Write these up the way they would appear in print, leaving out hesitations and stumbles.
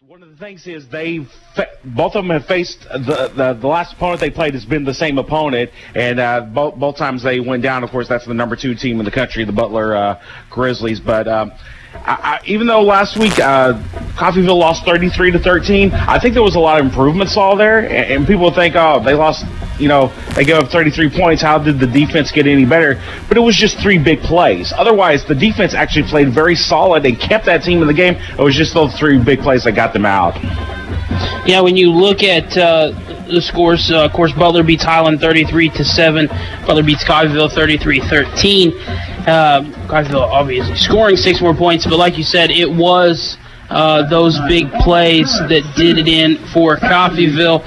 One of the things is both of them have faced the last opponent they played has been the same opponent, and both times they went down. Of course, that's the number 2 team in the country, the Butler Grizzlies. But even though last week Coffeyville lost 33-13, I think there was a lot of improvement saw there, and people think, oh, they lost. They gave up 33 points. How did the defense get any better? But it was just 3 big plays. Otherwise, the defense actually played very solid and kept that team in the game. It was just those 3 big plays that got them out. Yeah, when you look at the scores, of course, Butler beats Highland 33-7. Butler beats Coffeyville 33-13. Coffeyville obviously scoring 6 more points, but like you said, it was those big plays that did it in for Coffeyville.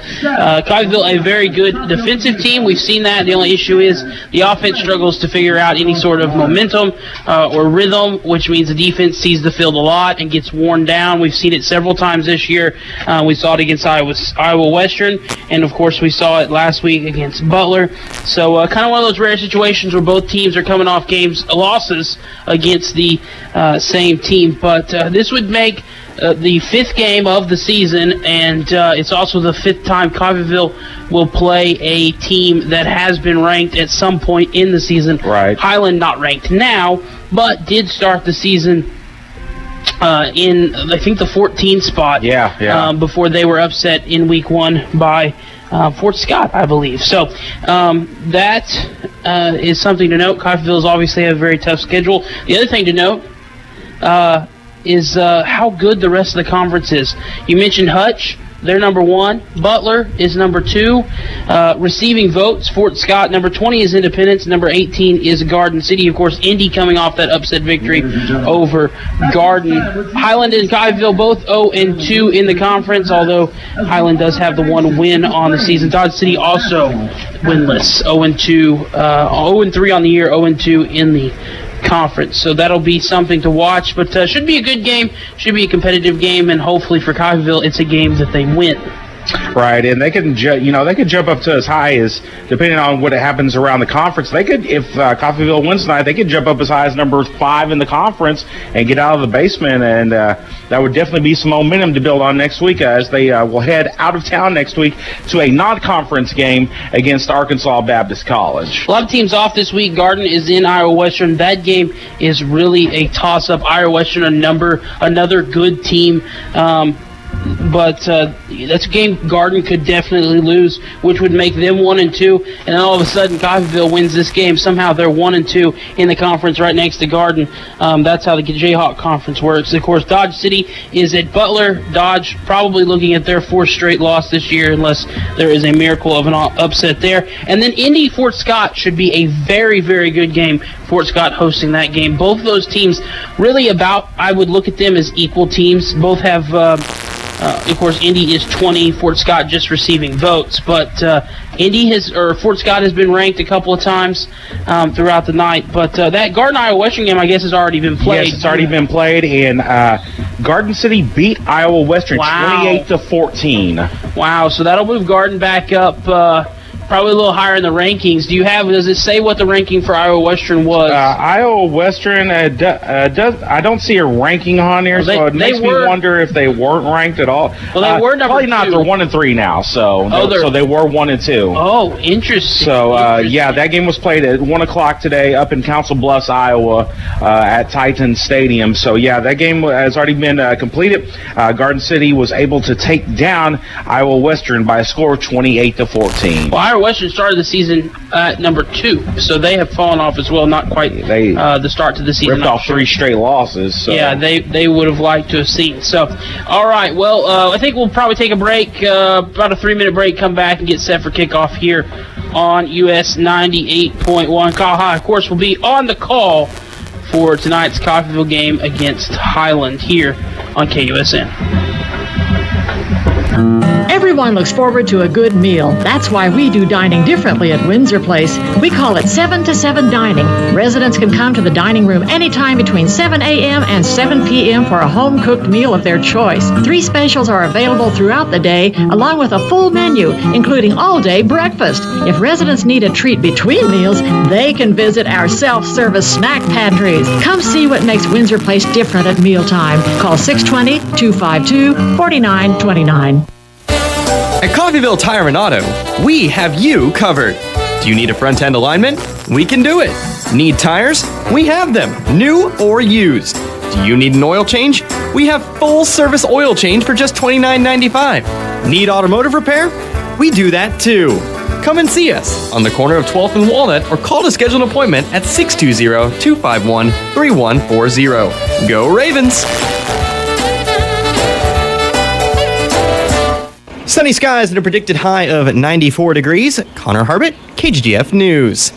Coffeyville, a very good defensive team. We've seen that. The only issue is the offense struggles to figure out any sort of momentum or rhythm, which means the defense sees the field a lot and gets worn down. We've seen it several times this year. We saw it against Iowa Western, and of course we saw it last week against Butler. So kind of one of those rare situations where both teams are coming off losses against the same team. But this would make the 5th game of the season, and it's also the 5th time Coffeyville will play a team that has been ranked at some point in the season. Right. Highland not ranked now, but did start the season in, I think, the 14th spot. Yeah. Before they were upset in week 1 by Fort Scott, I believe. So that is something to note. Coffeyville's obviously have a very tough schedule. The other thing to note is how good the rest of the conference is. You mentioned Hutch. They're number 1. Butler is number 2. Receiving votes, Fort Scott. Number 20 is Independence. Number 18 is Garden City. Of course, Indy coming off that upset victory over Garden. Highland and Coffeyville both 0-2 in the conference, although Highland does have the 1 win on the season. Dodge City also winless, 0-2, 0-3 on the year, 0-2 in the conference. So that'll be something to watch, but should be a good game, should be a competitive game, and hopefully for Coffeyville it's a game that they win. Right, and they can they could jump up to as high as, depending on what happens around the conference, they could, if Coffeyville wins tonight, they could jump up as high as number 5 in the conference and get out of the basement, and that would definitely be some momentum to build on next week as they will head out of town next week to a non-conference game against Arkansas Baptist College. A lot of teams off this week. Garden is in Iowa Western. That game is really a toss-up. Iowa Western, another good team. But that's a game Garden could definitely lose, which would make them 1-2. And then all of a sudden, Coffeyville wins this game. Somehow they're 1-2 in the conference, right next to Garden. That's how the Jayhawk Conference works. Of course, Dodge City is at Butler. Dodge probably looking at their 4th straight loss this year, unless there is a miracle of an upset there. And then Indy Fort Scott should be a very, very good game. Fort Scott hosting that game. Both of those teams really I would look at them as equal teams. Both have. Of course, Indy is 20, Fort Scott just receiving votes, but Fort Scott has been ranked a couple of times throughout the night. But that Garden Iowa Western game, I guess, has already been played. Yes, it's already been played, and Garden City beat Iowa Western 28-14. Wow, so that'll move Garden back up. Probably a little higher in the rankings. Does it say what the ranking for Iowa Western was? Iowa Western, I don't see a ranking on here, so it makes me wonder if they weren't ranked at all. Well, they were number 2. Probably not. They're 1-3 now, so they were 1-2. Oh, interesting. So, that game was played at 1 o'clock today up in Council Bluffs, Iowa, at Titan Stadium. So, that game has already been completed. Garden City was able to take down Iowa Western by a score of 28-14. Well, Iowa Western started the season at number 2, so they have fallen off as well. Not quite the start to the season. Ripped off 3 straight losses. So. Yeah, they would have liked to have seen. So, all right. Well, I think we'll probably take a break, about a 3-minute break. Come back and get set for kickoff here on US 98.1. Kyle High, of course, will be on the call for tonight's Coffeyville game against Highland here on KUSN. Everyone looks forward to a good meal. That's why we do dining differently at Windsor Place. We call it 7 to 7 dining. Residents can come to the dining room anytime between 7 a.m. and 7 p.m. for a home-cooked meal of their choice. 3 specials are available throughout the day, along with a full menu, including all-day breakfast. If residents need a treat between meals, they can visit our self-service snack pantries. Come see what makes Windsor Place different at mealtime. Call 620-252-4929. At Coffeyville Tire and Auto, we have you covered. Do you need a front-end alignment? We can do it. Need tires? We have them, new or used. Do you need an oil change? We have full-service oil change for just $29.95. Need automotive repair? We do that too. Come and see us on the corner of 12th and Walnut or call to schedule an appointment at 620-251-3140. Go Ravens! Sunny skies and a predicted high of 94 degrees. Connor Harbert, KGGF News.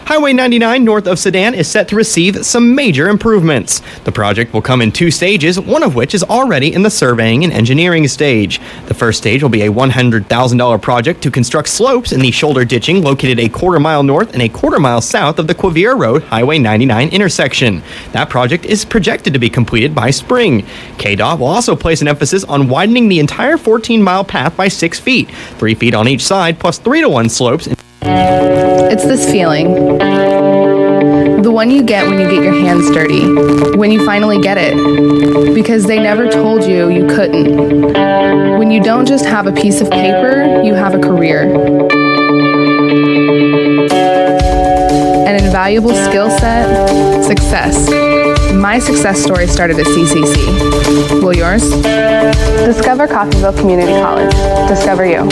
Highway 99 north of Sedan is set to receive some major improvements. The project will come in 2 stages, one of which is already in the surveying and engineering stage. The first stage will be a $100,000 project to construct slopes in the shoulder ditching located a quarter-mile north and a quarter-mile south of the Quivira Road Highway 99 intersection. That project is projected to be completed by spring. KDOT will also place an emphasis on widening the entire 14-mile path by 6 feet, 3 feet on each side, plus 3-to-1 slopes. It's this feeling. The one you get when you get your hands dirty. When you finally get it. Because they never told you you couldn't. When you don't just have a piece of paper, you have a career. An invaluable skill set, success. My success story started at CCC. Will yours? Discover Coffeyville Community College. Discover you.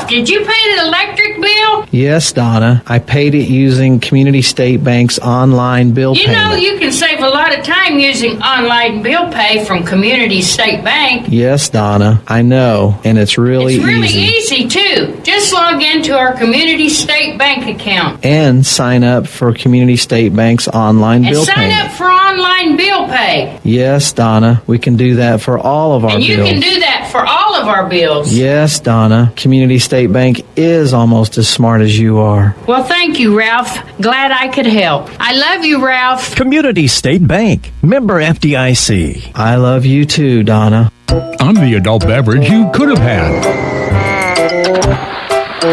Did you pay the electric bill? Yes, Donna. I paid it using Community State Bank's online bill payment. You know you can save a lot of time using online bill pay from Community State Bank. Yes, Donna. I know. And it's really easy. It's really easy, too. Just log into our Community State Bank account. And sign up for Community State Bank's online bill payment. And sign up for online bill pay. Yes, Donna. We can do that for all of our bills. And you can do that for all of our bills. Yes, Donna. Community State Bank is almost as smart as you are. Well, thank you, Ralph. Glad I could help. I love you, Ralph. Community State Bank. Member FDIC. I love you too, Donna. I'm the adult beverage you could have had.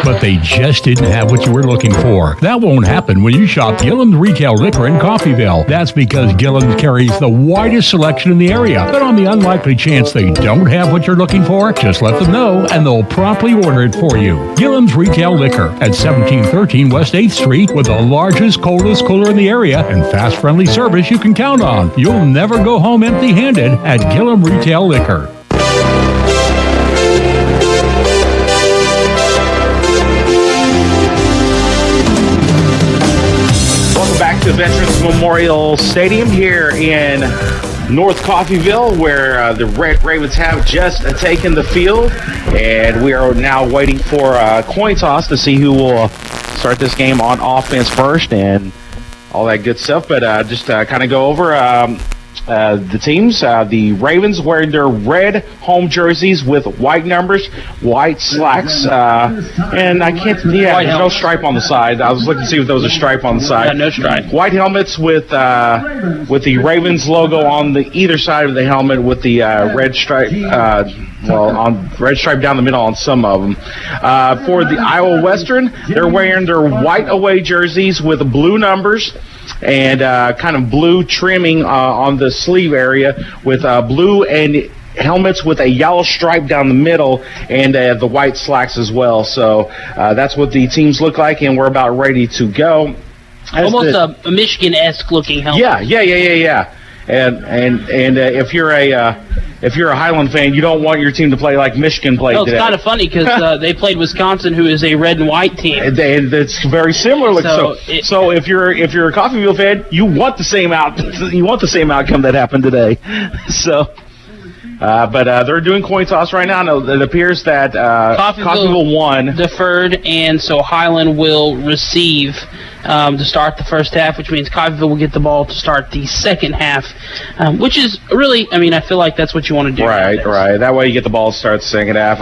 But they just didn't have what you were looking for. That won't happen when you shop Gillen's Retail Liquor in Coffeyville. That's because Gillen's carries the widest selection in the area. But on the unlikely chance they don't have what you're looking for, just let them know and they'll promptly order it for you. Gillen's Retail Liquor at 1713 West 8th Street with the largest, coldest cooler in the area and fast, friendly service you can count on. You'll never go home empty-handed at Gillen Retail Liquor. Back to Veterans Memorial Stadium here in North Coffeyville, where the Red Ravens have just taken the field, and we are now waiting for a coin toss to see who will start this game on offense first and all that good stuff. But just kind of go over the teams. The Ravens wearing their red home jerseys with white numbers, white slacks, and I can't. Yeah, there's no stripe on the side. I was looking to see if there was a stripe on the side. Yeah, no stripe. White helmets with the Ravens logo on the either side of the helmet with the red stripe. On red stripe down the middle on some of them. For the Iowa Western, they're wearing their white away jerseys with blue numbers and kind of blue trimming on the sleeve area with blue and helmets with a yellow stripe down the middle and the white slacks as well. So that's what the teams look like, and we're about ready to go. Almost a Michigan-esque looking helmet. Yeah. And if you're a Highland fan, you don't want your team to play like Michigan played today. It's kind of funny because they played Wisconsin, who is a red and white team. And it's very similar. So if you're a Coffeyville fan, you want the same outcome that happened today. So But they're doing coin toss right now. No, it appears that Coffeyville won. Deferred, and so Highland will receive to start the first half, which means Coffeyville will get the ball to start the second half, which is really, I feel like that's what you want to do. Right. That way you get the ball to start the second half.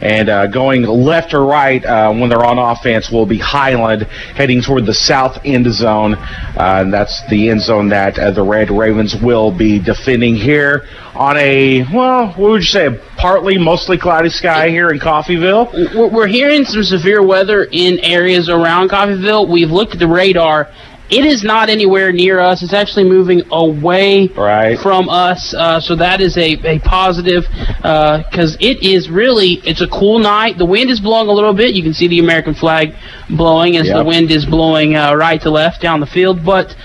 And going left or right when they're on offense will be Highland heading toward the south end zone. And that's the end zone that the Red Ravens will be defending here on a, what would you say, partly, mostly cloudy sky here in Coffeyville. We're hearing some severe weather in areas around Coffeyville. We've looked at the radar. It is not anywhere near us. It's actually moving away from us. So that is a positive because it's a cool night. The wind is blowing a little bit. You can see the American flag blowing as the wind is blowing right to left down the field. But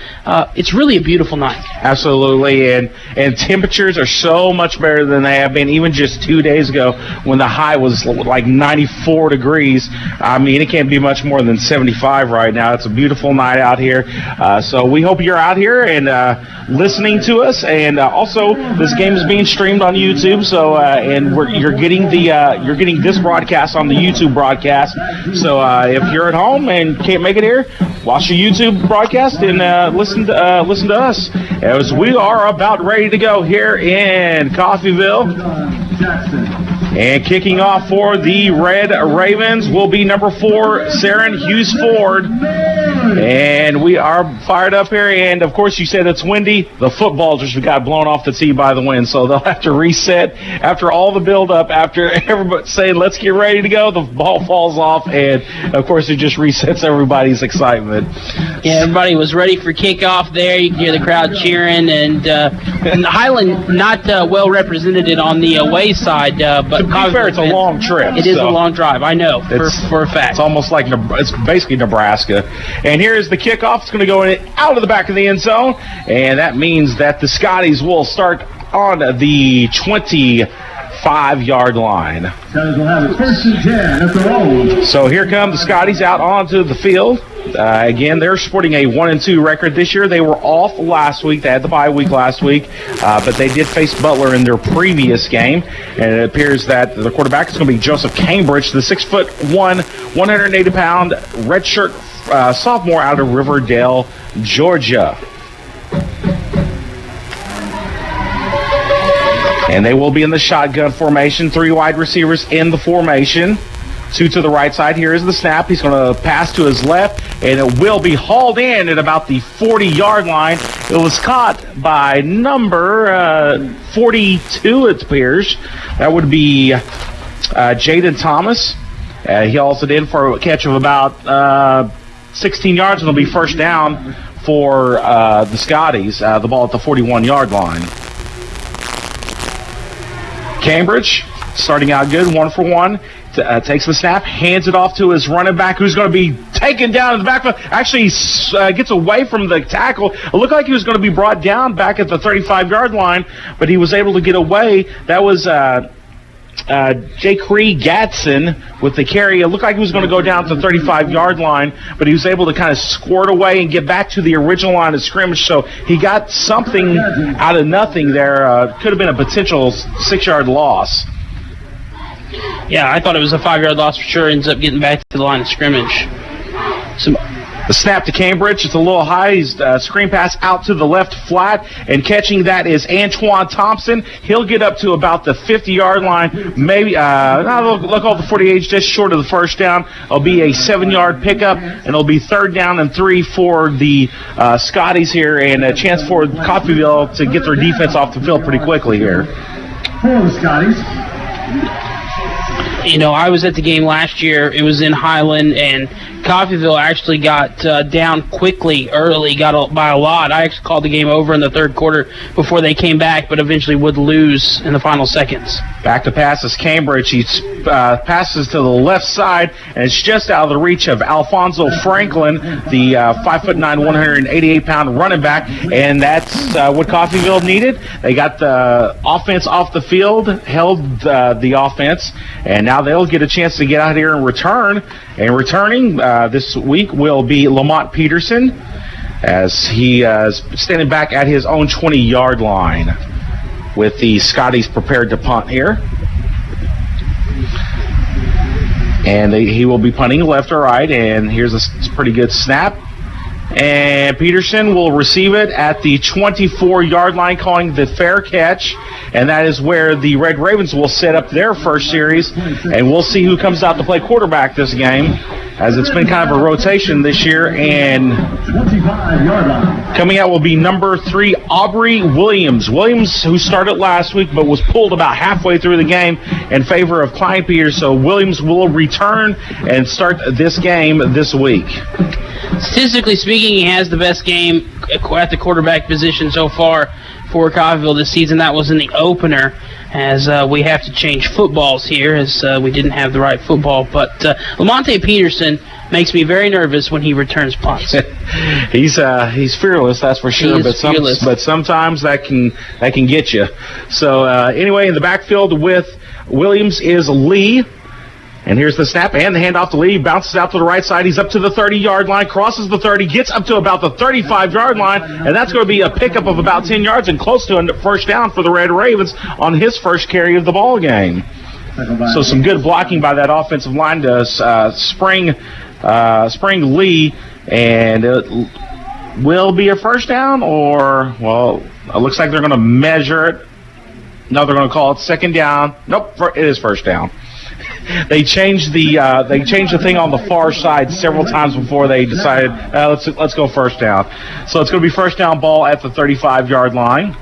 it's really a beautiful night. Absolutely. And temperatures are so much better than they have been even just 2 days ago when the high was like 94 degrees. It can't be much more than 75 right now. It's a beautiful night out here. So we hope you're out here and listening to us, and also this game is being streamed on YouTube. So you're getting this broadcast on the YouTube broadcast. So if you're at home and can't make it here, watch the YouTube broadcast and listen to us as we are about ready to go here in Coffeyville. And kicking off for the Red Ravens will be number 4, Saren Hughes Ford. And we are fired up here. And, of course, you said it's windy. The football just got blown off the tee by the wind. So they'll have to reset after all the build-up, after everybody saying, let's get ready to go. The ball falls off. And, of course, it just resets everybody's excitement. Yeah, everybody was ready for kickoff there. You can hear the crowd cheering. And Highland not well represented on the away side, but to be fair, it's a long trip. It is a long drive, I know, for a fact. It's almost like it's basically Nebraska. And here is the kickoff. It's going to go out of the back of the end zone, and that means that the Scotties will start on the 25-yard line. So here come the Scotties out onto the field. Again, they're sporting a 1-2 record this year. They were off last week. They had the bye week last week, but they did face Butler in their previous game. And it appears that the quarterback is going to be Joseph Cambridge, the 6'1", 180-pound redshirt sophomore out of Riverdale, Georgia. And they will be in the shotgun formation. 3 wide receivers in the formation. 2 to the right side. Here is the snap. He's going to pass to his left, and it will be hauled in at about the 40-yard line. It was caught by number 42, it appears. That would be Jaden Thomas. He hauls it in for a catch of about 16 yards, and it'll be first down for the Scotties. The ball at the 41-yard line. Cambridge starting out good, 1 for 1. Takes the snap, hands it off to his running back, who's going to be taken down in the backfield. Actually, gets away from the tackle. It looked like he was going to be brought down back at the 35-yard line, but he was able to get away. That was Jay Cree Gatson with the carry. It looked like he was going to go down to the 35-yard line, but he was able to kind of squirt away and get back to the original line of scrimmage. So he got something out of nothing there. Could have been a potential 6-yard loss. Yeah, I thought it was a 5-yard loss for sure. Ends up getting back to the line of scrimmage. The snap to Cambridge. It's a little high. He's screen pass out to the left flat, and catching that is Antoine Thompson. He'll get up to about the 50-yard line. Maybe look off the 48, just short of the first down. It'll be a 7-yard pickup, and it'll be 3rd down and 3 for the Scotties here, and a chance for Coffeyville to get their defense off the field pretty quickly here. For the Scotties. You know, I was at the game last year. It was in Highland, and Coffeyville actually got down quickly early, got by a lot. I actually called the game over in the 3rd quarter before they came back, but eventually would lose in the final seconds. Back to pass is Cambridge. He passes to the left side, and it's just out of the reach of Alfonso Franklin, the 5'9", 188-pound running back, and that's what Coffeyville needed. They got the offense off the field, held the offense, and now they'll get a chance to get out here and return. And returning this week will be Lamont Peterson, as he is standing back at his own 20-yard line. with the Scotties prepared to punt here. And he will be punting left or right, and here's a pretty good snap. And Peterson will receive it at the 24-yard line, calling the fair catch. And that is where the Red Ravens will set up their first series. And we'll see who comes out to play quarterback this game, as it's been kind of a rotation this year. And coming out will be number 3, Aubrey Williams. Williams, who started last week but was pulled about halfway through the game in favor of Klein Peters. So Williams will return and start this game this week. Statistically speaking, he has the best game at the quarterback position so far for Coffeyville this season. That was in the opener, as we have to change footballs here, as we didn't have the right football. But Lamonte Peterson makes me very nervous when he returns punts. He's fearless, that's for sure. But sometimes that can get you. So anyway, in the backfield with Williams is Lee. And here's the snap and the handoff to Lee. Bounces out to the right side. He's up to the 30-yard line, crosses the 30, gets up to about the 35-yard line, and that's going to be a pickup of about 10 yards and close to a first down for the Red Ravens on his first carry of the ball game. So some good blocking by that offensive line to spring Lee, and it will be a first down, or, well, it looks like they're going to measure it. No, they're going to call it second down. Nope, it is first down. They changed the thing on the far side several times before they decided let's go first down. So it's going to be first down ball at the 35-yard line.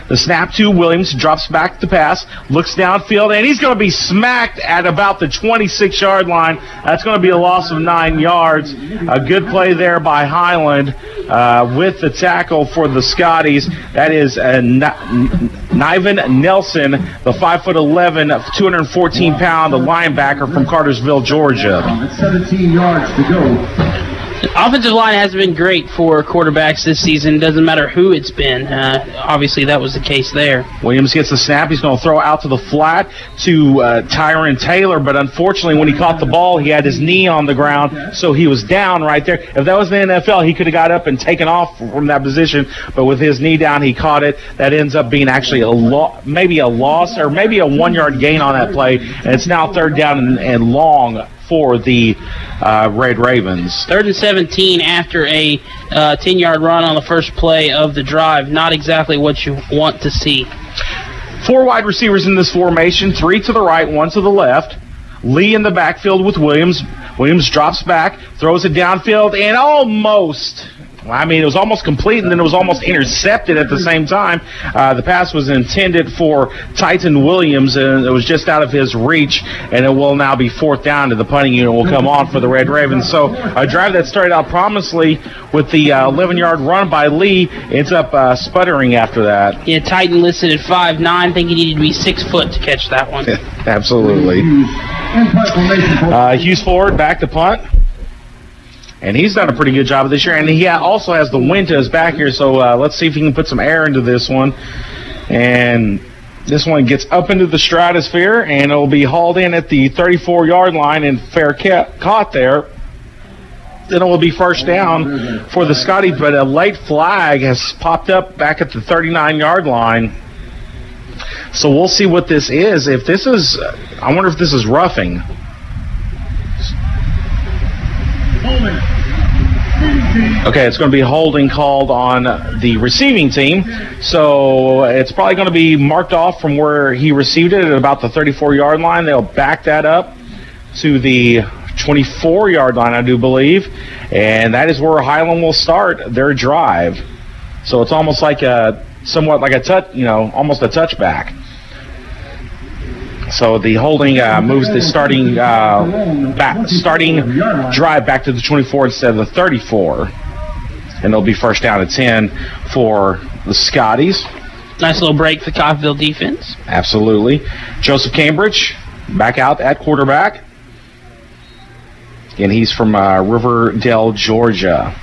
The snap to Williams, drops back to pass, looks downfield, and he's going to be smacked at about the 26-yard line. That's going to be a loss of 9 yards. A good play there by Highland with the tackle for the Scotties. That is Niven Nelson, the 5'11", 214-pound linebacker from Cartersville, Georgia. 17 yards to go. Offensive line has been great for quarterbacks this season. Doesn't matter who it's been. Obviously, that was the case there. Williams gets the snap. He's going to throw out to the flat to Tyron Taylor, but unfortunately, when he caught the ball, he had his knee on the ground, so he was down right there. If that was the NFL, he could have got up and taken off from that position, but with his knee down, he caught it. That ends up being actually maybe a loss or maybe a 1-yard gain on that play, and it's now third down and long for the Red Ravens. 3rd and 17 after a 10-yard run on the first play of the drive. Not exactly what you want to see. 4 wide receivers in this formation, 3 to the right, 1 to the left. Lee in the backfield with Williams. Williams drops back, throws it downfield, and it was almost complete, and then it was almost intercepted at the same time. The pass was intended for Titan Williams, and it was just out of his reach, and it will now be 4th down, and the punting unit will come on for the Red Ravens. So a drive that started out promisingly with the 11-yard run by Lee ends up sputtering after that. Yeah, Titan listed at 5'9", think he needed to be 6 foot to catch that one. Absolutely. Hughes forward, back to punt. And he's done a pretty good job this year. And he also has the wind to his back here, so let's see if he can put some air into this one. And this one gets up into the stratosphere, and it will be hauled in at the 34-yard line and fair caught there. Then it will be first down for the Scotties, but a late flag has popped up back at the 39-yard line. So we'll see what this is. I wonder if this is roughing. Okay, it's going to be holding called on the receiving team. So it's probably going to be marked off from where he received it at about the 34-yard line. They'll back that up to the 24-yard line, I do believe. And that is where Highland will start their drive. So it's almost like somewhat like a almost a touchback. So the holding moves the starting drive back to the 24 instead of the 34. And it'll be first down at 10 for the Scotties. Nice little break for Coffeyville defense. Absolutely. Joseph Cambridge back out at quarterback. And he's from Riverdale, Georgia.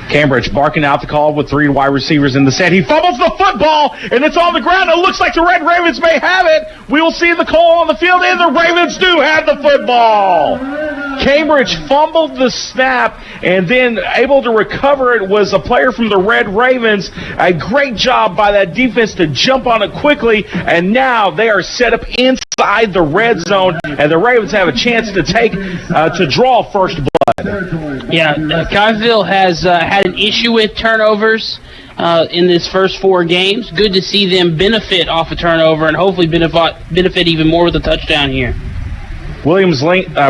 Cambridge barking out the call with 3 wide receivers in the set. He fumbles the football, and it's on the ground. It looks like the Red Ravens may have it. We will see the call on the field, and the Ravens do have the football. Cambridge fumbled the snap, and then able to recover it was a player from the Red Ravens. A great job by that defense to jump on it quickly, and now they are set up inside the red zone, and the Ravens have a chance to draw first blood. Yeah, Coffeyville has had an issue with turnovers in this first 4 games. Good to see them benefit off a turnover and hopefully benefit even more with a touchdown here. Williams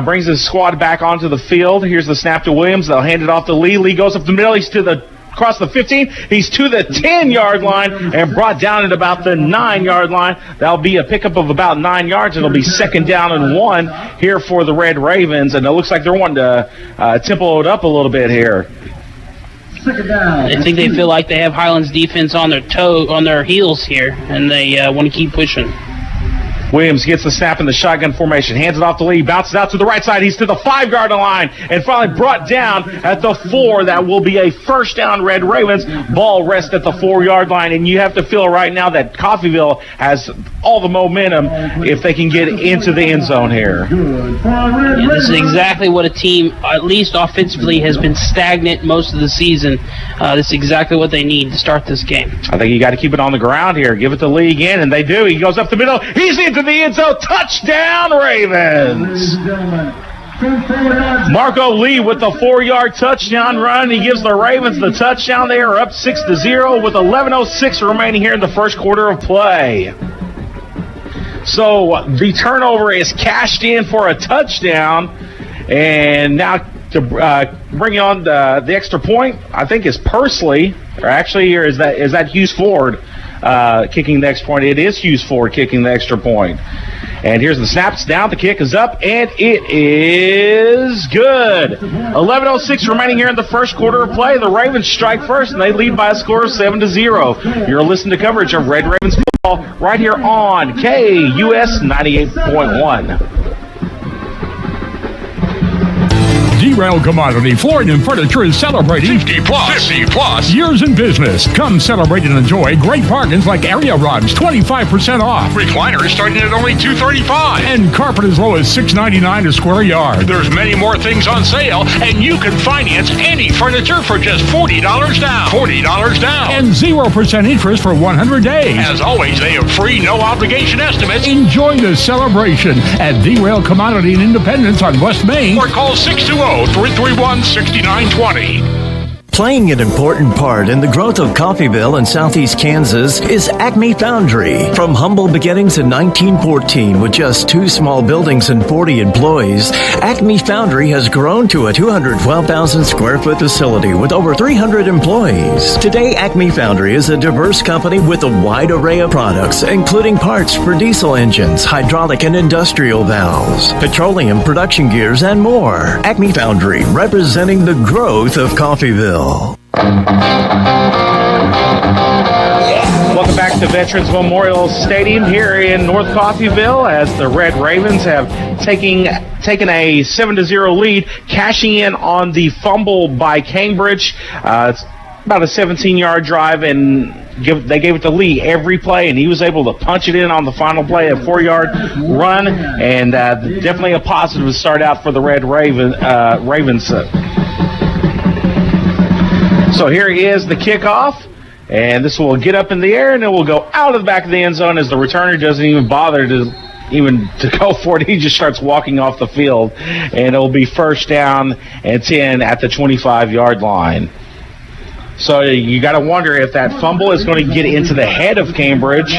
brings his squad back onto the field. Here's the snap to Williams. They'll hand it off to Lee. Lee goes up the middle. He's across the 15. He's to the 10-yard line and brought down at about the 9-yard line. That'll be a pickup of about 9 yards. It'll be 2nd down and 1 here for the Red Ravens, and it looks like they're wanting to tempo it up a little bit here. I think they feel like they have Highland's defense on their heels here, and they want to keep pushing. Williams gets the snap in the shotgun formation, hands it off to Lee, bounces out to the right side. He's to the 5-yard line and finally brought down at the 4. That will be a first down, Red Ravens. Ball rests at the 4-yard line, and you have to feel right now that Coffeyville has all the momentum if they can get into the end zone here. Yeah, this is exactly what a team, at least offensively, has been stagnant most of the season. This is exactly what they need to start this game. I think you got to keep it on the ground here. Give it to Lee again, and they do. He goes up the middle. He's into the end zone. Touchdown, Ravens. Marco Lee with the 4-yard touchdown run. He gives the Ravens the touchdown. They are up 6-0 with 11:06 remaining here in the first quarter of play. So the turnover is cashed in for a touchdown, and now to bring on the extra point, I think is Pursley, or actually, or is that Hughes Ford kicking the extra point? It is Hughes Ford kicking the extra point. And here's the snaps down. The kick is up, and it is good. 11:06 remaining here in the first quarter of play. The Ravens strike first, and they lead by a score of 7-0. You're listening to coverage of Red Ravens football right here on KUS 98.1. D-Rail Commodity Flooring and Furniture is celebrating 50 plus years in business. Come celebrate and enjoy great bargains like area rugs, 25% off. Recliners starting at only $235. And carpet as low as $6.99 a square yard. There's many more things on sale, and you can finance any furniture for just $40 down. $40 down. And 0% interest for 100 days. As always, they have free, no-obligation estimates. Enjoy the celebration at D-Rail Commodity in Independence on West Main. Or call 620-331-6920. Playing an important part in the growth of Coffeyville and southeast Kansas is Acme Foundry. From humble beginnings in 1914 with just 2 small buildings and 40 employees, Acme Foundry has grown to a 212,000 square foot facility with over 300 employees. Today, Acme Foundry is a diverse company with a wide array of products, including parts for diesel engines, hydraulic and industrial valves, petroleum production gears, and more. Acme Foundry, representing the growth of Coffeyville. Welcome back to Veterans Memorial Stadium here in North Coffeyville as the Red Ravens have taken a 7-0 lead, cashing in on the fumble by Cambridge. It's about a 17-yard drive, and they gave it to Lee every play, and he was able to punch it in on the final play, a 4-yard run, and definitely a positive start out for the Red Ravens. So here is the kickoff, and this will get up in the air, and it will go out of the back of the end zone as the returner doesn't even bother to go for it. He just starts walking off the field, and it will be first down and 10 at the 25-yard line. So you got to wonder if that fumble is going to get into the head of Cambridge,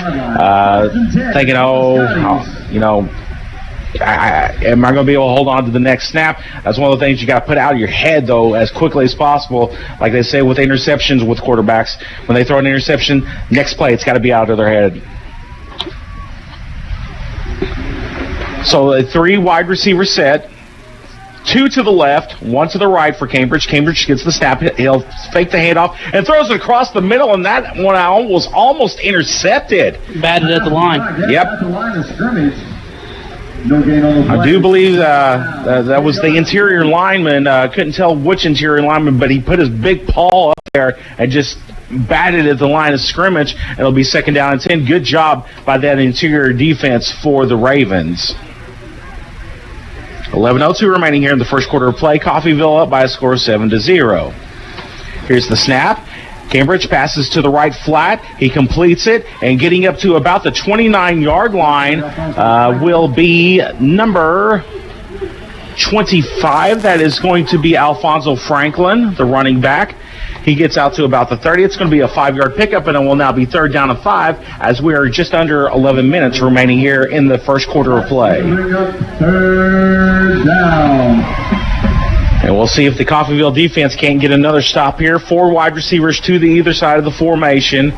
thinking, am I going to be able to hold on to the next snap? That's one of the things you got to put out of your head, though, as quickly as possible. Like they say with interceptions with quarterbacks, when they throw an interception, next play, it's got to be out of their head. So a 3 wide receiver set, 2 to the left, 1 to the right for Cambridge. Cambridge gets the snap. He'll fake the handoff and throws it across the middle, and that one was almost intercepted. Batted at the line. Yep. I do believe that was the interior lineman. Couldn't tell which interior lineman, but he put his big paw up there and just batted at the line of scrimmage. It'll be 2nd down and 10. Good job by that interior defense for the Ravens. 11:02 remaining here in the first quarter of play. Coffeyville up by a score of 7-0. Here's the snap. Cambridge passes to the right flat. He completes it, and getting up to about the 29-yard line will be number 25. That is going to be Alfonso Franklin, the running back. He gets out to about the 30. It's going to be a 5-yard pickup, and it will now be 3rd down and 5 as we are just under 11 minutes remaining here in the first quarter of play. 3rd down. And we'll see if the Coffeyville defense can't get another stop here. 4 wide receivers to the either side of the formation.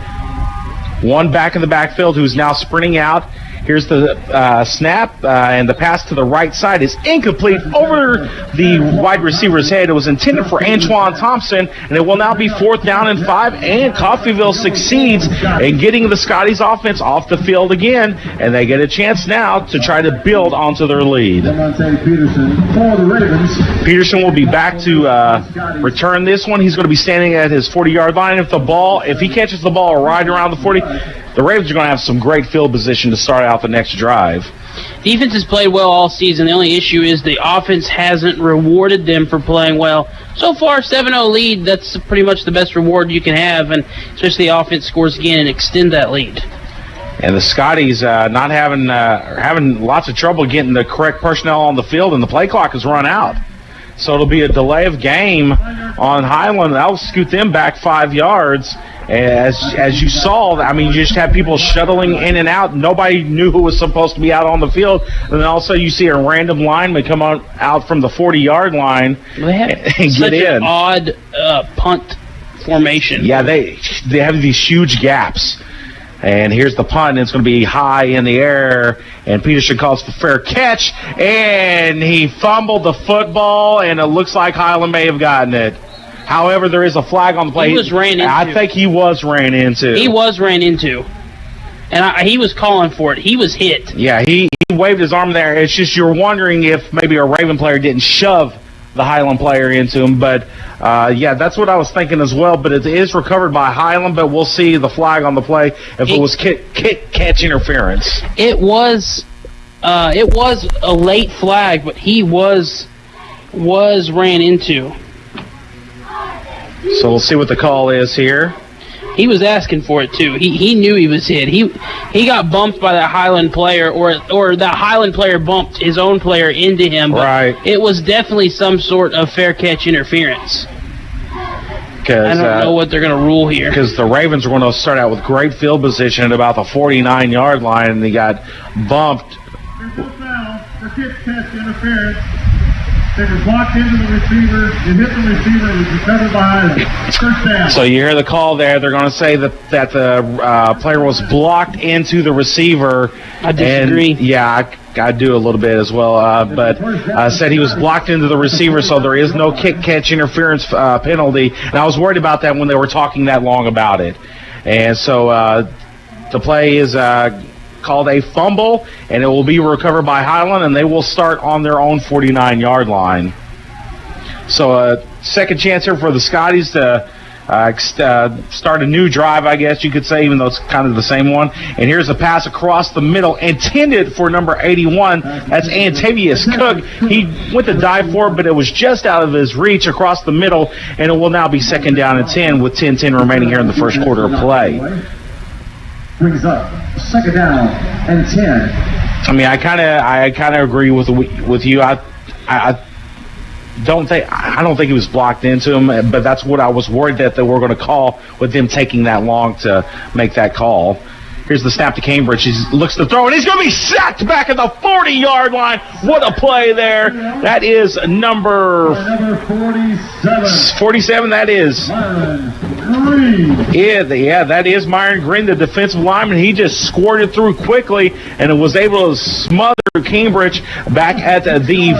1 back in the backfield who's now sprinting out. Here's the snap, and the pass to the right side is incomplete over the wide receiver's head. It was intended for Antoine Thompson, and it will now be 4th down and 5, and Coffeyville succeeds in getting the Scotties offense off the field again, and they get a chance now to try to build onto their lead. Peterson for the Ravens. Peterson will be back to return this one. He's going to be standing at his 40-yard line. If he catches the ball right around the 40, the Ravens are going to have some great field position to start out the next drive. Defense has played well all season. The only issue is the offense hasn't rewarded them for playing well. So far, 7-0 lead, that's pretty much the best reward you can have, and especially the offense scores again and extend that lead. And the Scotties not having lots of trouble getting the correct personnel on the field, and the play clock has run out. So it'll be a delay of game on Highland. That'll scoot them back 5 yards. As you saw, I mean, you just have people shuttling in and out. Nobody knew who was supposed to be out on the field. And then also you see a random lineman come out from the 40-yard line and get in. An odd punt formation. Yeah, they have these huge gaps. And here's the punt, and it's going to be high in the air, and Peterson calls for fair catch, and he fumbled the football, and it looks like Highland may have gotten it. However, there is a flag on the play. He was ran into. I think he was ran into. He was ran into. And he was calling for it. He was hit. Yeah, he waved his arm there. It's just you're wondering if maybe a Raven player didn't shove the Highland player into him. But, yeah, that's what I was thinking as well. But it is recovered by Highland, but we'll see the flag on the play if it was catch interference. It was a late flag, but he was ran into. So we'll see what the call is here. He was asking for it too. He knew he was hit. He got bumped by that Highland player, or that Highland player bumped his own player into him. But right. It was definitely some sort of fair catch interference. I don't know what they're going to rule here. Because the Ravens were going to start out with great field position at about the 49-yard line, and they got bumped. For kick catch interference. It was blocked into the receiver. It hit the receiver. It was recovered by first down. So you hear the call there. They're going to say that the player was blocked into the receiver. I disagree. And, yeah, I do a little bit as well. But said he was blocked into the receiver, so there is no kick-catch interference penalty. And I was worried about that when they were talking that long about it. And so the play is called a fumble, and it will be recovered by Highland, and they will start on their own 49-yard line. So second chance here for the Scotties to start a new drive, I guess you could say, even though it's kind of the same one. And here's a pass across the middle, intended for number 81. That's Antavius Cook. He went to dive for it, but it was just out of his reach across the middle, and it will now be 2nd down and 10 with 10-10 remaining here in the first quarter of play. Brings up 2nd down and 10. I mean, I kind of agree with you. I don't think he was blocked into him, but that's what I was worried that they were going to call with them taking that long to make that call. Here's the snap to Cambridge. He looks to throw, and he's going to be sacked back at the 40-yard line. What a play there. That is number 47. 47, that is. Yeah, that is Myron Green, the defensive lineman. He just squirted through quickly and was able to smother Cambridge back at the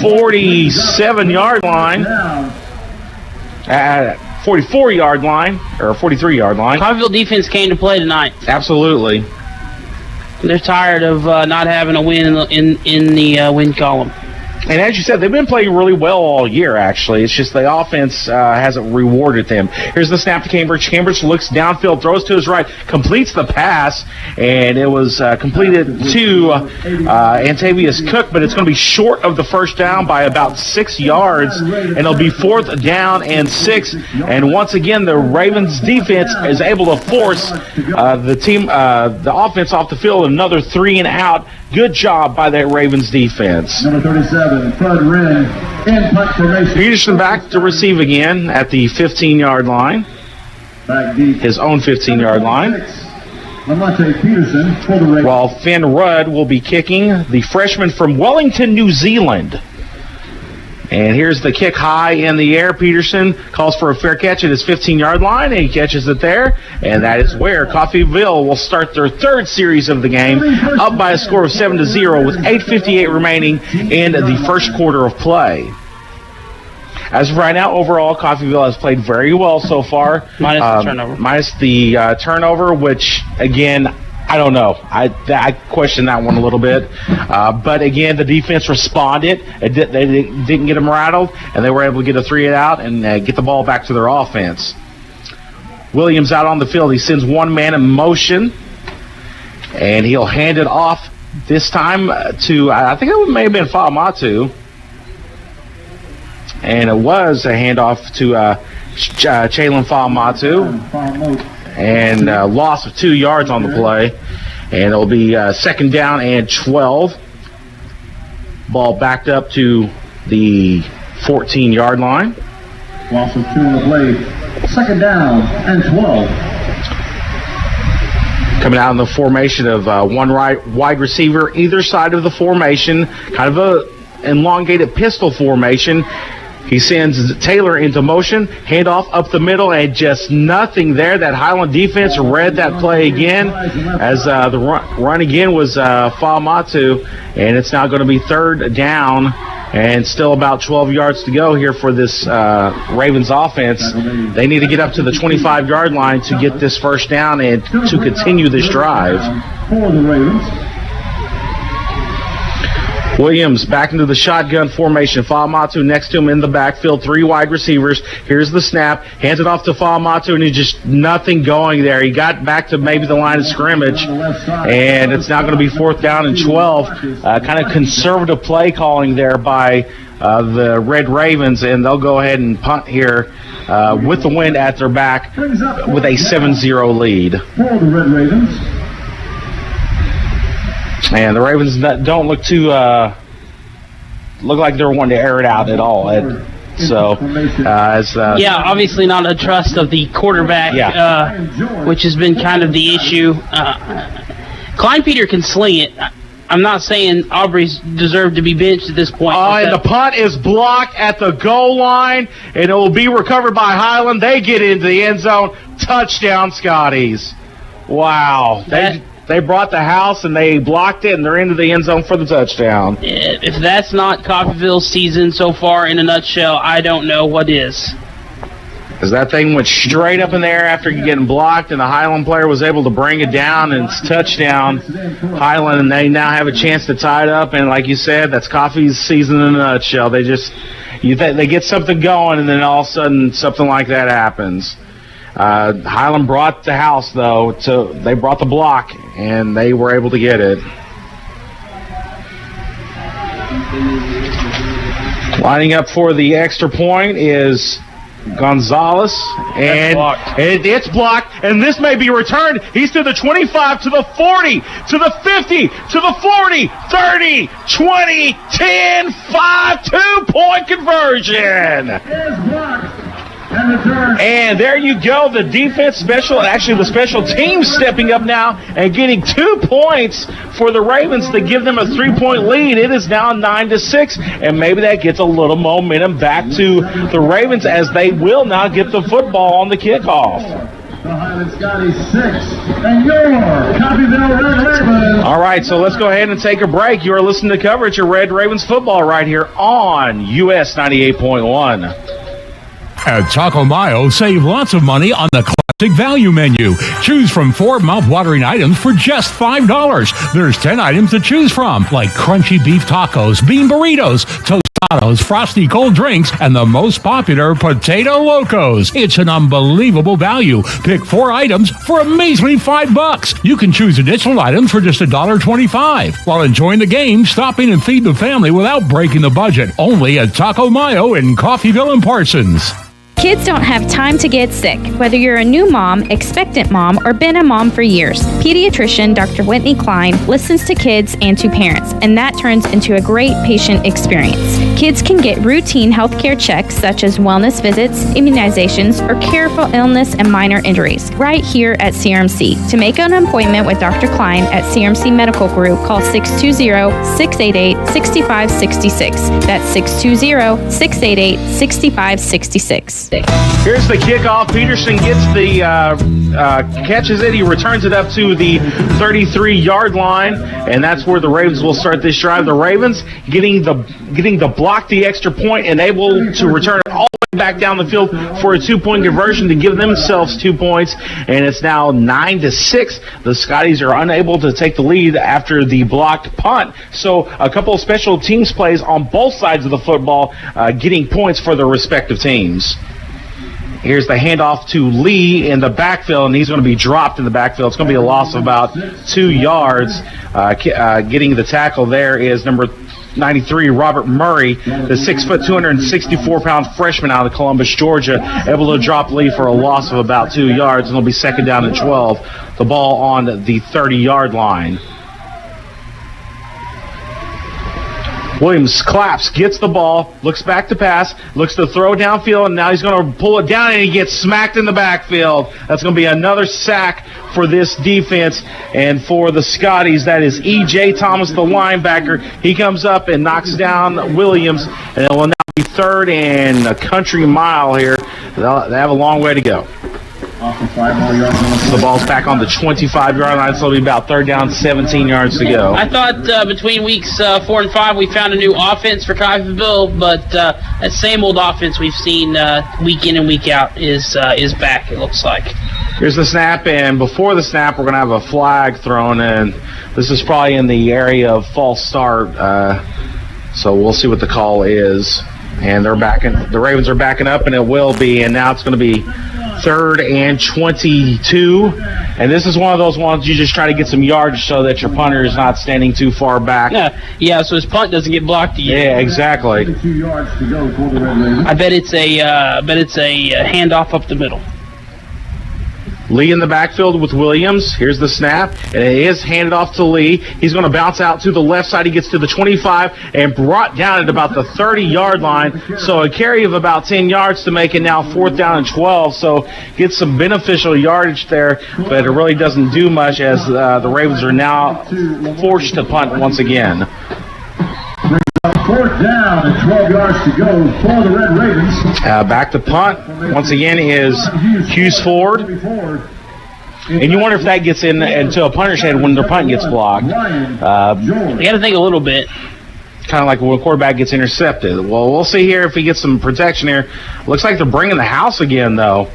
47-yard line. 44-yard line, or 43-yard line. Coffeyville defense came to play tonight. Absolutely. They're tired of not having a win in the win column. And as you said, they've been playing really well all year, actually. It's just the offense hasn't rewarded them. Here's the snap to Cambridge. Cambridge looks downfield, throws to his right, completes the pass, and it was completed to Antavius Cook, but it's going to be short of the first down by about 6 yards, and it'll be 4th down and 6. And once again, the Ravens defense is able to force the offense off the field, another 3 and out. Good job by that Ravens defense. Number 37, Fred Wren, in punt formation. Peterson back to receive again at the 15-yard line. Back deep. His own 15-yard line. Lamonte Peterson for the Ravens. While Finn Rudd will be kicking, the freshman from Wellington, New Zealand. And here's the kick high in the air. Peterson calls for a fair catch at his 15-yard line, and he catches it there. And that is where Coffeyville will start their 3rd series of the game, up by a score of 7-0 with 8:58 remaining in the first quarter of play. As of right now, overall, Coffeyville has played very well so far. Minus the turnover. Minus the turnover, which, again, I don't know. I question that one a little bit. But, again, the defense responded. They didn't get them rattled, and they were able to get a 3 out and get the ball back to their offense. Williams out on the field. He sends one man in motion, and he'll hand it off this time to, I think it may have been Fa'amatu. And it was a handoff to Chalon Fa'amatu. And loss of 2 yards on the play. And it'll be 2nd down and 12. Ball backed up to the 14-yard line. Loss of 2 on the play. 2nd down and 12. Coming out in the formation of one wide receiver either side of the formation. Kind of a elongated pistol formation. He sends Taylor into motion, handoff up the middle, and just nothing there. That Highland defense read that play again, as the run again was Fa'amatu, and it's now going to be 3rd down and still about 12 yards to go here for this Ravens offense. They need to get up to the 25-yard line to get this 1st down and to continue this drive. For the Ravens. Williams back into the shotgun formation. Fa'amatu next to him in the backfield. 3 wide receivers. Here's the snap. Hands it off to Fa'amatu, and he's just nothing going there. He got back to maybe the line of scrimmage, and it's now going to be 4th down and 12. Kind of conservative play calling there by the Red Ravens, and they'll go ahead and punt here with the wind at their back with a 7-0 lead. For the Red Ravens. And the Ravens don't look too look like they're wanting to air it out at all. Obviously not a trust of the quarterback, which has been kind of the issue. Klein Peter can sling it. I'm not saying Aubrey's deserved to be benched at this point. And the punt is blocked at the goal line, and it will be recovered by Highland. They get into the end zone. Touchdown, Scotties. Wow. They brought the house, and they blocked it, and they're into the end zone for the touchdown. If that's not Coffeyville's season so far in a nutshell, I don't know what is. Because that thing went straight up in the air after getting blocked, and the Highland player was able to bring it down, and it's touchdown Highland, and they now have a chance to tie it up. And like you said, that's Coffey's season in a nutshell. They get something going, and then all of a sudden something like that happens. Highland brought the house, though. They brought the block, and they were able to get it. Lining up for the extra point is Gonzalez, and it's blocked, and this may be returned. He's to the 25, to the 40, to the 50, to the 40, 30, 20, 10, 5, 2-point conversion. And there you go, the defense the special team stepping up now and getting 2 points for the Ravens to give them a 3-point lead. It is now 9-6, and maybe that gets a little momentum back to the Ravens as they will now get the football on the kickoff. The Highland Scotties 6, and your Coffeyville Red Ravens. All right, so let's go ahead and take a break. You are listening to coverage of Red Ravens football right here on US 98.1. At Taco Mayo, save lots of money on the classic value menu. Choose from 4 mouth-watering items for just $5. There's 10 items to choose from, like crunchy beef tacos, bean burritos, toasted gelatos, frosty cold drinks, and the most popular Potato Locos. It's an unbelievable value. Pick 4 items for a measly $5. You can choose additional items for just $1.25. While enjoying the game, stop in and feed the family without breaking the budget. Only at Taco Mayo in Coffeyville and Parsons. Kids don't have time to get sick. Whether you're a new mom, expectant mom, or been a mom for years, pediatrician Dr. Whitney Klein listens to kids and to parents, and that turns into a great patient experience. Kids can get routine healthcare checks such as wellness visits, immunizations, or care for illness and minor injuries right here at CRMC. To make an appointment with Dr. Klein at CRMC Medical Group, call 620-688-6566. That's 620-688-6566. Here's the kickoff. Peterson gets the catches it. He returns it up to the 33-yard line, and that's where the Ravens will start this drive. The Ravens getting the block the extra point and able to return it all the way back down the field for a 2-point conversion to give themselves 2 points, and it's now 9-6. The Scotties are unable to take the lead after the blocked punt. So a couple of special teams plays on both sides of the football, getting points for their respective teams. Here's the handoff to Lee in the backfield, and he's going to be dropped in the backfield. It's going to be a loss of about 2 yards. Getting the tackle there is number 93, Robert Murray, the 6', 264-pound freshman out of Columbus, Georgia, able to drop Lee for a loss of about 2 yards, and it'll be second down and 12. The ball on the 30-yard line. Williams claps, gets the ball, looks back to pass, looks to throw downfield, and now he's going to pull it down, and he gets smacked in the backfield. That's going to be another sack for this defense. And for the Scotties, that is E.J. Thomas, the linebacker. He comes up and knocks down Williams, and it will now be third and a country mile here. They have a long way to go. The ball's back on the 25-yard line, so it'll be about third down, 17 yards to go. I thought between weeks 4 and 5 we found a new offense for Coffeyville, but that same old offense we've seen week in and week out is back, it looks like. Here's the snap, and before the snap, we're going to have a flag thrown, and this is probably in the area of false start, so we'll see what the call is. And the Ravens are backing up, and it will be, and now it's going to be third and 22. And this is one of those ones you just try to get some yardage so that your punter is not standing too far back. Yeah, so his punt doesn't get blocked. Yeah, exactly. I bet it's a handoff up the middle. Lee in the backfield with Williams. Here's the snap, and it is handed off to Lee. He's going to bounce out to the left side. He gets to the 25 and brought down at about the 30-yard line. So a carry of about 10 yards to make it now fourth down and 12. So get some beneficial yardage there, but it really doesn't do much as the Ravens are now forced to punt once again. Fourth down and 12 yards to go for the Red Ravens. Back to punt once again is Hughes Ford. And you wonder if that gets into a punter's head when their punt gets blocked. You got to think a little bit. Kind of like when a quarterback gets intercepted. Well, we'll see here if he gets some protection here. Looks like they're bringing the house again, though.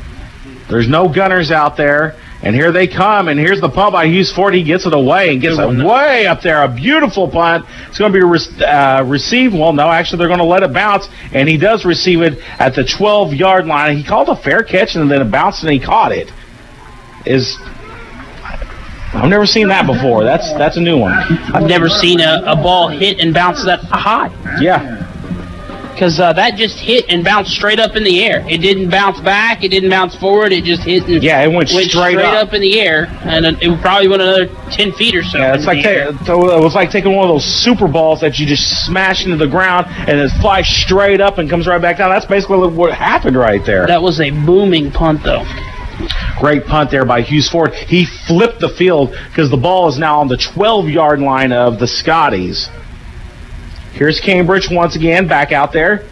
There's no gunners out there. And here they come, and here's the punt by Hughes Ford. He gets it away and gets it way up there. A beautiful punt. It's going to be received. Well, no, actually, they're going to let it bounce, and he does receive it at the 12-yard line. He called a fair catch, and then it bounced, and he caught it. I've never seen that before. That's a new one. I've never seen a ball hit and bounce that high. Yeah. Because that just hit and bounced straight up in the air. It didn't bounce back. It didn't bounce forward. It just hit and it went straight up in the air. And it probably went another 10 feet or so. Yeah, it's like it was like taking one of those super balls that you just smash into the ground and it flies straight up and comes right back down. That's basically what happened right there. That was a booming punt, though. Great punt there by Hughes Ford. He flipped the field because the ball is now on the 12-yard line of the Scotties. Here's Cambridge once again, back out there.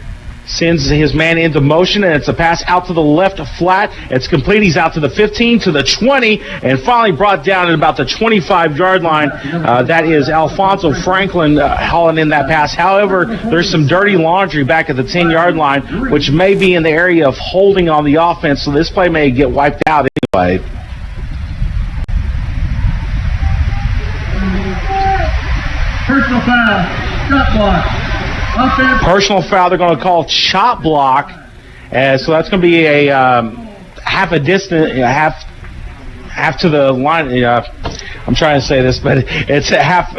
Sends his man into motion, and it's a pass out to the left flat. It's complete. He's out to the 15, to the 20, and finally brought down at about the 25-yard line. That is Alfonso Franklin hauling in that pass. However, there's some dirty laundry back at the 10-yard line, which may be in the area of holding on the offense, so this play may get wiped out anyway. Personal foul. Shot block. Personal foul. They're going to call chop block. So that's going to be a half a distance, half to the line. I'm trying to say this, but it's a half.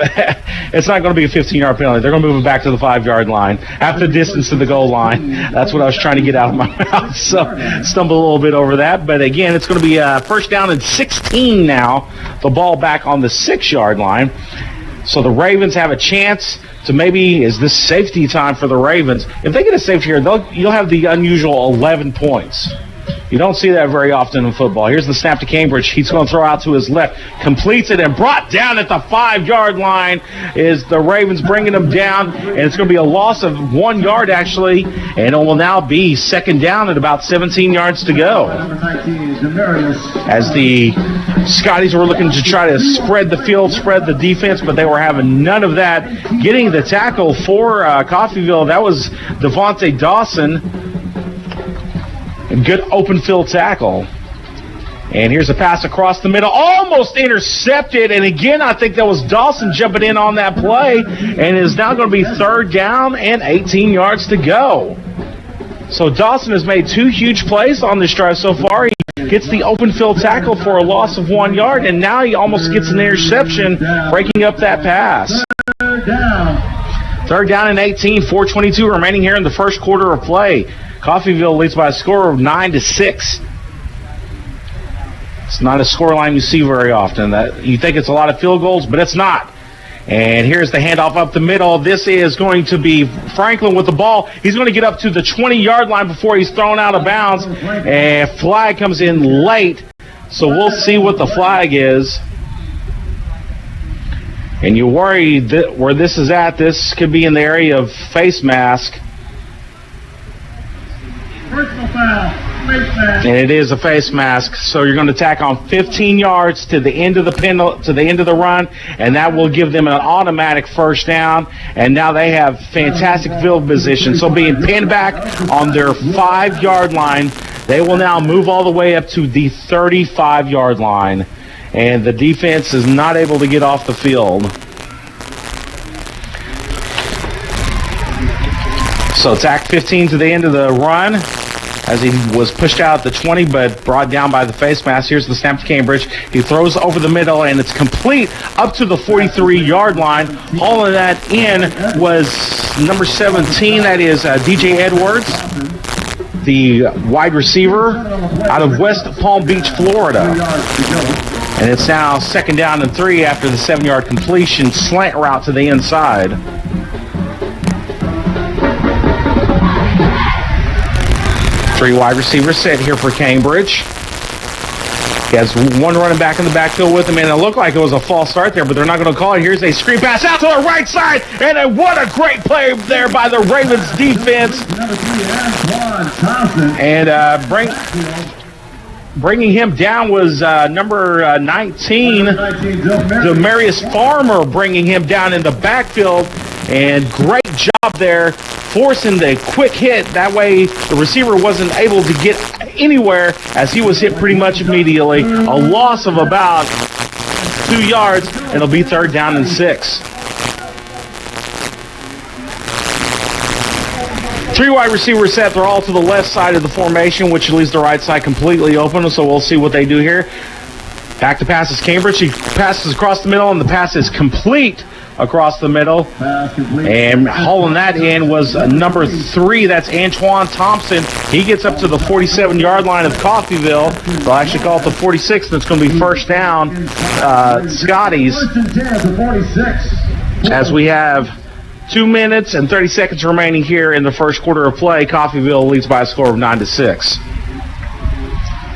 It's not going to be a 15-yard penalty. They're going to move it back to the 5-yard line, half the distance to the goal line. That's what I was trying to get out of my mouth. So stumbled a little bit over that. But again, it's going to be first down and 16 now. The ball back on the 6-yard line. So the Ravens have a chance to maybe, is this safety time for the Ravens? If they get a safety here, you'll have the unusual 11 points. You don't see that very often in football. Here's the snap to Cambridge. He's going to throw out to his left. Completes it and brought down at the 5-yard line is the Ravens bringing them down. And it's going to be a loss of 1 yard, actually. And it will now be second down at about 17 yards to go. As the Scotties were looking to try to spread the field, spread the defense, but they were having none of that. Getting the tackle for Coffeyville, that was Devontae Dawson. Good open field tackle. And here's a pass across the middle. Almost intercepted. And again, I think that was Dawson jumping in on that play. And it is now going to be third down and 18 yards to go. So Dawson has made 2 huge plays on this drive so far. He gets the open field tackle for a loss of 1 yard. And now he almost gets an interception, breaking up that pass. Third down and 18, 4:22 remaining here in the first quarter of play. Coffeyville leads by a score of 9-6. It's not a scoreline you see very often. That you think it's a lot of field goals, but it's not. And here's the handoff up the middle. This is going to be Franklin with the ball. He's going to get up to the 20-yard line before he's thrown out of bounds. And flag comes in late, so we'll see what the flag is. And you worry that where this is at, this could be in the area of face mask. Personal foul, face mask. And it is a face mask, so you're going to tack on 15 yards to the end of the run, and that will give them an automatic first down. And now they have fantastic field position. So being pinned back on their 5-yard line, they will now move all the way up to the 35-yard line, and the defense is not able to get off the field. So tack 15 to the end of the run, as he was pushed out at the 20 but brought down by the face mask. Here's the snap to Cambridge. He throws over the middle, and it's complete up to the 43-yard line. Hauling that in was number 17. That is DJ Edwards, the wide receiver out of West Palm Beach, Florida. And it's now second down and 3 after the 7-yard completion slant route to the inside. Three wide receivers set here for Cambridge. He has one running back in the backfield with him, and it looked like it was a false start there, but they're not going to call it. Here's a screen pass out to the right side, and what a great play there by the Ravens defense. And bringing him down was number 19, Demarius Farmer, bringing him down in the backfield, and great job there, forcing the quick hit. That way the receiver wasn't able to get anywhere as he was hit pretty much immediately. A loss of about 2 yards, and it'll be third down and 6. 3 wide receivers set. They're all to the left side of the formation, which leaves the right side completely open, so we'll see what they do here. Back to passes Cambridge. He passes across the middle, and the pass is complete across the middle. And hauling that in was number 3. That's Antoine Thompson. He gets up to the 47-yard line of Coffeyville. They'll actually call it the 46, and it's going to be first down, Scotties. As we have 2 minutes and 30 seconds remaining here in the first quarter of play, Coffeyville leads by a score of 9-6.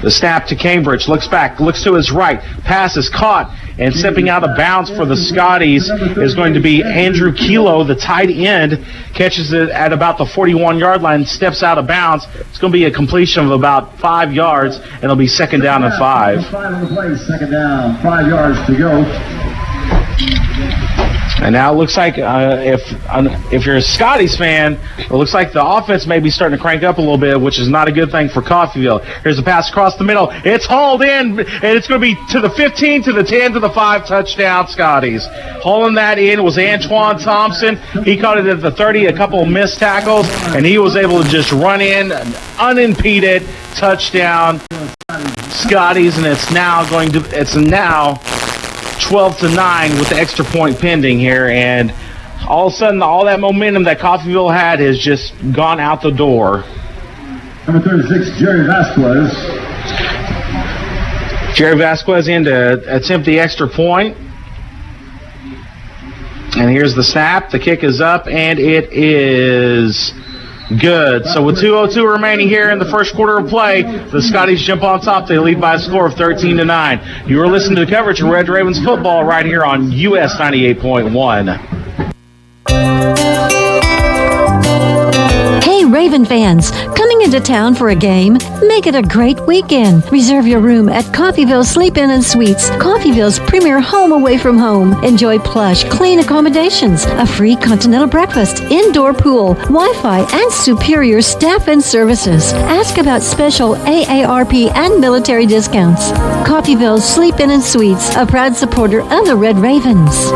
The snap to Cambridge, looks back, looks to his right, pass is caught, and stepping out of bounds for the Scotties is going to be Andrew Kilo, the tight end, catches it at about the 41-yard line, steps out of bounds. It's going to be a completion of about 5 yards, and it'll be second down and 5. Second down, 5 yards to go. And now it looks like if you're a Scotties fan, it looks like the offense may be starting to crank up a little bit, which is not a good thing for Coffeyville. Here's a pass across the middle. It's hauled in, and it's going to be to the 15, to the 10, to the 5, touchdown Scotties. Hauling that in was Antoine Thompson. He caught it at the 30, a couple of missed tackles, and he was able to just run in unimpeded, touchdown Scotties, and it's now 12-9 with the extra point pending here, and all of a sudden all that momentum that Coffeyville had has just gone out the door. Number 36, Jerry Vasquez. Jerry Vasquez in to attempt the extra point. And here's the snap. The kick is up, and it is good. So with 2:02 remaining here in the first quarter of play, the Scotties jump on top. They lead by a score of 13-9. You are listening to the coverage of Red Ravens football right here on US 98.1. Hey, Raven fans, coming into town for a game? Make it a great weekend. Reserve your room at Coffeyville Sleep Inn and Suites, Coffeyville's premier home away from home. Enjoy plush, clean accommodations, a free continental breakfast, indoor pool, Wi-Fi, and superior staff and services. Ask about special AARP and military discounts. Coffeyville Sleep Inn and Suites, a proud supporter of the Red Ravens.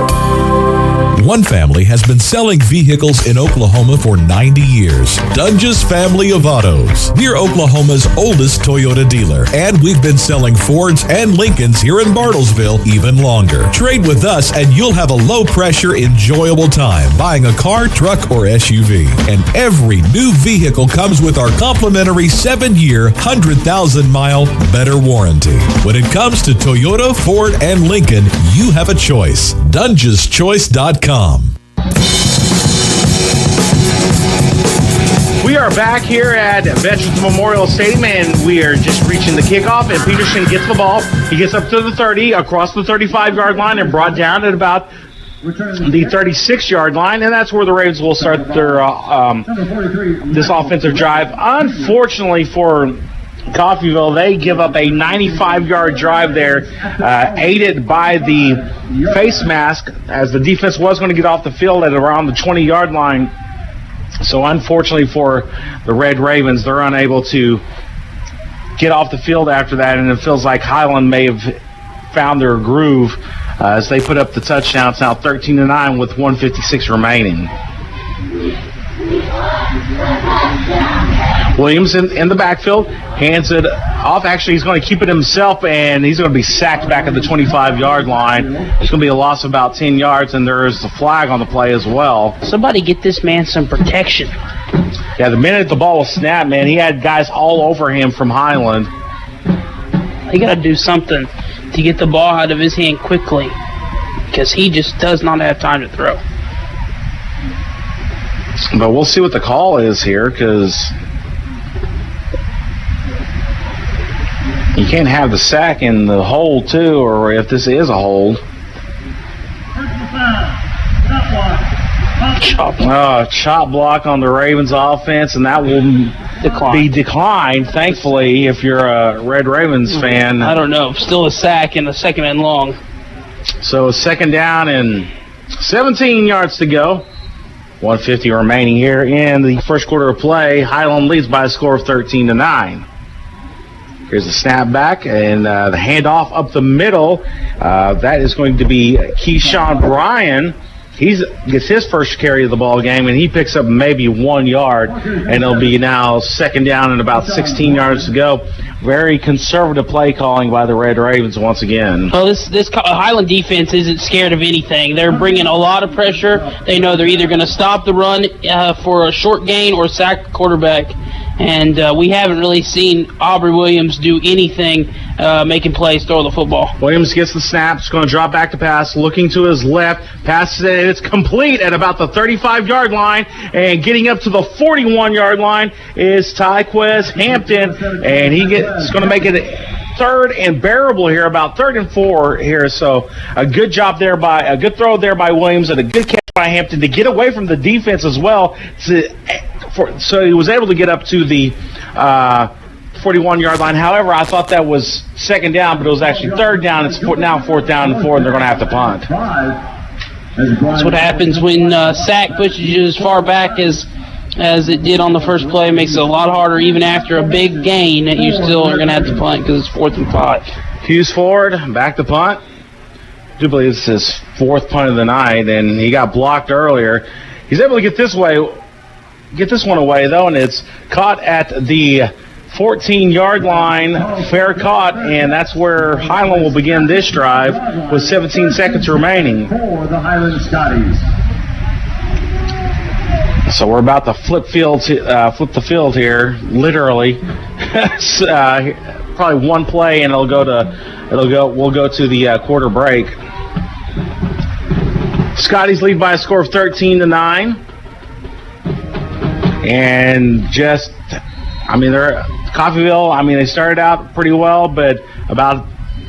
One family has been selling vehicles in Oklahoma for 90 years. Dunges Family of Autos. We're Oklahoma's oldest Toyota dealer, and we've been selling Fords and Lincolns here in Bartlesville even longer. Trade with us and you'll have a low-pressure, enjoyable time buying a car, truck, or SUV. And every new vehicle comes with our complimentary 7-year, 100,000-mile better warranty. When it comes to Toyota, Ford, and Lincoln, you have a choice. DungesChoice.com. We are back here at Veterans Memorial Stadium, and we are just reaching the kickoff, and Peterson gets the ball. He gets up to the 30, across the 35-yard line, and brought down at about the 36-yard line, and that's where the Ravens will start their this offensive drive. Unfortunately for Coffeyville, they give up a 95-yard drive there, aided by the face mask, as the defense was going to get off the field at around the 20-yard line. So unfortunately for the Red Ravens, they're unable to get off the field after that, and it feels like Highland may have found their groove as they put up the touchdown. It's now 13-9 with 1:56 remaining. Williams in the backfield, hands it off. Actually, he's going to keep it himself, and he's going to be sacked back at the 25-yard line. It's going to be a loss of about 10 yards, and there's a flag on the play as well. Somebody get this man some protection. Yeah, the minute the ball was snapped, man, he had guys all over him from Highland. They got to do something to get the ball out of his hand quickly, because he just does not have time to throw. But we'll see what the call is here, because you can't have the sack in the hold, too, or if this is a hold. Chop block on the Ravens offense, and that will be declined, thankfully, if you're a Red Ravens fan. I don't know. Still a sack and a second and long. So second down and 17 yards to go. 1:50 remaining here in the first quarter of play. Highland leads by a score of 13-9. Here's the snap back and the handoff up the middle. That is going to be Keyshawn Bryan. He gets his first carry of the ball game, and he picks up maybe 1 yard, and it'll be now second down and about 16 yards to go. Very conservative play calling by the Red Ravens once again. Well, this Highland defense isn't scared of anything. They're bringing a lot of pressure. They know they're either going to stop the run for a short gain or sack the quarterback. And we haven't really seen Aubrey Williams do anything making plays, throw the football. Williams gets the snap. It's going to drop back to pass, looking to his left. Passes it, and it's complete at about the 35-yard line. And getting up to the 41-yard line is Tyquez Hampton. And he's going to make it third and bearable here, about 3rd and 4 here. So a good job there a good throw there by Williams, and a good catch by Hampton to get away from the defense as well. So he was able to get up to the 41-yard line. However, I thought that was second down, but it was actually third down. It's now 4th down and 4, and they're going to have to punt. That's what happens when sack pushes you as far back as it did on the first play. It makes it a lot harder, even after a big gain, that you still are going to have to punt because it's 4th and 5. Hughes forward, back to punt. I do believe it's his 4th punt of the night, and he got blocked earlier. He's able to get this one away, though, and it's caught at the 14-yard line, fair caught, and that's where Highland will begin this drive with 17 seconds remaining. For the Highland Scotties. So we're about to flip the field here, literally. Probably one play, and we'll go to the quarter break. Scotties lead by a score of 13-9, and Coffeyville. They started out pretty well, but about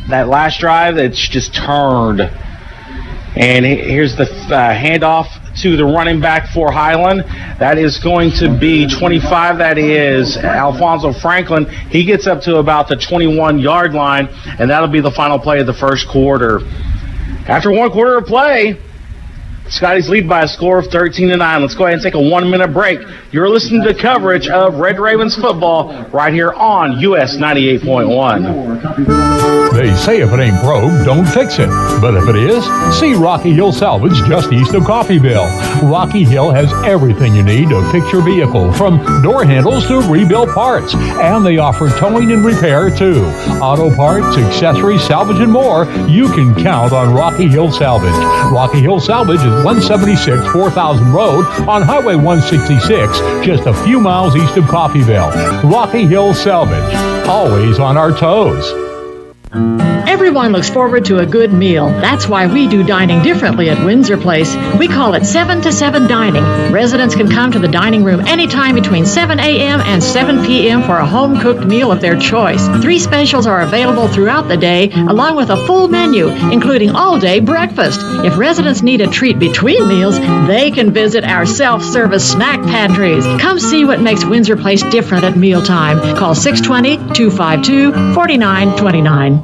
that last drive, it's just turned. And here's the handoff to the running back for Highland. That is going to be 25. That is Alfonso Franklin. He gets up to about the 21-yard line, and that'll be the final play of the first quarter. After one quarter of play, Scotties lead by a score of 13-9. Let's go ahead and take a 1-minute break. You're listening to coverage of Red Ravens football right here on US 98.1. They say if it ain't broke, don't fix it. But if it is, see Rocky Hill Salvage just east of Coffeyville. Rocky Hill has everything you need to fix your vehicle, from door handles to rebuilt parts. And they offer towing and repair, too. Auto parts, accessories, salvage, and more. You can count on Rocky Hill Salvage. Rocky Hill Salvage is 176 4000 Road on Highway 166, just a few miles east of Coffeyville. Rocky Hill Salvage, always on our toes. Everyone looks forward to a good meal. That's why we do dining differently at Windsor Place. We call it 7 to 7 dining. Residents can come to the dining room anytime between 7 a.m. and 7 p.m. for a home-cooked meal of their choice. 3 specials are available throughout the day, along with a full menu, including all-day breakfast. If residents need a treat between meals, they can visit our self-service snack pantries. Come see what makes Windsor Place different at mealtime. Call 620-252-4929.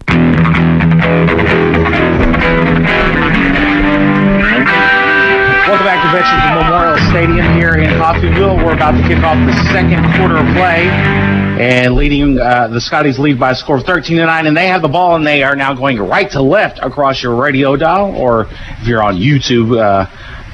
Welcome back to Veterans Memorial Stadium here in Coffeyville. We're about to kick off the second quarter of play, and leading the Scotties lead by a score of 13-9, and they have the ball, and they are now going right to left across your radio dial, or if you're on YouTube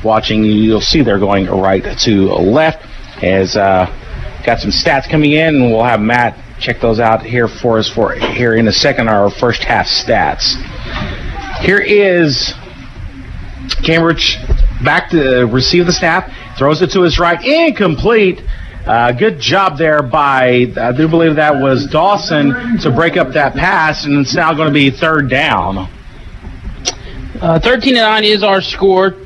watching, you'll see they're going right to left. As got some stats coming in, and we'll have Matt check those out here for us here in a second, our first half stats. Here is Cambridge back to receive the snap, throws it to his right, incomplete. Good job there by, I do believe that was Dawson, to break up that pass, and it's now going to be third down. 13-9 is our score.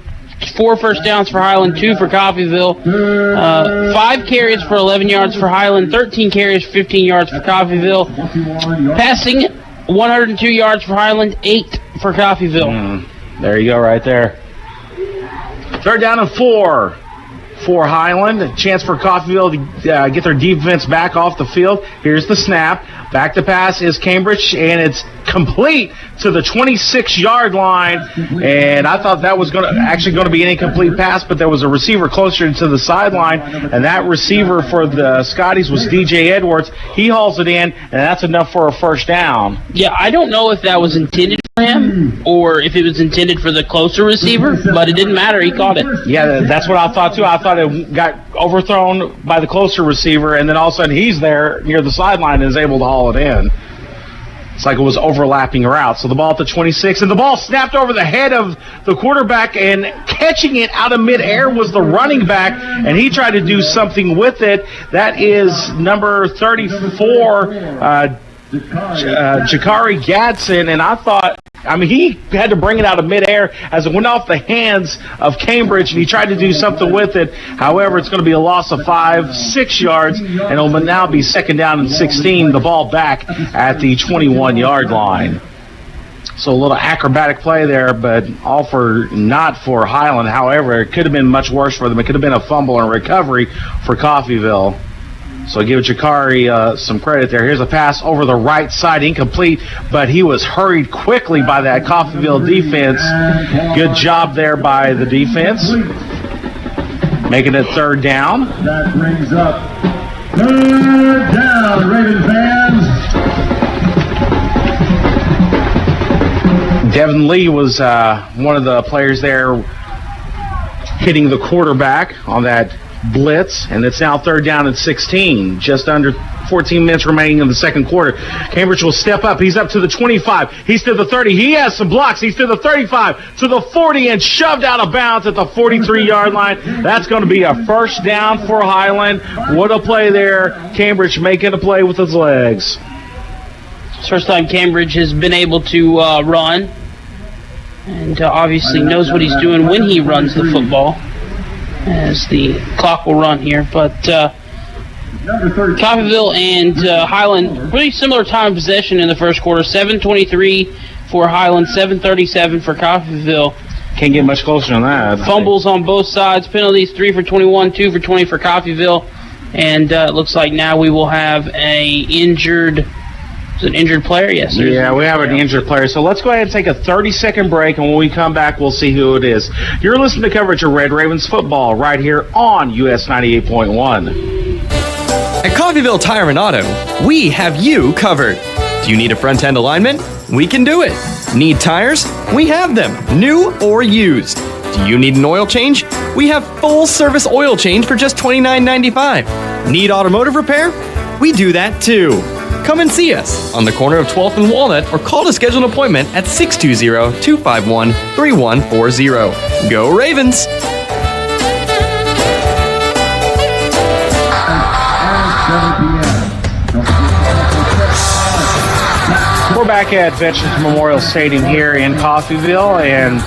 4 first downs for Highland, 2 for Coffeyville. 5 carries for 11 yards for Highland, 13 carries for 15 yards for Coffeyville. Passing, 102 yards for Highland, 8 for Coffeyville. There you go right there. Third down and 4 for Highland. A chance for Coffeyville to get their defense back off the field. Here's the snap. Back to pass is Cambridge, and it's complete to the 26-yard line. And I thought that was going to be an incomplete pass, but there was a receiver closer to the sideline, and that receiver for the Scotties was DJ Edwards. He hauls it in, and that's enough for a first down. Yeah, I don't know if that was intended for him or if it was intended for the closer receiver, but it didn't matter. He caught it. Yeah, that's what I thought, too. I thought it got overthrown by the closer receiver, and then all of a sudden he's there near the sideline and is able to haul it in. It's like it was overlapping routes. So the ball at the 26, and the ball snapped over the head of the quarterback, and catching it out of midair was the running back, and he tried to do something with it. That is number 34, Jakari Gadsden, and I thought, he had to bring it out of midair as it went off the hands of Cambridge, and he tried to do something with it. However, it's going to be a loss of 6 yards, and it'll now be second down and 16, the ball back at the 21-yard line. So a little acrobatic play there, but all for not for Highland. However, it could have been much worse for them. It could have been a fumble and recovery for Coffeyville. So give Jakari some credit there. Here's a pass over the right side, incomplete, but he was hurried quickly by that Coffeyville defense. Good job there by the defense. Making it third down. That brings up third down, Raven fans. Devin Lee was one of the players there hitting the quarterback on that blitz, and it's now third down and 16. Just under 14 minutes remaining in the second quarter. Cambridge will step up. He's up to the 25. He's to the 30. He has some blocks. He's to the 35, to the 40, and shoved out of bounds at the 43-yard line. That's going to be a first down for Highland. What a play there. Cambridge making a play with his legs. First time Cambridge has been able to run, and obviously knows what he's doing when he runs the football, as the clock will run here. But Coffeyville and Highland, pretty similar time of possession in the first quarter. 7:23 for Highland, 7:37 for Coffeyville. Can't get much closer than that. Fumbles on both sides, penalties 3 for 21, 2 for 20 for Coffeyville, and it looks like now we will have an injured player. Yes, sir. Yeah, we have an injured player. So let's go ahead and take a 30-second break, and when we come back, we'll see who it is. You're listening to coverage of Red Ravens football right here on US 98.1. At Coffeyville Tire and Auto, we have you covered. Do you need a front-end alignment? We can do it. Need tires? We have them, new or used. Do you need an oil change? We have full-service oil change for just $29.95. Need automotive repair? We do that too. Come and see us on the corner of 12th and Walnut, or call to schedule an appointment at 620-251-3140. Go Ravens! We're back at Veterans Memorial Stadium here in Coffeyville, and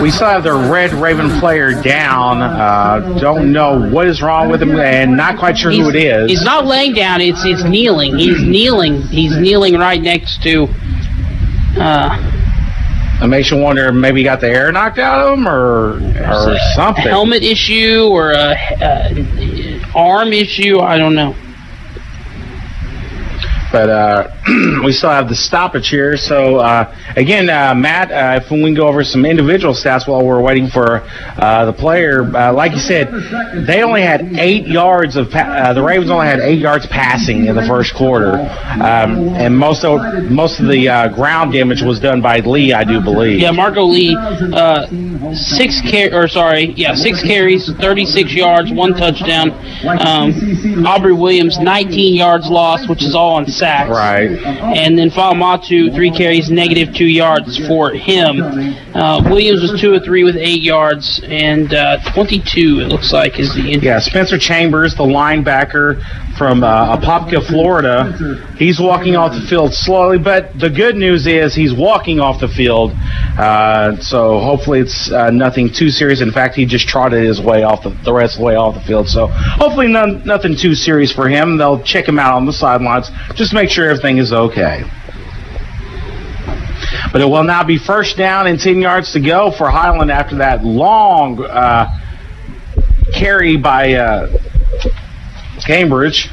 we still have the Red Raven player down. Don't know what is wrong with him, and not quite sure who it is. He's not laying down. It's kneeling. He's kneeling. He's kneeling right next to. It makes you wonder, maybe he got the air knocked out of him, or something. A helmet issue or a arm issue. I don't know. But we still have the stoppage here. So, again, Matt, if we can go over some individual stats while we're waiting for the player. Like you said, they only had 8 yards of the Ravens only had 8 yards passing in the first quarter, and most of the ground damage was done by Lee, I do believe. Yeah, Marco Lee, 6 carries, 36 yards, 1 touchdown. Aubrey Williams, 19 yards lost, which is all on sacks. Right. And then Falamatu, 3 carries, negative 2 yards for him. Williams was 2 of 3 with 8 yards, and 22, it looks like, is the injury. Yeah, Spencer Chambers, the linebacker from Apopka, Florida, he's walking off the field slowly, but the good news is he's walking off the field, so hopefully it's nothing too serious. In fact, he just trotted his way off the rest of the way off the field, so hopefully nothing too serious for him. They'll check him out on the sidelines just to make sure everything is okay. But it will now be first down and 10 yards to go for Highland after that long carry by Cambridge.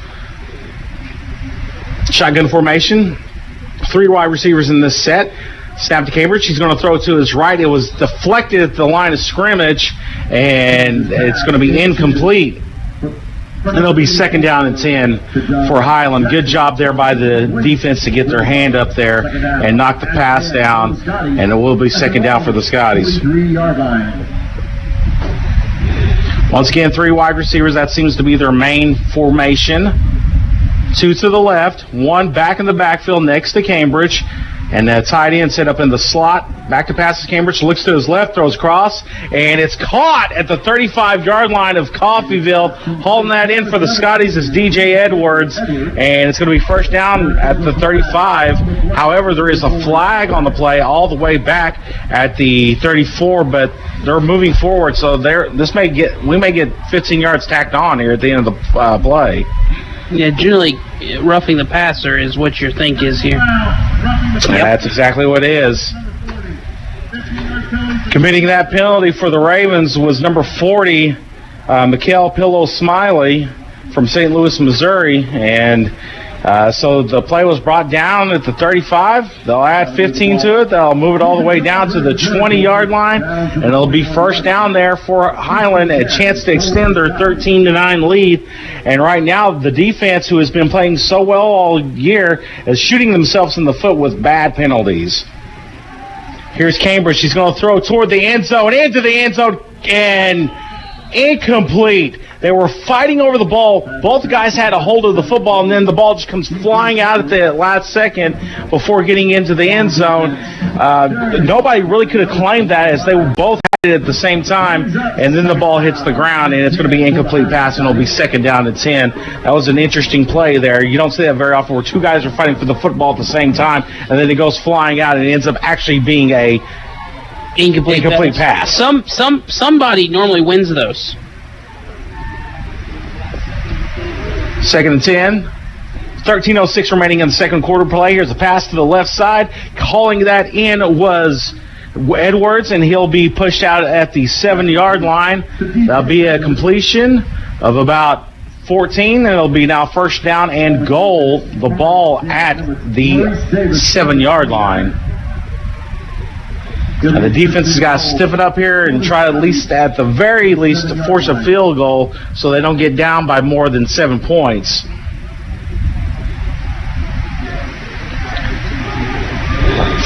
Shotgun formation. 3 wide receivers in this set. Snap to Cambridge. He's going to throw it to his right. It was deflected at the line of scrimmage, and it's going to be incomplete. And it'll be second down and 10 for Highland. Good job there by the defense to get thetheir hand up there and knock the pass down, and it will be second down for the Scotties. Once again, 3 wide receivers. That seems to be their main formation. 2 to the left, 1 back in the backfield next to Cambridge. And the tight end set up in the slot. Back to pass to Cambridge. Looks to his left, throws cross, and it's caught at the 35-yard line of Coffeyville. Holding that in for the Scotties is DJ Edwards, and it's going to be first down at the 35. However, there is a flag on the play all the way back at the 34, but they're moving forward, so we may get 15 yards tacked on here at the end of the play. Yeah, generally roughing the passer is what your think is here. That's exactly what it is. Committing that penalty for the Ravens was number 40, Mikhail Pillow Smiley. from St. Louis, Missouri, and so the play was brought down at the 35. They'll add 15 to it. They'll move it all the way down to the 20-yard line, and it'll be first down there for Highland, a chance to extend their 13-9 lead. And right now, the defense, who has been playing so well all year, is shooting themselves in the foot with bad penalties. Here's Cambridge. She's going to throw toward the end zone, into the end zone, and incomplete. They were fighting over the ball. Both guys had a hold of the football, and then the ball just comes flying out at the last second before getting into the end zone. Nobody really could have claimed that, as they both had it at the same time, and then the ball hits the ground, and it's going to be incomplete pass, and it'll be second down and 10. That was an interesting play there. You don't see that very often, where two guys are fighting for the football at the same time, and then it goes flying out, and it ends up actually being a incomplete pass. Somebody normally wins those. Second and 10. 13:06 remaining in the second quarter play. Here's a pass to the left side. Calling that in was Edwards, and he'll be pushed out at the 7-yard line. That'll be a completion of about 14, and it'll be now first down and goal. The ball at the 7-yard line. And the defense has got to stiffen up here and try at the very least, to force a field goal so they don't get down by more than 7 points.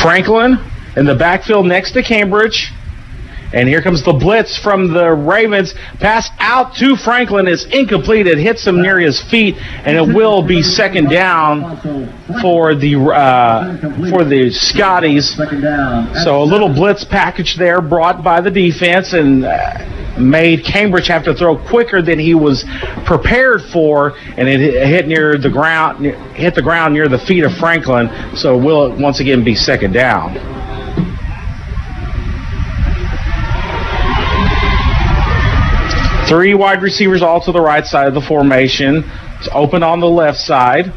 Franklin in the backfield next to Cambridge. And here comes the blitz from the Ravens. Pass out to Franklin is incomplete. It hits him near his feet, and it will be second down for the Scotties. So a little blitz package there brought by the defense, and made Cambridge have to throw quicker than he was prepared for, and it hit the ground near the feet of Franklin. So it will once again be second down. Three wide receivers all to the right side of the formation. It's open on the left side.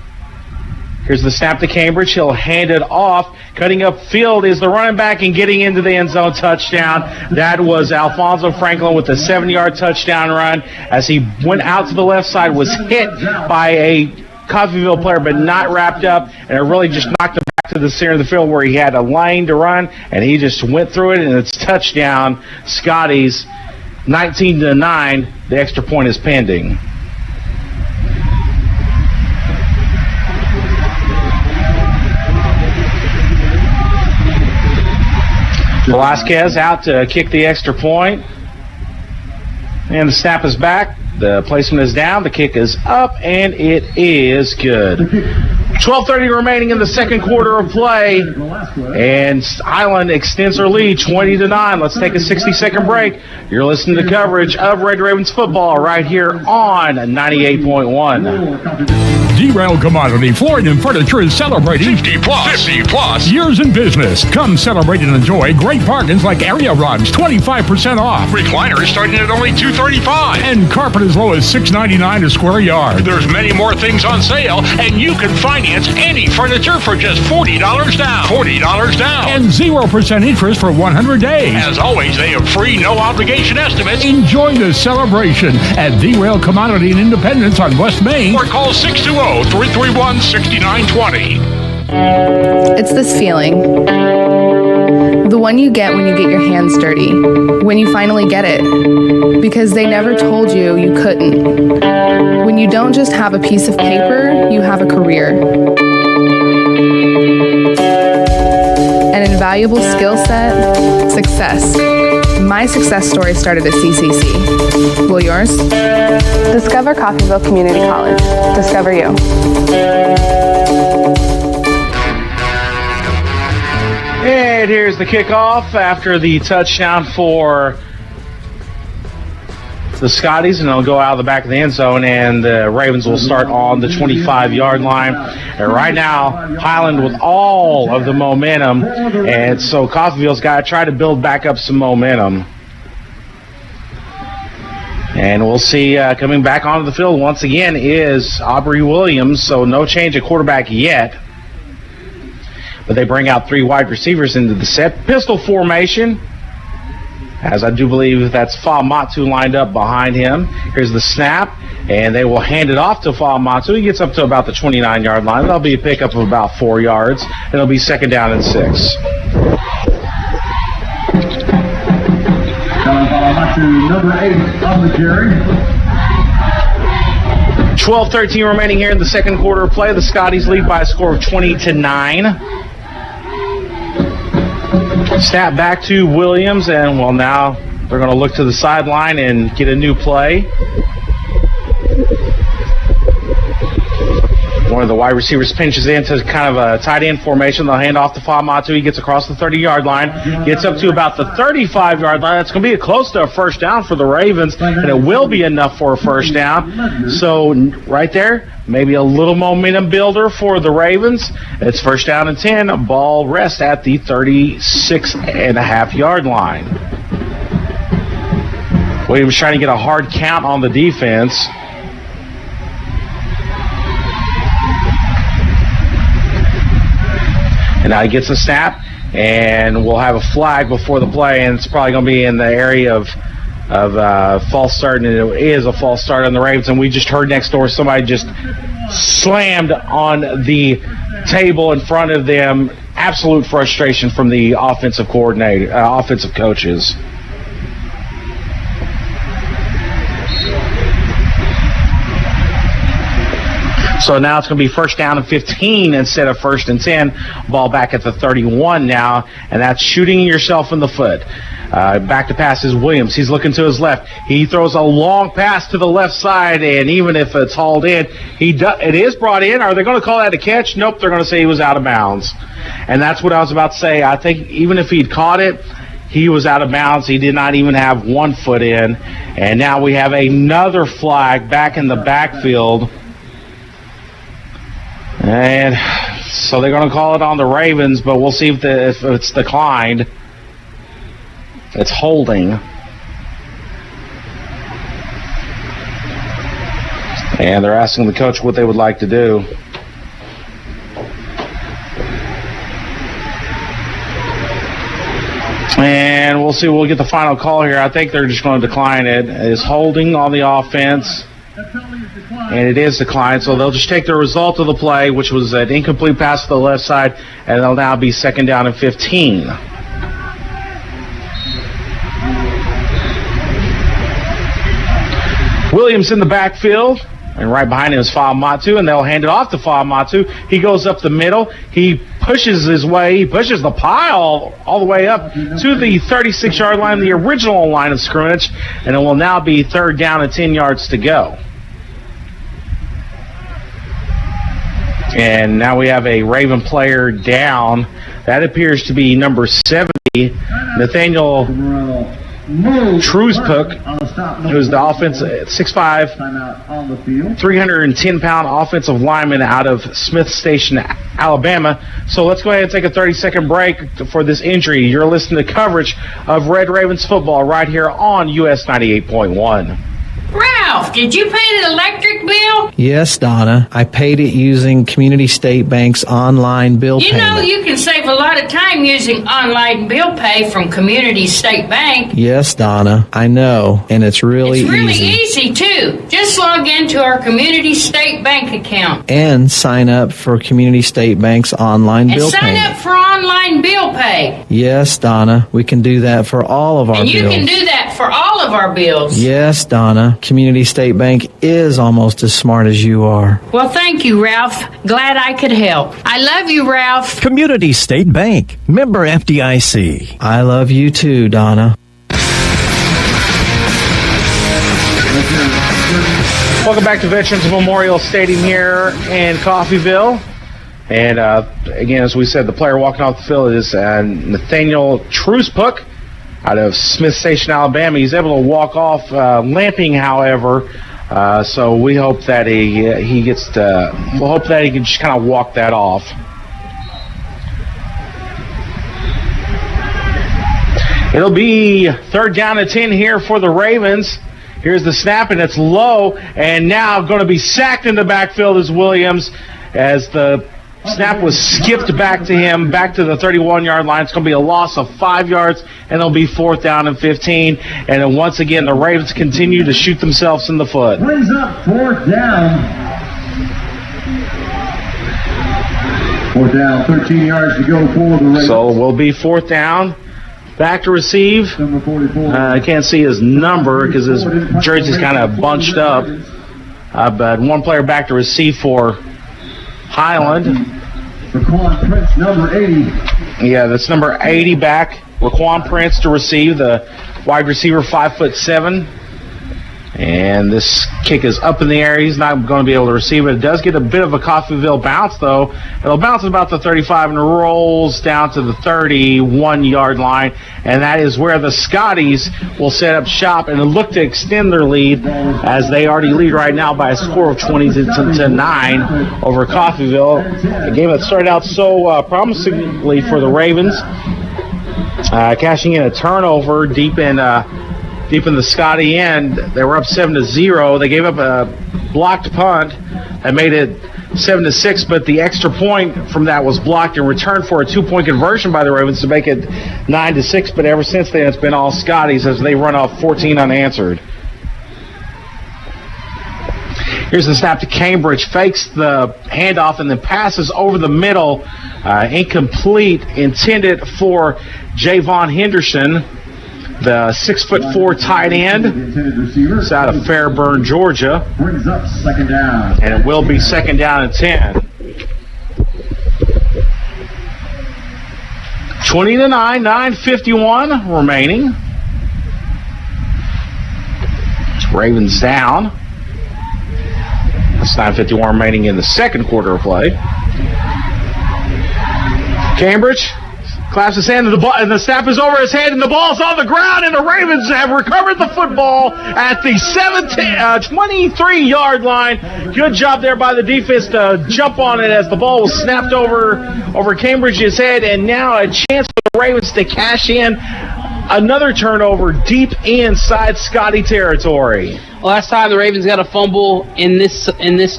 Here's the snap to Cambridge. He'll hand it off. Cutting up field is the running back and getting into the end zone. Touchdown. That was Alfonso Franklin with a 7-yard touchdown run. As he went out to the left side, was hit by a Coffeyville player, but not wrapped up, and it really just knocked him back to the center of the field where he had a lane to run, and he just went through it, and it's touchdown. Scotties 19-9. The extra point is pending. Velasquez out to kick the extra point. And the snap is back. The placement is down. The kick is up, and it is good. 12:30 remaining in the second quarter of play, and Highland extends their lead 20-9. Let's take a 60-second break. You're listening to coverage of Red Ravens football right here on 98.1. D-Rail Commodity Flooring and Furniture is celebrating 50 plus years in business. Come celebrate and enjoy great bargains like area rugs, 25% off. Recliners starting at only $235. And carpet as low as $6.99 a square yard. There's many more things on sale, and you can finance any furniture for just $40 down. $40 down. And 0% interest for 100 days. As always, they have free, no-obligation estimates. Enjoy the celebration at D-Rail Commodity in Independence on West Main. Or call 620-331-6920. It's this feeling. The one you get when you get your hands dirty. When you finally get it. Because they never told you you couldn't. When you don't just have a piece of paper, you have a career. An invaluable skill set, success. My success story started at CCC. Will yours? Discover Coffeyville Community College. Discover you. And here's the kickoff after the touchdown for the Scotties, and they'll go out of the back of the end zone, and the Ravens will start on the 25-yard line. And right now, Highland with all of the momentum, and so Coffeyville's got to try to build back up some momentum. And we'll see coming back onto the field once again is Aubrey Williams, so no change at quarterback yet. But they bring out three wide receivers into the set. Pistol formation. as I do believe that's Fa'amatu lined up behind him. Here's the snap, and they will hand it off to Fa'amatu. He gets up to about the 29-yard line. That'll be a pickup of about 4 yards. It'll be 2nd down and 6. Number 8 on the carry. 12-13 remaining here in the second quarter of play. The Scotties lead by a score of 20-9. Snap back to Williams, and well, now they're going to look to the sideline and get a new play. One of the wide receivers pinches into kind of a tight end formation. They'll hand off to Fa'amatu. He gets across the 30-yard line, gets up to about the 35-yard line. That's going to be close to a first down for the Ravens, and it will be enough for a first down. So right there, maybe a little momentum builder for the Ravens. It's 1st down and 10. Ball rests at the 36.5-yard line. Williams trying to get a hard count on the defense. And now he gets a snap, and we'll have a flag before the play, and it's probably going to be in the area of false start, and it is a false start on the Ravens. And we just heard next door somebody just slammed on the table in front of them. Absolute frustration from the offensive coaches. So now it's going to be 1st down and 15 instead of 1st and 10. Ball back at the 31 now, and that's shooting yourself in the foot. Back to pass is Williams. He's looking to his left. He throws a long pass to the left side, and even if it's hauled in, it is brought in. Are they going to call that a catch? Nope, they're going to say he was out of bounds. And that's what I was about to say. I think even if he'd caught it, he was out of bounds. He did not even have 1 foot in. And now we have another flag back in the backfield. And so they're going to call it on the Ravens, but we'll see if it's declined. It's holding. And they're asking the coach what they would like to do. And we'll see. We'll get the final call here. I think they're just going to decline it. It's holding on the offense. And it is declined, so they'll just take the result of the play, which was an incomplete pass to the left side, and it'll now be 2nd down and 15. Williams in the backfield, and right behind him is Fa'amatu, and they'll hand it off to Fa'amatu. He goes up the middle. He pushes the pile all the way up to the 36-yard line, the original line of scrimmage, and it will now be 3rd down and 10 yards to go. And now we have a Raven player down. That appears to be number 70, Nathaniel Truespuk, who's the offensive 6'5", 310-pound offensive lineman out of Smith Station, Alabama. So let's go ahead and take a 30-second break for this injury. You're listening to coverage of Red Ravens football right here on US 98.1. Ralph, did you pay the electric bill? Yes, Donna. I paid it using Community State Bank's online bill payment. You know you can save a lot of time using online bill pay from Community State Bank. Yes, Donna. I know, and it's really easy, too. Just log into our Community State Bank account. And sign up for Community State Bank's online bill payment. And sign up for online bill pay. Yes, Donna. We can do that for all of our bills. And you can do that for all of our bills. Yes, Donna. Community State Bank is almost as smart as you are. Well, thank you, Ralph. Glad I could help. I love you, Ralph. Community State Bank. Member FDIC. I love you too, Donna. Welcome back to Veterans Memorial Stadium here in Coffeyville. And again, as we said, the player walking off the field is Nathaniel Truespuk out of Smith Station, Alabama. He's able to walk off limping, however. So we hope that he gets to. We'll hope that he can just kind of walk that off. It'll be 3rd down and 10 here for the Ravens. Here's the snap, and it's low, and now going to be sacked in the backfield is Williams as the Snap was skipped back to him, back to the 31-yard line. It's going to be a loss of 5 yards, and it'll be 4th down and 15. And then once again, the Ravens continue to shoot themselves in the foot. Brings up 4th down. 4th down, 13 yards to go for the Ravens. So we'll be 4th down. Back to receive. Number 44. I can't see his number because his jersey's kind of bunched up. But one player back to receive for Highland. Raquan Prince, number 80. Yeah, that's number 80 back. Raquan Prince to receive, the wide receiver, 5'7". And this kick is up in the air. He's not going to be able to receive it. It does get a bit of a Coffeyville bounce, though. It'll bounce at about the 35 and rolls down to the 31-yard line. And that is where the Scotties will set up shop and look to extend their lead, as they already lead right now by a score of 20 to 9 over Coffeyville. A game that started out so promisingly for the Ravens, cashing in a turnover deep in the Scotty end. They were up 7-0. They gave up a blocked punt that made it 7-6, but the extra point from that was blocked in return for a 2-point conversion by the Ravens to make it 9-6. But ever since then, it's been all Scotties as they run off 14 unanswered. Here's the snap to Cambridge, fakes the handoff and then passes over the middle, incomplete, intended for Javon Henderson, the 6'4" tight end. It's out of Fairburn, Georgia. Brings up 2nd down. And it will be 2nd down and 10. 20 to 9, 9:51 remaining. Ravens down. That's 9:51 remaining in the second quarter of play. Cambridge claps his hand to the ball, and the snap is over his head, and the ball's on the ground, and the Ravens have recovered the football at the 23-yard line. Good job there by the defense to jump on it as the ball was snapped over Cambridge's head, and now a chance for the Ravens to cash in another turnover deep inside Scotty territory. Last time the Ravens got a fumble in this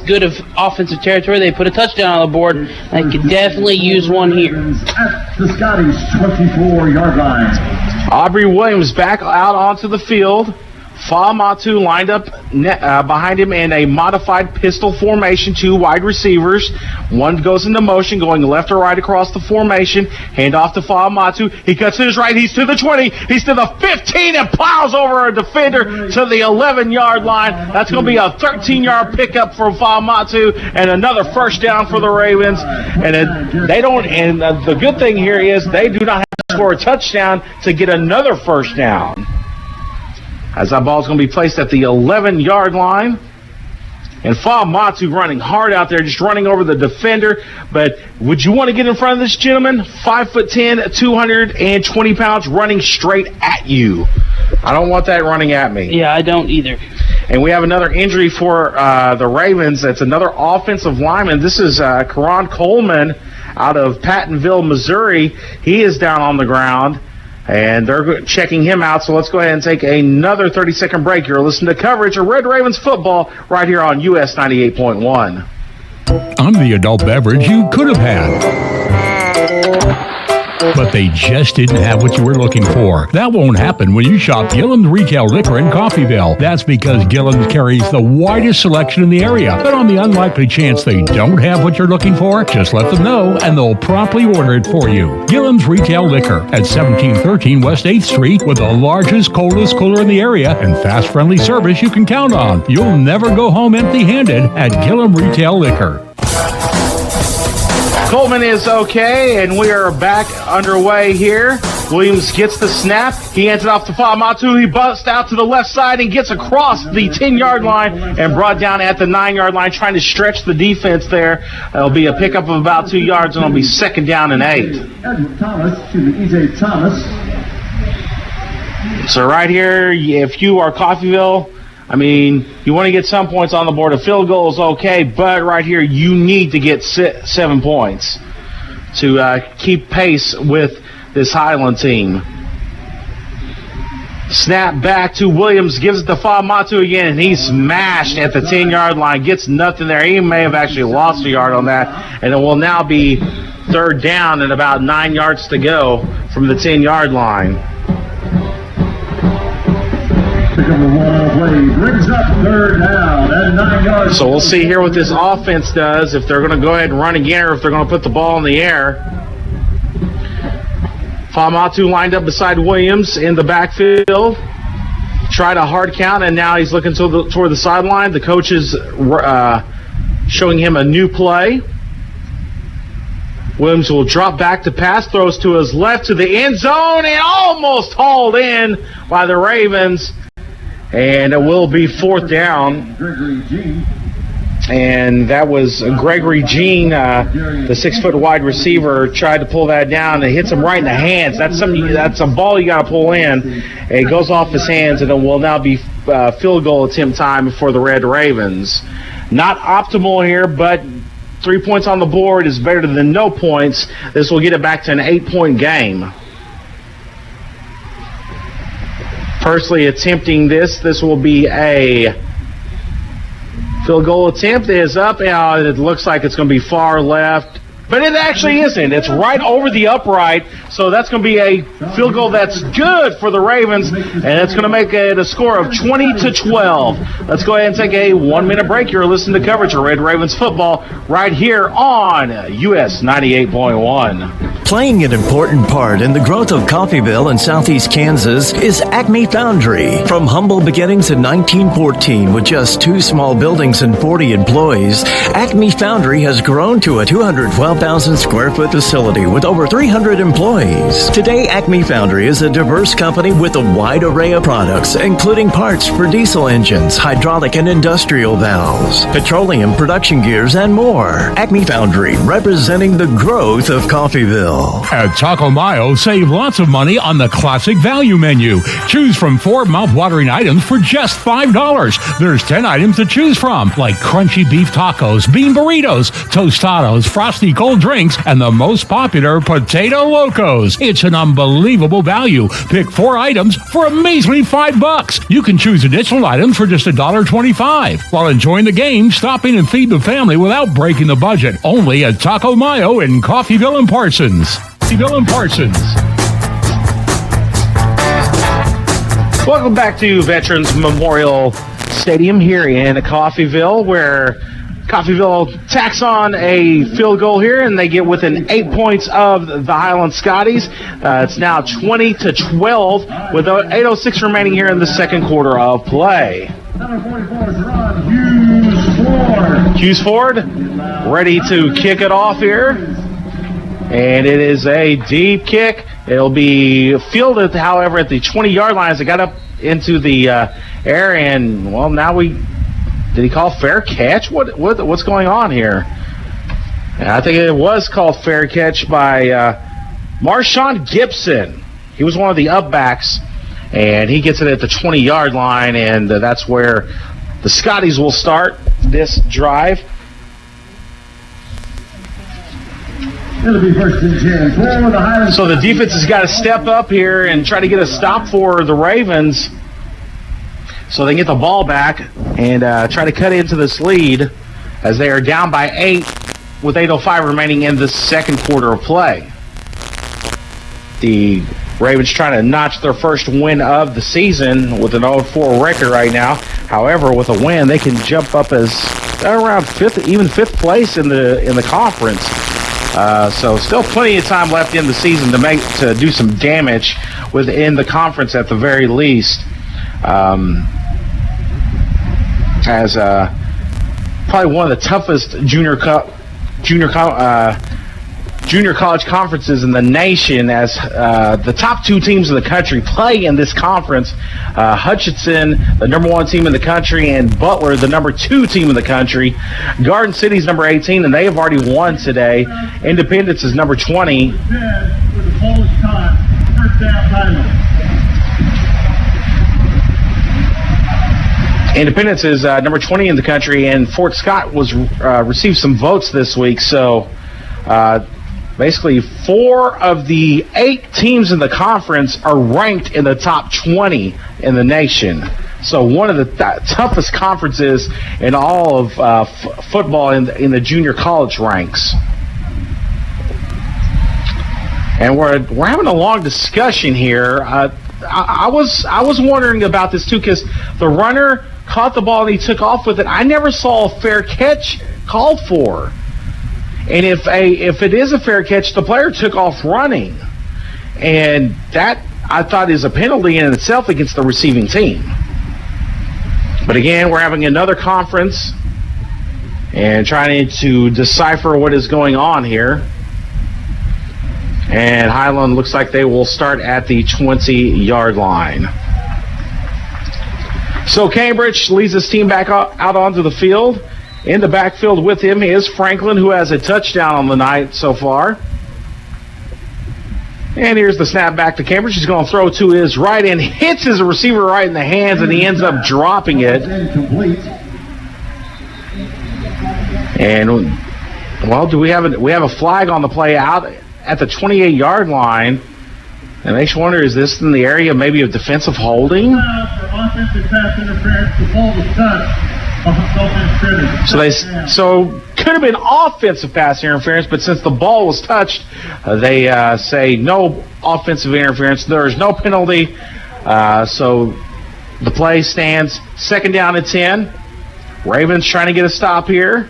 good of offensive territory, they put a touchdown on the board. They could definitely use one here. At the Scotty's 24-yard line. Aubrey Williams back out onto the field. Fa'amatu lined up behind him in a modified pistol formation, 2 wide receivers. One goes into motion, going left or right across the formation. Hand off to Fa'amatu. He cuts to his right. He's to the 20. He's to the 15 and plows over a defender to the 11-yard line. That's going to be a 13-yard pickup for Fa'amatu and another first down for the Ravens. And the good thing here is they do not have to score a touchdown to get another first down, as that ball is going to be placed at the 11-yard line. And Fa'amatu running hard out there, just running over the defender. But would you want to get in front of this gentleman? 5'10", 220 pounds, running straight at you. I don't want that running at me. Yeah, I don't either. And we have another injury for the Ravens. That's another offensive lineman. This is Karan Coleman out of Pattonville, Missouri. He is down on the ground, and they're checking him out. So let's go ahead and take another 30-second break. You're listening to coverage of Red Ravens football right here on US 98.1. I'm the adult beverage you could have had, but they just didn't have what you were looking for. That won't happen when you shop Gillen's Retail Liquor in Coffeyville. That's because Gillen's carries the widest selection in the area. But on the unlikely chance they don't have what you're looking for, just let them know and they'll promptly order it for you. Gillen's Retail Liquor at 1713 West 8th Street, with the largest, coldest cooler in the area and fast, friendly service you can count on. You'll never go home empty-handed at Gillen Retail Liquor. Coleman is okay, and we are back underway here. Williams gets the snap. He hands it off to Fa'amatu. He busts out to the left side and gets across the 10-yard line and brought down at the 9-yard line, trying to stretch the defense there. It'll be a pickup of about 2 yards, and it'll be 2nd down and 8. Edward Thomas to the E.J. Thomas. So right here, if you are Coffeyville, I mean, you want to get some points on the board. A field goal is okay, but right here you need to get 7 points to keep pace with this Highland team. Snap back to Williams, gives it to Famatu again, and he's smashed at the 10-yard line. Gets nothing there. He may have actually lost a yard on that, and it will now be third down and about 9 yards to go from the 10-yard line. Brings up third down at 9 yards. So we'll see here what this offense does, if they're going to go ahead and run again or if they're going to put the ball in the air. Famatu lined up beside Williams in the backfield. Tried a hard count, and now he's looking toward the sideline. The coach is showing him a new play. Williams will drop back to pass, throws to his left to the end zone, and almost hauled in by the Ravens. And it will be fourth down. And that was Gregory Jean, the 6-foot wide receiver, tried to pull that down. It hits him right in the hands. That's a ball you got to pull in. It goes off his hands, and it will now be field goal attempt time for the Red Ravens. Not optimal here, but 3 points on the board is better than no points. This will get it back to an 8-point game. Personally attempting this will be a field goal attempt. Is up, and it looks like it's going to be far left, but it actually isn't. It's right over the upright, so that's going to be a field goal that's good for the Ravens, and it's going to make it a score of 20-12. Let's go ahead and take a 1-minute break. You're listening to coverage of Red Ravens football right here on US 98.1. Playing an important part in the growth of Coffeyville and southeast Kansas is Acme Foundry. From humble beginnings in 1914 with just 2 small buildings and 40 employees, Acme Foundry has grown to a 212,000 square foot facility with over 300 employees. Today, Acme Foundry is a diverse company with a wide array of products, including parts for diesel engines, hydraulic and industrial valves, petroleum production gears, and more. Acme Foundry, representing the growth of Coffeyville. At Taco Mayo, save lots of money on the classic value menu. Choose from 4 mouth-watering items for just $5. There's 10 items to choose from, like crunchy beef tacos, bean burritos, tostados, frosty cold drinks, and the most popular Potato Locos. It's an unbelievable value. Pick 4 items for a measly $5. You can choose additional items for just $1.25. While enjoying the game, stop in and feed the family without breaking the budget. Only at Taco Mayo in Coffeyville and Parsons. Welcome back to Veterans Memorial Stadium here in Coffeyville, where Coffeyville tacks on a field goal here, and they get within 8 points of the Highland Scotties. It's now 20-12 with 8:06 remaining here in the second quarter of play. Number 44 is Ron Hughes Ford ready to kick it off here. And it is a deep kick. It'll be fielded, however, at the 20-yard line as it got up into the air. And, well, now did he call fair catch? What's going on here? And I think it was called fair catch by Marshawn Gibson. He was one of the upbacks, and he gets it at the 20-yard line, and that's where the Scotties will start this drive. It'll be first and 10 for the Highland. So the defense has got to step up here and try to get a stop for the Ravens so they can get the ball back and try to cut into this lead as they are down by 8 with 8:05 remaining in the second quarter of play. The Ravens trying to notch their first win of the season with an 0-4 record right now. However, with a win, they can jump up as around fifth place in the conference. So still plenty of time left in the season to do some damage within the conference at the very least. As probably one of the toughest junior college conferences in the nation, as the top 2 teams in the country play in this conference. Hutchinson, the number 1 team in the country, and Butler, the number 2 team in the country. Garden City's number 18, and they have already won today. Independence is number 20. With the Polish time, first down Highland. Independence is number 20 in the country, and Fort Scott received some votes this week, so basically 4 of the 8 teams in the conference are ranked in the top 20 in the nation. So one of the toughest conferences in all of football in the junior college ranks. And we're having a long discussion here. I was wondering about this too, because the runner caught the ball and he took off with it. I never saw a fair catch called for. And if it is a fair catch, the player took off running, and that I thought is a penalty in itself against the receiving team. But again, we're having another conference and trying to decipher what is going on here. And Highland looks like they will start at the 20-yard line. So Cambridge leads his team back out onto the field. In the backfield with him is Franklin, who has a touchdown on the night so far. And here's the snap back to Cambridge. He's going to throw to his right and hits his receiver right in the hands, and he ends up dropping it. And, well, we have a flag on the play out at the 28-yard line. And makes you wonder, is this in the area maybe of defensive holding? Offensive pass interference. The ball was touched. So could have been offensive pass interference, but since the ball was touched, they say no offensive interference. There is no penalty. So the play stands 2nd down and 10. Ravens trying to get a stop here.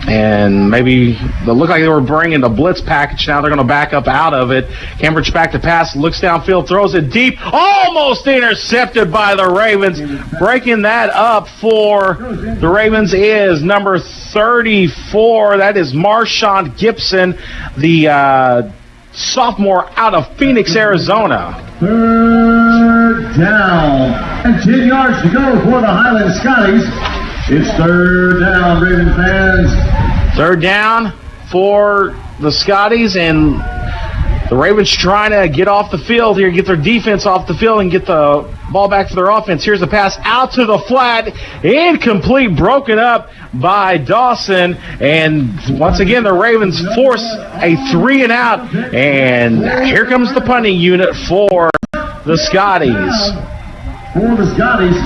And maybe they look like they were bringing the blitz package. Now they're going to back up out of it. Cambridge back to pass, looks downfield, throws it deep. Almost intercepted by the Ravens. Breaking that up for the Ravens is number 34. That is Marshawn Gibson, the sophomore out of Phoenix, Arizona. 3rd down. And 10 yards to go for the Highland Scotties. It's 3rd down, Raven fans. 3rd down for the Scotties, and the Ravens trying to get off the field here, get their defense off the field and get the ball back for their offense. Here's the pass out to the flat, incomplete, broken up by Dawson, and once again the Ravens force a 3-and-out, and here comes the punting unit for the Scotties. For the Scotties.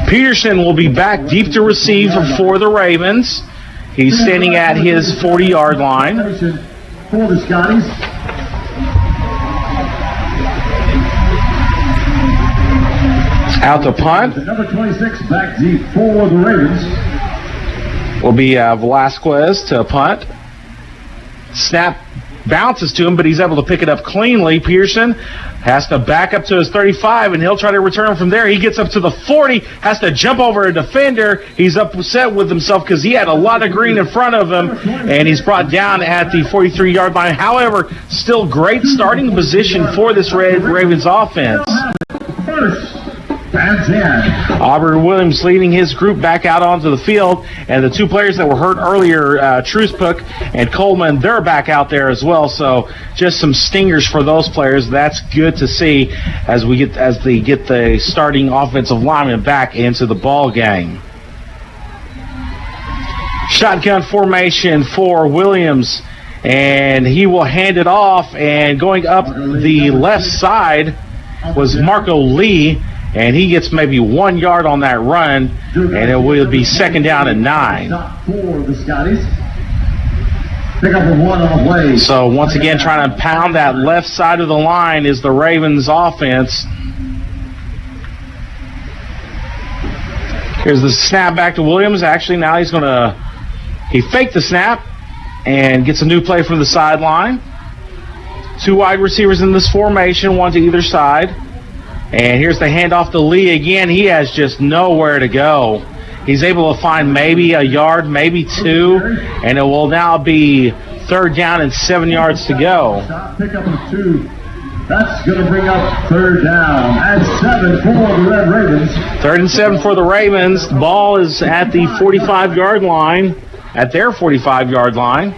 Peterson will be back deep to receive for the Ravens. He's standing at his 40-yard line. For the Scotties. Out to punt. Number 26 back deep for the Ravens. Will be Velasquez to punt. Snap bounces to him, but he's able to pick it up cleanly. Pearson has to back up to his 35, and he'll try to return from there. He gets up to the 40, has to jump over a defender. He's upset with himself because he had a lot of green in front of him, and he's brought down at the 43-yard line. However, still great starting position for this Ravens offense. Aubrey Williams leading his group back out onto the field, and the 2 players that were hurt earlier, Truespook and Coleman, they're back out there as well. So just some stingers for those players. That's good to see as they get the starting offensive lineman back into the ball game. Shotgun formation for Williams, and he will hand it off, and going up the left side was Marco Lee, and he gets maybe 1 yard on that run, and it will be 2nd down and 9. For the Scotties. Pick up a 1 on the play. So once again, trying to pound that left side of the line is the Ravens offense. Here's the snap back to Williams. Actually, now he faked the snap and gets a new play from the sideline. 2 wide receivers in this formation, 1 to either side. And here's the handoff to Lee again. He has just nowhere to go. He's able to find maybe a yard, maybe 2, and it will now be 3rd down and 7 yards to go. Pick up a 2. That's going to bring up 3rd down and 7 for the Red Ravens. 3rd and 7 for the Ravens. The ball is at the 45-yard line, at their 45-yard line.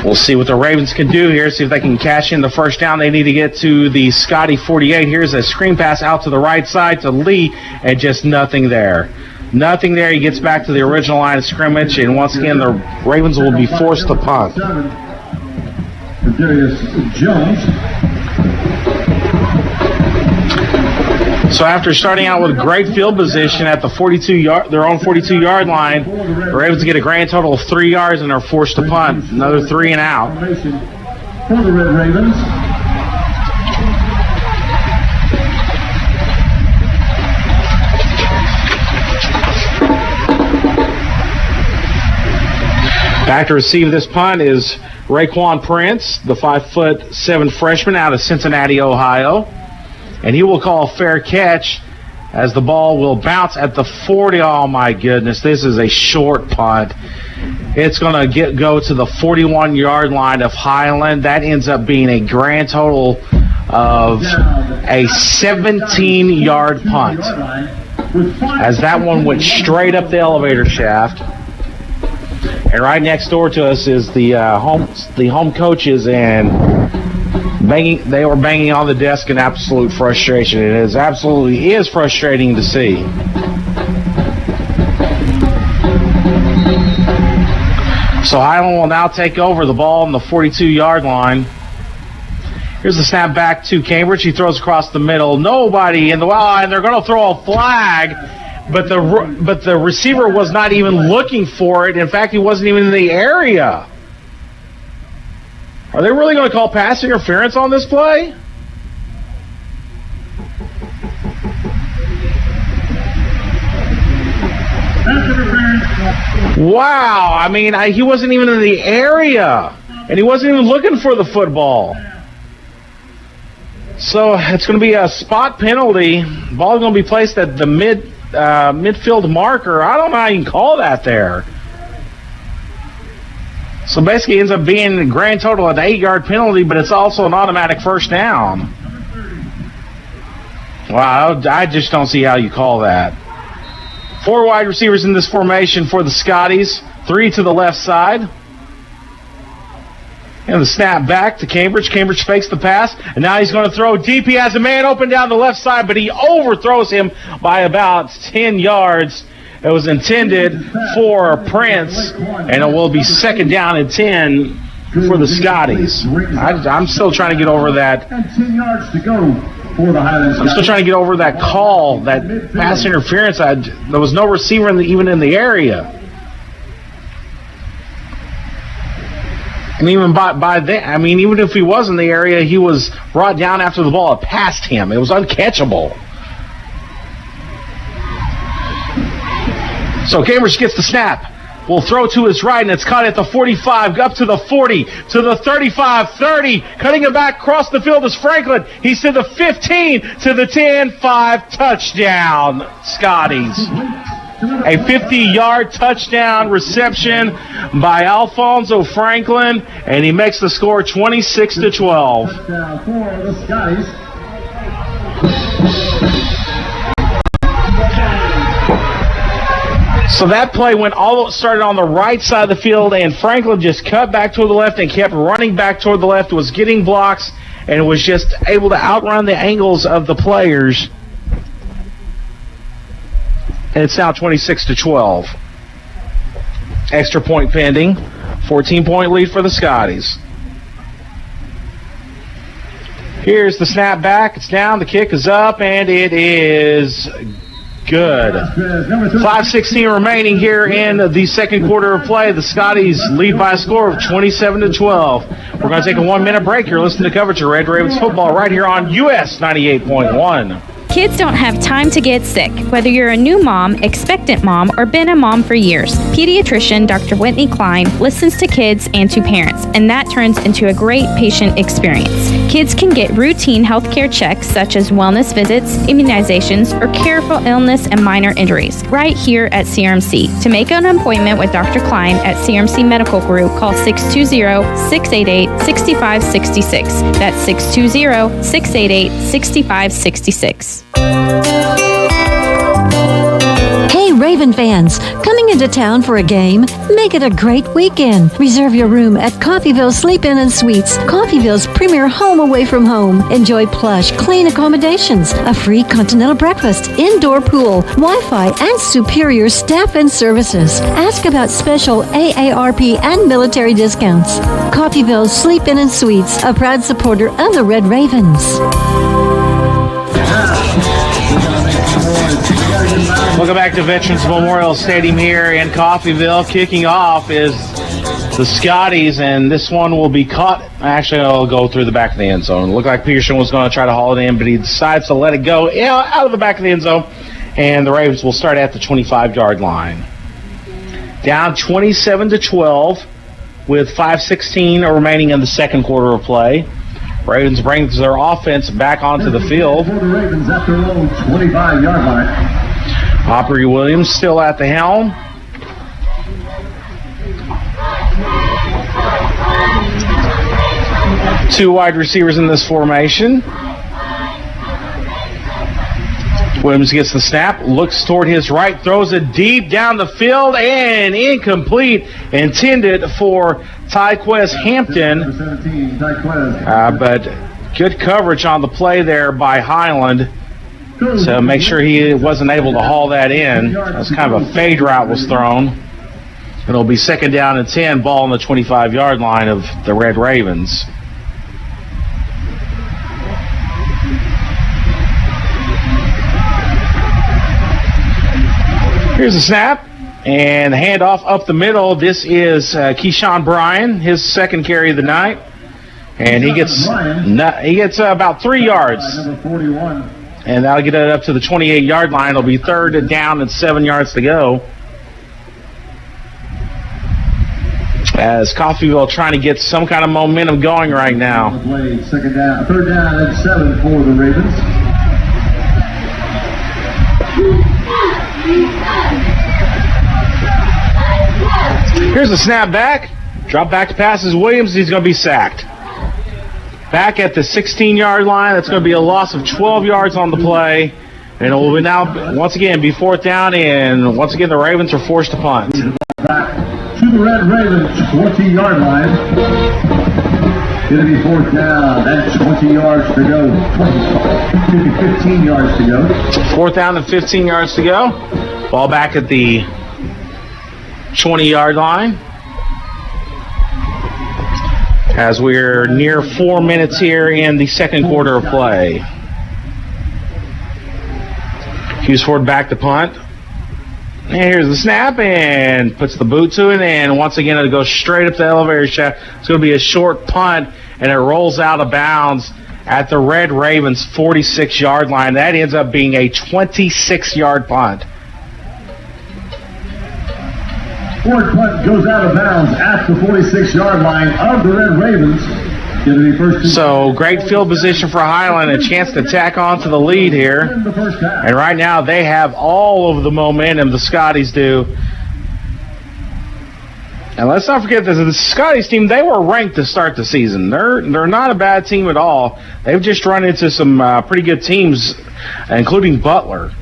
We'll see what the Ravens can do here, see if they can cash in the 1st down. They need to get to the Scotty 48. Here's a screen pass out to the right side to Lee, and just nothing there. Nothing there. He gets back to the original line of scrimmage, and once again, the Ravens will be forced to punt. Darius Jones. So after starting out with great field position at the their own 42-yard line, the Ravens get a grand total of 3 yards and are forced to punt. Another 3 and out. For the Red Ravens. Back to receive this punt is Raekwon Prince, the 5'7" freshman out of Cincinnati, Ohio. And he will call a fair catch as the ball will bounce at the 40. Oh, my goodness. This is a short punt. It's going to go to the 41-yard line of Highland. That ends up being a grand total of a 17-yard punt, as that one went straight up the elevator shaft. And right next door to us is the home coaches, and they were banging on the desk in absolute frustration. It is frustrating to see. So Highland will now take over the ball on the 42-yard line. Here's the snap back to Cambridge. He throws across the middle. Nobody in the and they're going to throw a flag, but the receiver was not even looking for it. In fact, he wasn't even in the area. Are they really going to call pass interference on this play? Wow. I mean, he wasn't even in the area, and he wasn't even looking for the football. So it's going to be a spot penalty. Ball is going to be placed at the midfield marker. I don't know how you can call that there. So basically it ends up being a grand total of an 8-yard penalty, but it's also an automatic first down. Wow, I just don't see how you call that. 4 wide receivers in this formation for the Scotties. 3 to the left side. And the snap back to Cambridge. Cambridge fakes the pass, and now he's going to throw deep. He has a man open down the left side, but he overthrows him by about 10 yards. It was intended for Prince, and it will be 2nd down and 10 for the Scotties. I'm still trying to get over that. 10 yards to go for the Highland Scotties. I'm still trying to get over that call, that pass interference. There was no receiver even in the area. And even by then, I mean, even if he was in the area, he was brought down after the ball had passed him. It was uncatchable. So Cambridge gets the snap. Will throw to his right, and it's caught at the 45, up to the 40, to the 35, 30. Cutting it back across the field is Franklin. He's to the 15, to the 10, 5, touchdown, Scotties. A 50-yard touchdown reception by Alfonso Franklin, and he makes the score 26-12. Touchdown for the Scotties. So that play started on the right side of the field, and Franklin just cut back toward the left and kept running back toward the left, was getting blocks, and was just able to outrun the angles of the players. And it's now 26-12. Extra point pending. 14-point lead for the Scotties. Here's the snap back. It's down. The kick is up, and it is good. 5:16 remaining here in the second quarter of play. The Scotties lead by a score of 27-12. We're going to take a 1-minute break. You're listening to coverage of Red Ravens football right here on US 98.1. Kids don't have time to get sick. Whether you're a new mom, expectant mom, or been a mom for years, pediatrician Dr. Whitney Klein listens to kids and to parents, and that turns into a great patient experience. Kids can get routine healthcare checks such as wellness visits, immunizations, or care for illness and minor injuries right here at CRMC. To make an appointment with Dr. Klein at CRMC Medical Group, call 620-688-6566. That's 620-688-6566. Hey, Raven fans, coming into town for a game? Make it a great weekend. Reserve your room at Coffeyville Sleep Inn and Suites, Coffeyville's premier home away from home. Enjoy plush, clean accommodations, a free continental breakfast, indoor pool, Wi-Fi, and superior staff and services. Ask about special AARP and military discounts. Coffeyville Sleep Inn and Suites, a proud supporter of the Red Ravens. Welcome back to Veterans Memorial Stadium here in Coffeyville. Kicking off is the Scotties, and this one will be caught. Actually, it'll go through the back of the end zone. It looked like Peterson was going to try to haul it in, but he decides to let it go out of the back of the end zone, and the Ravens will start at the 25-yard line. Down 27-12 with 5:16 remaining in the second quarter of play. Ravens brings their offense back onto the field. For the Ravens at their own 25-yard line. Aubrey Williams still at the helm. Two wide receivers in this formation. Williams gets the snap, looks toward his right, throws it deep down the field, and incomplete, intended for Tyquez Hampton. But good coverage on the play there by Highland. So make sure he wasn't able to haul that in. That's kind of a fade route was thrown. It'll be second down and 10, ball on the 25-yard line of the Red Ravens. Here's the snap and the handoff up the middle. This is Keyshawn Bryan, his second carry of the night. And he gets about 3 yards. Number 41. And that'll get it up to the 28-yard line. It'll be third and down and 7 yards to go. As Coffeyville trying to get some kind of momentum going right now. Third down and 7 for the Ravens. Here's the snap back. Drop back to passes Williams. He's going to be sacked. Back at the 16-yard line. That's going to be a loss of 12 yards on the play. And it will now, once again, be fourth down. And once again, the Ravens are forced to punt. Back to the Red Ravens 20-yard line. It'll be fourth down and 20 yards to go. 15 yards to go. Fourth down and 15 yards to go. Ball back at the 20-yard line. As we're near 4 minutes here in the second quarter of play. Hughes Ford back to punt. And here's the snap and puts the boot to it. And once again, it'll go straight up the elevator shaft. It's going to be a short punt, and it rolls out of bounds at the Red Ravens 46-yard line. That ends up being a 26-yard punt. Forward punt goes out of bounds at the 46-yard line of the Red Ravens. So great field position for Highland, a chance to tack on to the lead here. And right now they have all of the momentum, the Scotties do. And let's not forget that the Scotties team, they were ranked to start the season. They're not a bad team at all. They've just run into some pretty good teams, including Butler.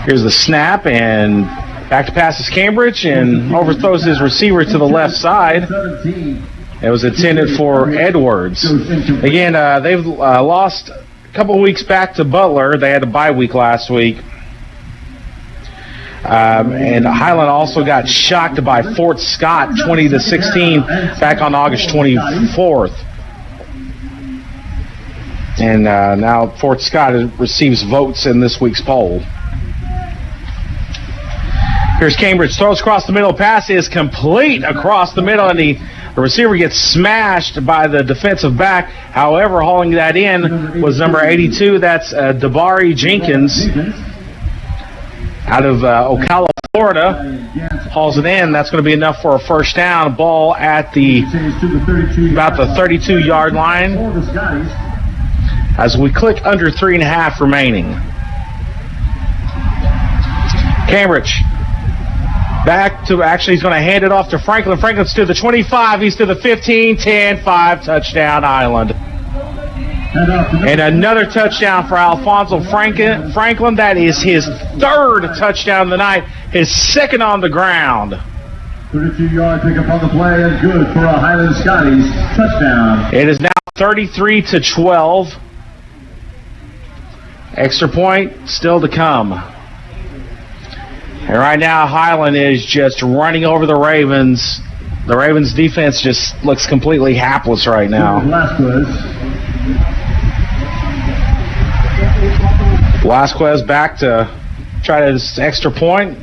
Here's the snap, and back to passes Cambridge, and overthrows his receiver to the left side. It was intended for Edwards. Again, they've lost a couple weeks back to Butler. They had a bye week last week. And Highland also got shocked by Fort Scott 20-16 back on August 24th. And now Fort Scott receives votes in this week's poll. Here's Cambridge, throws across the middle, pass is complete across the middle, and the receiver gets smashed by the defensive back. However, hauling that in was number 82, that's Dabari Jenkins out of Ocala, Florida. Hauls it in, that's going to be enough for a first down. Ball at about the 32-yard line as we click under 3.5 remaining. Cambridge. Back to, actually, he's going to hand it off to Franklin. Franklin's to the 25. He's to the 15, 10, 5, touchdown, Highland. And another touchdown for Alfonso Franklin. That is his third touchdown of the night, his second on the ground. 32-yard pickup on the play and good for a Highland Scotties touchdown. It is now 33-12. Extra point still to come. And right now, Highland is just running over the Ravens. The Ravens' defense just looks completely hapless right now. Velasquez back to try this extra point.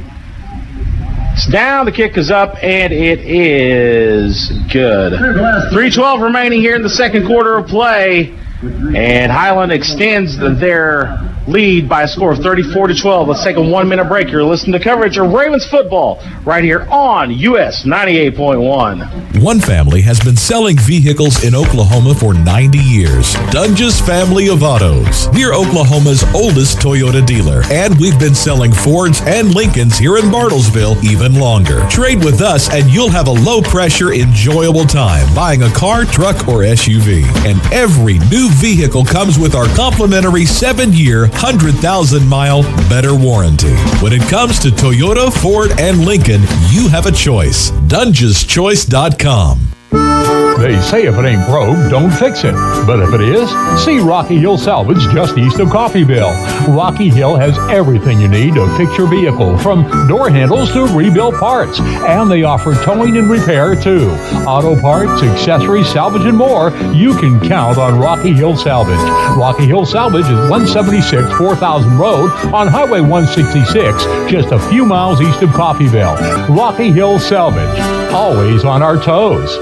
It's down, the kick is up, and it is good. 3:12 remaining here in the second quarter of play, and Highland extends their lead by a score of 34-12. Let's take a 1-minute break. You're listening to coverage of Ravens football right here on US 98.1. One family has been selling vehicles in Oklahoma for 90 years. Dunge's Family of Autos. We're Oklahoma's oldest Toyota dealer, and we've been selling Fords and Lincolns here in Bartlesville even longer. Trade with us and you'll have a low-pressure, enjoyable time buying a car, truck, or SUV. And every new vehicle comes with our complimentary 7-year, 100,000-mile better warranty. When it comes to Toyota, Ford, and Lincoln, you have a choice. DungesChoice.com. They say if it ain't broke, don't fix it. But if it is, see Rocky Hill Salvage just east of Coffeyville. Rocky Hill has everything you need to fix your vehicle, from door handles to rebuild parts. And they offer towing and repair too. Auto parts, accessories, salvage, and more. You can count on Rocky Hill Salvage. Rocky Hill Salvage is 176 4000 Road on Highway 166, just a few miles east of Coffeyville. Rocky Hill Salvage, always on our toes.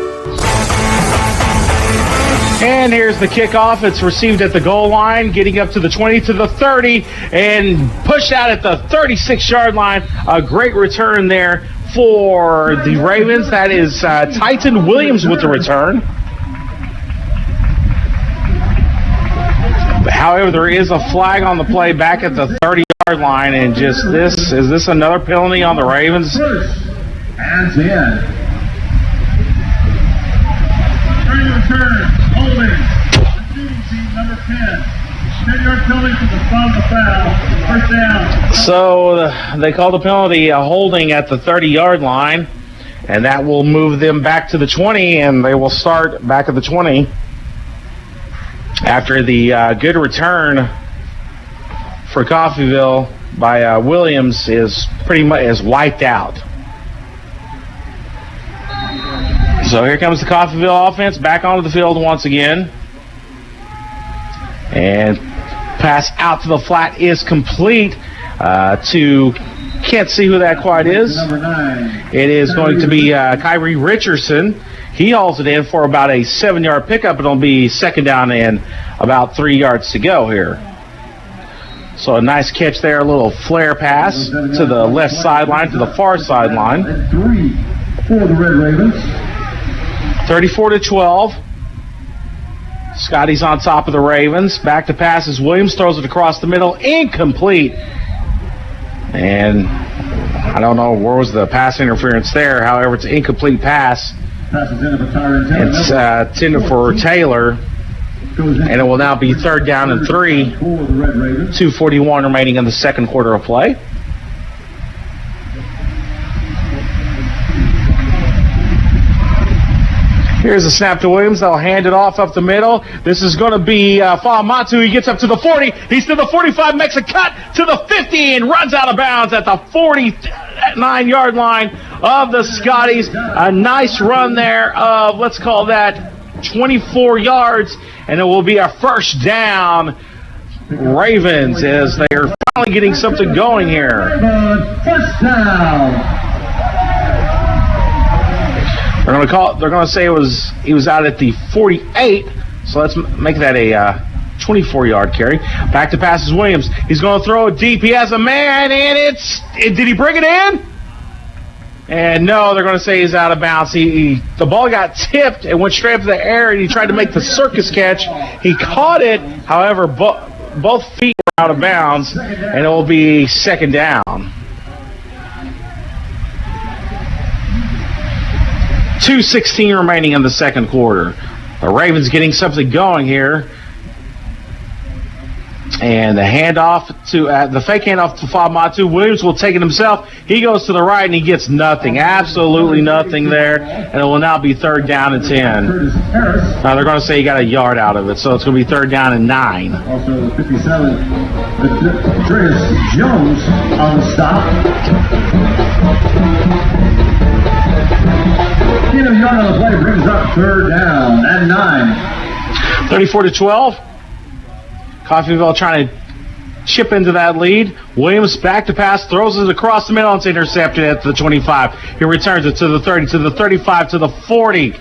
And here's the kickoff. It's received at the goal line, getting up to the 20, to the 30, and pushed out at the 36-yard line. A great return there for the Ravens. That is Titan Williams with the return. However, there is a flag on the play back at the 30-yard line, and is this another penalty on the Ravens? Hands in. Return, holding, receiving team number 10. 10-yard penalty for the foul. First down. So they called the penalty a holding at the 30-yard line, and that will move them back to the 20, and they will start back at the 20 after the good return for Coffeyville by Williams is pretty much wiped out. So here comes the Coffeyville offense back onto the field once again. And pass out to the flat is complete to, can't see who that quite is. It is going to be Kyrie Richardson. He hauls it in for about a 7-yard pickup. It'll be second down and about 3 yards to go here. So a nice catch there, a little flare pass to the left sideline, to the far sideline. 3 for the Red Ravens. 34-12. Scotty's on top of the Ravens. Back to passes. Williams throws it across the middle. Incomplete. And I don't know, where was the pass interference there? However, it's an incomplete pass. It's intended for Taylor. And it will now be third down and 3. 2:41 remaining in the second quarter of play. Here's a snap to Williams. They'll hand it off up the middle. This is going to be Faamatu. He gets up to the 40. He's to the 45, makes a cut to the 50, and runs out of bounds at the 49-yard line of the Scotties. A nice run there of, let's call that 24 yards, and it will be a first down. Ravens, as they are finally getting something going here. First down. They're going to say he was out at the 48. So let's make that a 24-yard carry. Back to passes Williams. He's going to throw it deep. He has a man, and did he bring it in? And no, they're going to say he's out of bounds. The ball got tipped and went straight up to the air, and he tried to make the circus catch. He caught it. However, both feet were out of bounds, and it will be second down. 2:16 remaining in the second quarter. The Ravens getting something going here. And the handoff to the fake handoff to Fabmatu. Williams will take it himself. He goes to the right and he gets nothing. Absolutely nothing there. And it will now be 3rd down and 10. Now they're going to say he got a yard out of it, so it's going to be 3rd down and 9. Also 57, Travis Jones on the stop. Young on the play brings up 3rd down and 9. 34-12. Coffeyville trying to chip into that lead. Williams back to pass, throws it across the middle. It's intercepted at the 25. He returns it to the 30, to the 35, to the 40.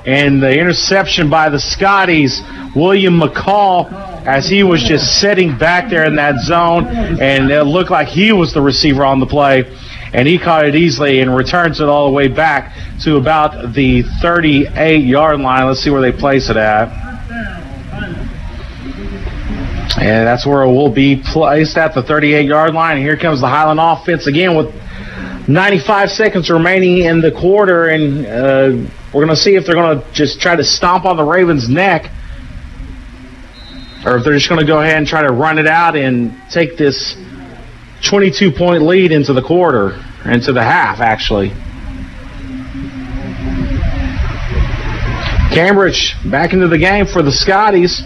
And the interception by the Scotties, William McCall, as he was just sitting back there in that zone. And it looked like he was the receiver on the play. And he caught it easily and returns it all the way back to about the 38-yard line. Let's see where they place it at. And that's where it will be placed at the 38-yard line. And here comes the Highland offense again with 95 seconds remaining in the quarter. And we're going to see if they're going to just try to stomp on the Ravens' neck, or if they're just going to go ahead and try to run it out and take this 22-point lead into the quarter, into the half, actually. Cambridge back into the game for the Scotties.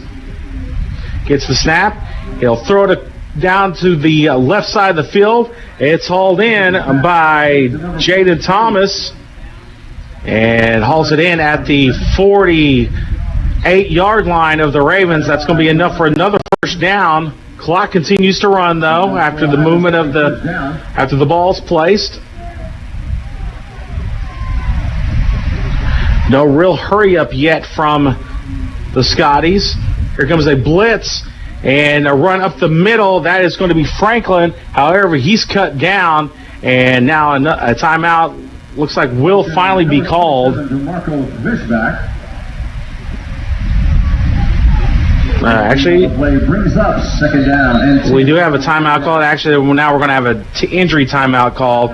Gets the snap. He'll throw it down to the left side of the field. It's hauled in by Jaden Thomas and hauls it in at the 48-yard line of the Ravens. That's going to be enough for another 1st down. Clock continues to run, though, after the movement of after the ball's placed. No real hurry up yet from the Scotties. Here comes a blitz and a run up the middle. That is going to be Franklin. However, he's cut down, and now a timeout looks like will finally be called. Actually, brings up 2nd down and we do have a timeout called. Actually, now we're going to have an injury timeout called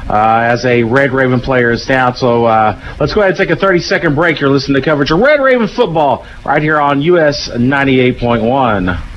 as a Red Raven player is down. So let's go ahead and take a 30-second break. You're listening to coverage of Red Raven football right here on US 98.1.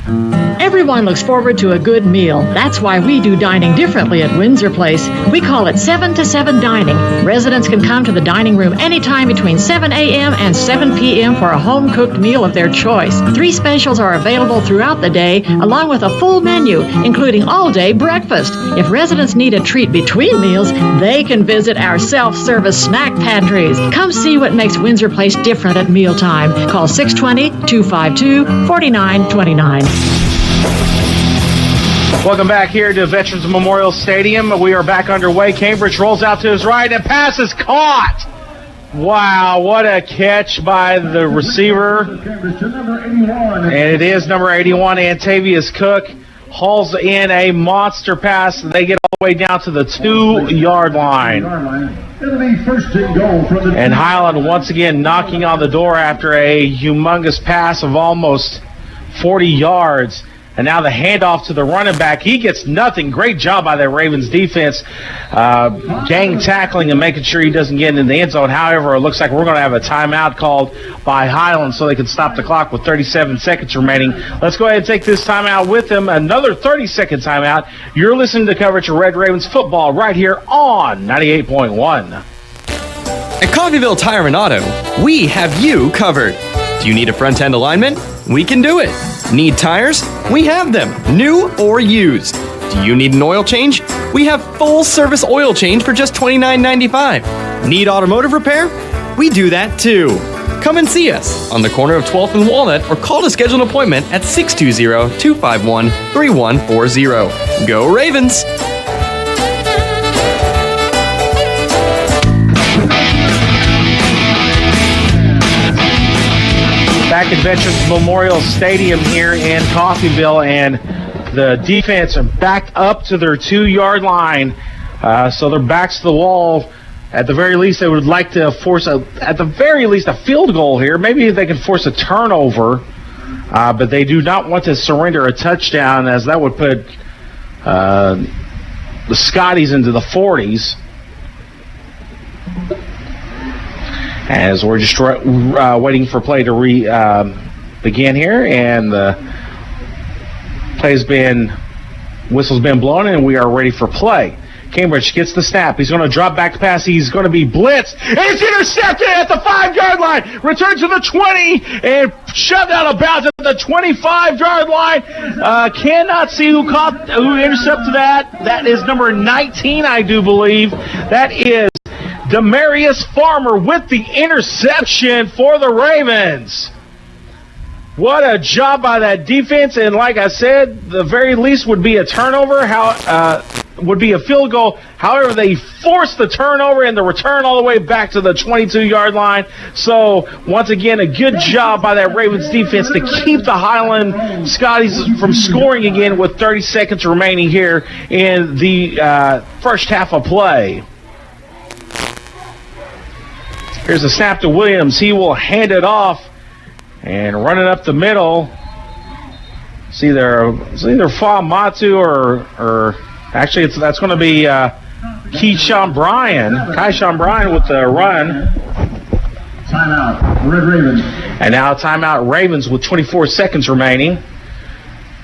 Everyone looks forward to a good meal. That's why we do dining differently at Windsor Place. We call it 7 to 7 dining. Residents can come to the dining room anytime between 7 a.m. and 7 p.m. for a home-cooked meal of their choice. 3 specials are available throughout the day, along with a full menu, including all-day breakfast. If residents need a treat between meals, they can visit our self-service snack pantries. Come see what makes Windsor Place different at mealtime. Call 620-252-4929. Welcome back here to Veterans Memorial Stadium. We are back underway. Cambridge rolls out to his right, and pass is caught. Wow, what a catch by the receiver. And it is number 81, Antavius Cook. Hauls in a monster pass. They get all the way down to the 2-yard line. And Highland once again knocking on the door after a humongous pass of almost 40 yards. And now the handoff to the running back. He gets nothing. Great job by that Ravens defense. Gang tackling and making sure he doesn't get in the end zone. However, it looks like we're going to have a timeout called by Highland so they can stop the clock with 37 seconds remaining. Let's go ahead and take this timeout with them. Another 30-second timeout. You're listening to coverage of Red Ravens football right here on 98.1. At Coffeyville Tire and Auto, we have you covered. Do you need a front-end alignment? We can do it. Need tires? We have them, new or used. Do you need an oil change? We have full-service oil change for just $29.95. Need automotive repair? We do that too. Come and see us on the corner of 12th and Walnut, or call to schedule an appointment at 620-251-3140. Go Ravens! Back at Veterans Memorial Stadium here in Coffeyville, and the defense are backed up to their 2-yard line, so their backs to the wall. At the very least, they would like to force a field goal here. Maybe they can force a turnover, but they do not want to surrender a touchdown, as that would put the Scotties into the 40s. As we're just waiting for play to begin here, and the Whistle's been blown, and we are ready for play. Cambridge gets the snap. He's going to drop back to pass. He's going to be blitzed. And it's intercepted at the 5-yard line. Returns to the 20 and shoved out of bounds at the 25-yard line. Cannot see who intercepted that. That is number 19, I do believe. That is Demarius Farmer with the interception for the Ravens. What a job by that defense, and like I said, the very least would be a turnover, would be a field goal. However, they forced the turnover and the return all the way back to the 22-yard line. So, once again, a good job by that Ravens defense to keep the Highland Scotties from scoring again with 30 seconds remaining here in the first half of play. Here's a snap to Williams. He will hand it off. And running up the middle, it's either Matu or actually that's going to be Keyshawn Bryan with the run. Timeout, Red Ravens. And now timeout Ravens with 24 seconds remaining.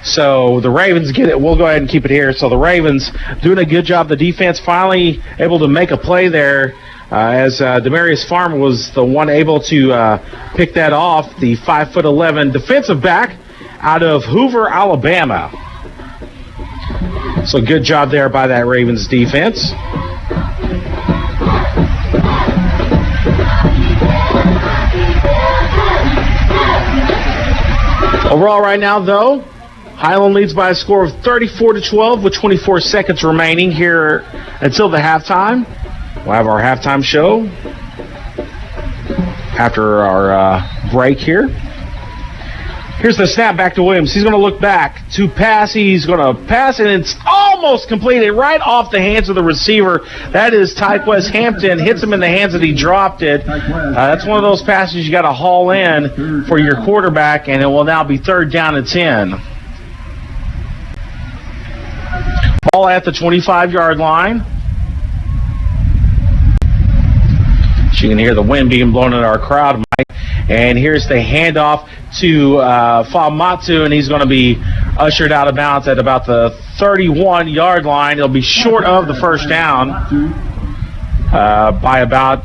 So the Ravens get it. We'll go ahead and keep it here. So the Ravens doing a good job. The defense finally able to make a play there. As Demarius Farmer was the one able to pick that off, the 5'11" defensive back out of Hoover, Alabama. So good job there by that Ravens defense. Overall right now, though, Highland leads by a score of 34-12 with 24 seconds remaining here until the halftime. We'll have our halftime show after our break here. Here's the snap back to Williams. He's going to look back to pass. He's going to pass, and it's almost completed right off the hands of the receiver. That is Tyquez Hampton. Hits him in the hands that he dropped it. That's one of those passes you got to haul in for your quarterback, and it will now be 3rd down and 10. Ball at the 25-yard line. You can hear the wind being blown in our crowd, Mike. And here's the handoff to Famatu, and he's going to be ushered out of bounds at about the 31-yard line. It'll be short of the first down by about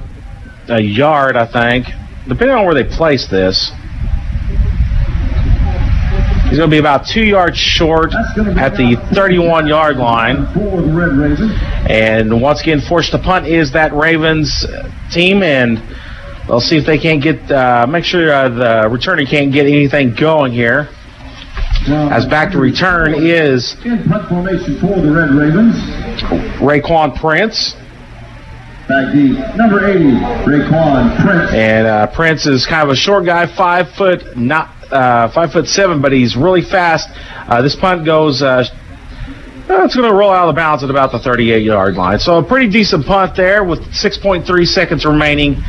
a yard, I think, depending on where they place this. He's going to be about 2 yards short at the 31-yard line. And once again, forced to punt is that Ravens team, and they'll see if they can't get, make sure the returner can't get anything going here. As back to return is in punt formation for the Red Ravens, Raekwon Prince. Back deep, number 80, Raekwon Prince. And Prince is kind of a short guy, 5'7", but he's really fast. This punt goes, it's going to roll out of bounds at about the 38-yard line. So a pretty decent punt there with 6.3 seconds remaining.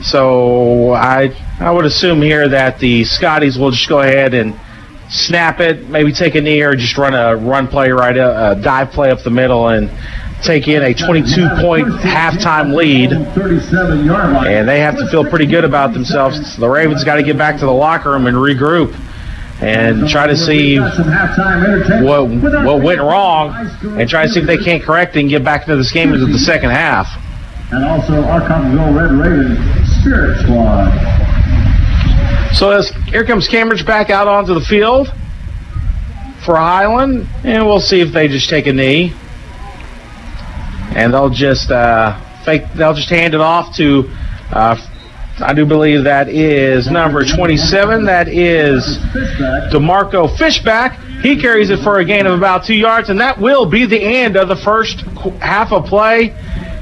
So I would assume here that the Scotties will just go ahead and snap it, maybe take a knee or just run a run play right up, a dive play up the middle and take in a 22-point halftime lead. And they have to feel pretty good about themselves. The Ravens got to get back to the locker room and regroup and try to see what went wrong and try to see if they can't correct it and get back into this game into the second half. And also our Coffeyville Red Ravens Spirit Squad. So here comes Cambridge back out onto the field for Highland, and we'll see if they just take a knee. And they'll just they'll just hand it off to I do believe that is number 27. That is DeMarco Fishback. He carries it for a gain of about 2 yards, and that will be the end of the first half of play.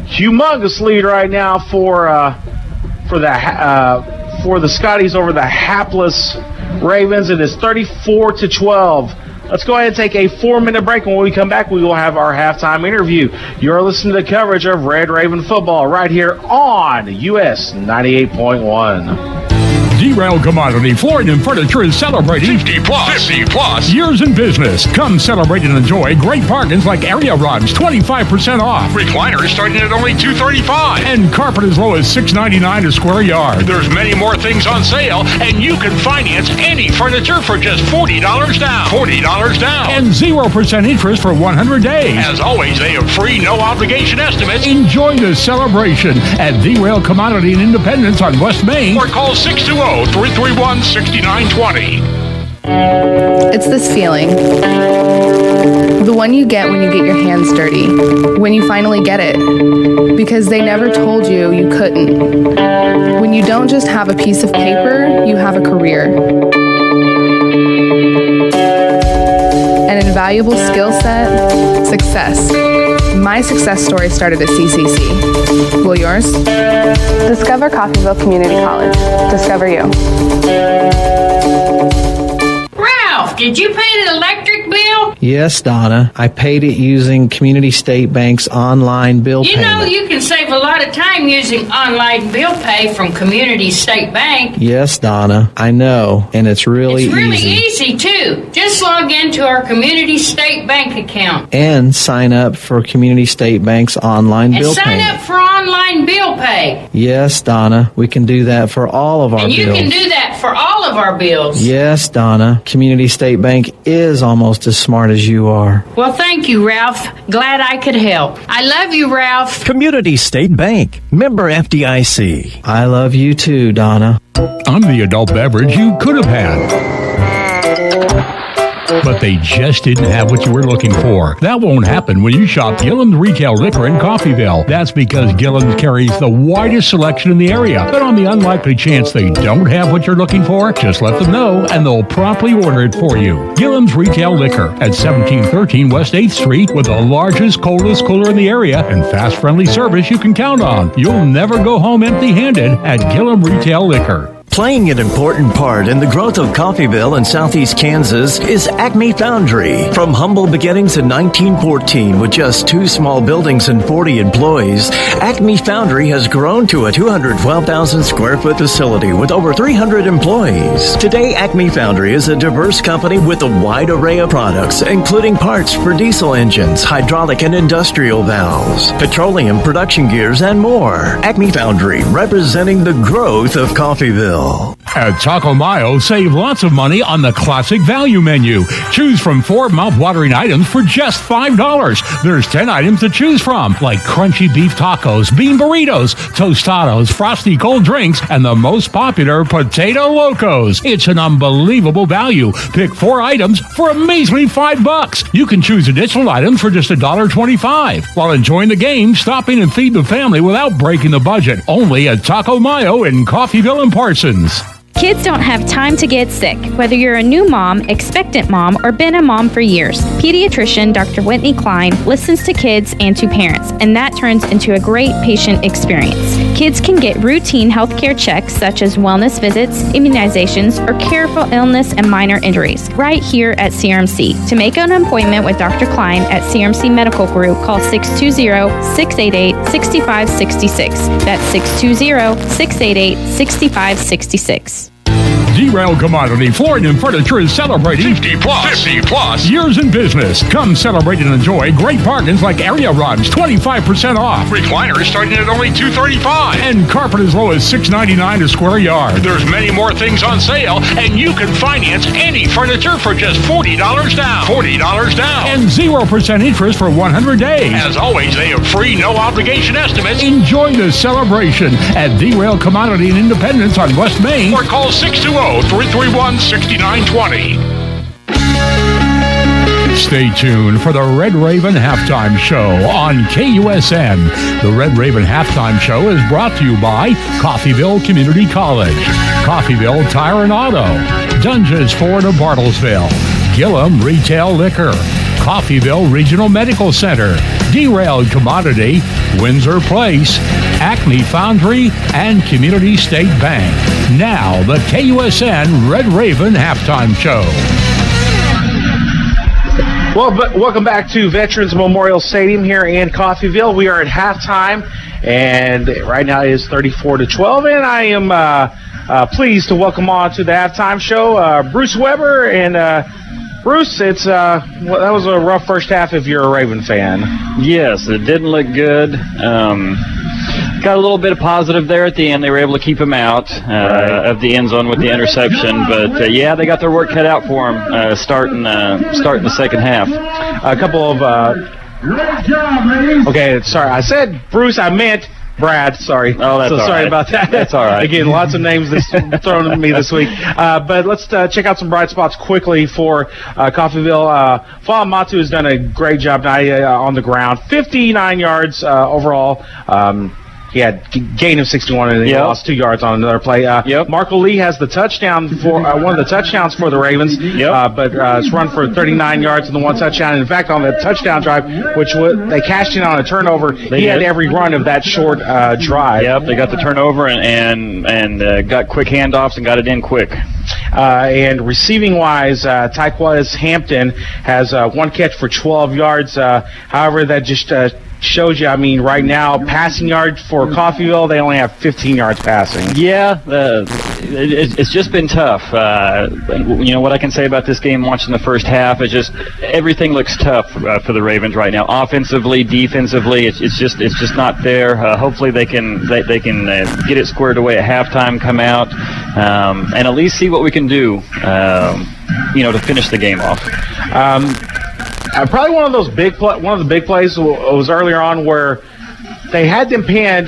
Humongous lead right now for the Scotties over the hapless Ravens. It is 34-12. Let's go ahead and take a 4-minute break. When we come back, we will have our halftime interview. You're listening to coverage of Red Raven football right here on US 98.1. Derail Commodity Flooring and Furniture is celebrating 50 plus years in business. Come celebrate and enjoy great bargains like area rugs, 25% off. Recliners starting at only $235. And carpet as low as $6.99 a square yard. There's many more things on sale, and you can finance any furniture for just $40 down. $40 down. And 0% interest for 100 days. As always, they have free, no-obligation estimates. Enjoy the celebration at Derail Commodity in Independence on West Main. Or call 620-331-6920. It's this feeling. The one you get when you get your hands dirty. When you finally get it. Because they never told you you couldn't. When you don't just have a piece of paper, you have a career. An invaluable skill set, success. My success story started at CCC. Will yours? Discover Coffeyville Community College. Discover you. Ralph, did you pay the electric bill? Yes, Donna. I paid it using Community State Bank's online bill You know payment. you can save a lot of time using online bill pay from Community State Bank. Yes, Donna. I know. And it's really It's easy too. Just log into our Community State Bank account. And sign up for Community State Bank's online And bill sign payment. up for online bill pay. Yes, Donna. We can do that for all of our And you bills. can do that for all of our bills. Yes, Donna. Community State Bank is almost as smart as you are. Well, thank you, Ralph. Glad I could help. I love you, Ralph. Community State Bank, member FDIC. I love you too, Donna. I'm the adult beverage you could have had. But they just didn't have what you were looking for. That won't happen when you shop Gillen's Retail Liquor in Coffeyville. That's because Gillen's carries the widest selection in the area. But on the unlikely chance they don't have what you're looking for, just let them know and they'll promptly order it for you. Gillen's Retail Liquor at 1713 West 8th Street with the largest, coldest cooler in the area and fast, friendly service you can count on. You'll never go home empty-handed at Gillen Retail Liquor. Playing an important part in the growth of Coffeyville and Southeast Kansas is Acme Foundry. From humble beginnings in 1914 with just 2 small buildings and 40 employees, Acme Foundry has grown to a 212,000 square foot facility with over 300 employees. Today, Acme Foundry is a diverse company with a wide array of products, including parts for diesel engines, hydraulic and industrial valves, petroleum production gears, and more. Acme Foundry, representing the growth of Coffeyville. At Taco Mayo, save lots of money on the classic value menu. Choose from 4 mouth-watering items for just $5. There's 10 items to choose from, like crunchy beef tacos, bean burritos, tostados, frosty cold drinks, and the most popular Potato Locos. It's an unbelievable value. Pick 4 items for a measly $5. You can choose additional items for just $1.25. While enjoying the game, stop in and feed the family without breaking the budget. Only at Taco Mayo in Coffeyville and Parsons. Kids don't have time to get sick, whether you're a new mom, expectant mom, or been a mom for years. Pediatrician Dr. Whitney Klein listens to kids and to parents, and that turns into a great patient experience. Kids can get routine healthcare checks such as wellness visits, immunizations, or care for illness and minor injuries right here at CRMC. To make an appointment with Dr. Klein at CRMC Medical Group, call 620-688-6566. That's 620-688-6566. Derail Commodity Flooring and Furniture is celebrating 50 plus years in business. Come celebrate and enjoy great bargains like area rugs, 25% off. Recliners starting at only $235. And carpet as low as $6.99 a square yard. There's many more things on sale, and you can finance any furniture for just $40 down. $40 down. And 0% interest for 100 days. As always, they have free, no-obligation estimates. Enjoy the celebration at Derail Commodity in Independence on West Main. Or call 620-331-6920. Stay tuned for the Red Raven Halftime Show on KUSN. The Red Raven Halftime Show is brought to you by Coffeyville Community College, Coffeyville Tire and Auto, Dunges Ford of Bartlesville, Gillum Retail Liquor, Coffeyville Regional Medical Center, Derailed Commodity, Windsor Place, Acme Foundry, and Community State Bank. Now, the KUSN Red Raven Halftime Show. Well, welcome back to Veterans Memorial Stadium here in Coffeyville. We are at halftime, and right now it is 34-12, and I am pleased to welcome on to the halftime show Bruce Weber. And Bruce, that was a rough first half if you're a Raven fan. Yes, it didn't look good. Got a little bit of positive there at the end. They were able to keep him out of the end zone with the interception. But, they got their work cut out for him starting the second half. A couple of Great job, ladies. okay, sorry. I said Bruce, I meant Brad. Sorry. Oh, that's all sorry right. about that. That's all right. Again, lots of names thrown at me this week. But let's check out some bright spots quickly for Coffeyville. Fa'amatu has done a great job tonight on the ground. 59 yards overall. He had gain of 61 and he lost 2 yards on another play. Marco Lee has the touchdown for one of the touchdowns for the Ravens, but it's run for 39 yards and the one touchdown. And in fact, on the touchdown drive, which they cashed in on a turnover, he had every run of that short drive. Yep, they got the turnover and got quick handoffs and got it in quick. And receiving-wise, Tyquez Hampton has one catch for 12 yards. However, that just shows you, right now, passing yards for Coffeyville, they only have 15 yards passing. Yeah, it's just been tough. What I can say about this game watching the first half is just everything looks tough for the Ravens right now. Offensively, defensively, it's just not there. Hopefully they can get it squared away at halftime, come out, and at least see what we can do, to finish the game off. Probably one of the big plays was earlier on where they had them pinned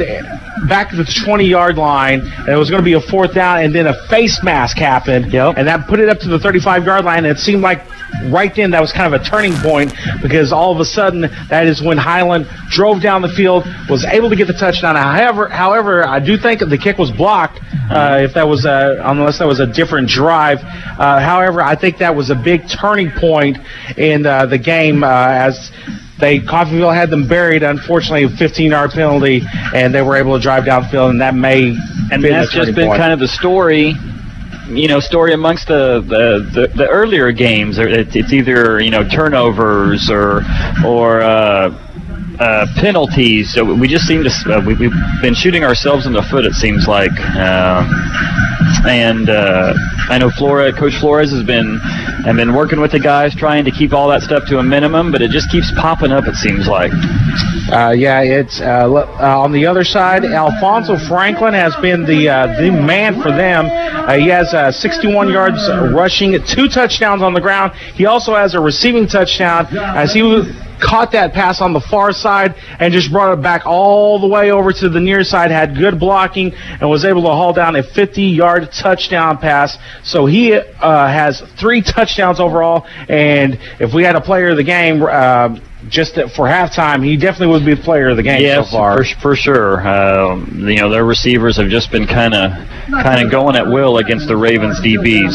back to the 20-yard line, and it was going to be a fourth down, and then a face mask happened, and that put it up to the 35-yard line, and it seemed like right then that was kind of a turning point because all of a sudden that is when Highland drove down the field, was able to get the touchdown. However, I do think the kick was blocked unless that was a different drive. However, I think that was a big turning point in the game as Coffeyville had them buried, unfortunately, a 15-yard penalty, and they were able to drive downfield, and that may and that's just been kind of the story. Story amongst the earlier games. It's either turnovers or penalties. So we just seem to we've been shooting ourselves in the foot. It seems like, and I know Coach Flores has been working with the guys trying to keep all that stuff to a minimum, but it just keeps popping up. It seems like. It's on the other side. Alfonso Franklin has been the man for them. He has 61 yards rushing, 2 touchdowns on the ground. He also has a receiving touchdown as he caught that pass on the far side and just brought it back all the way over to the near side, had good blocking, and was able to haul down a 50-yard touchdown pass. So he has 3 touchdowns overall, and if we had a player of the game just for halftime, he definitely would be the player of the game so far. For sure. Their receivers have just been kind of going at will against the Ravens DBs.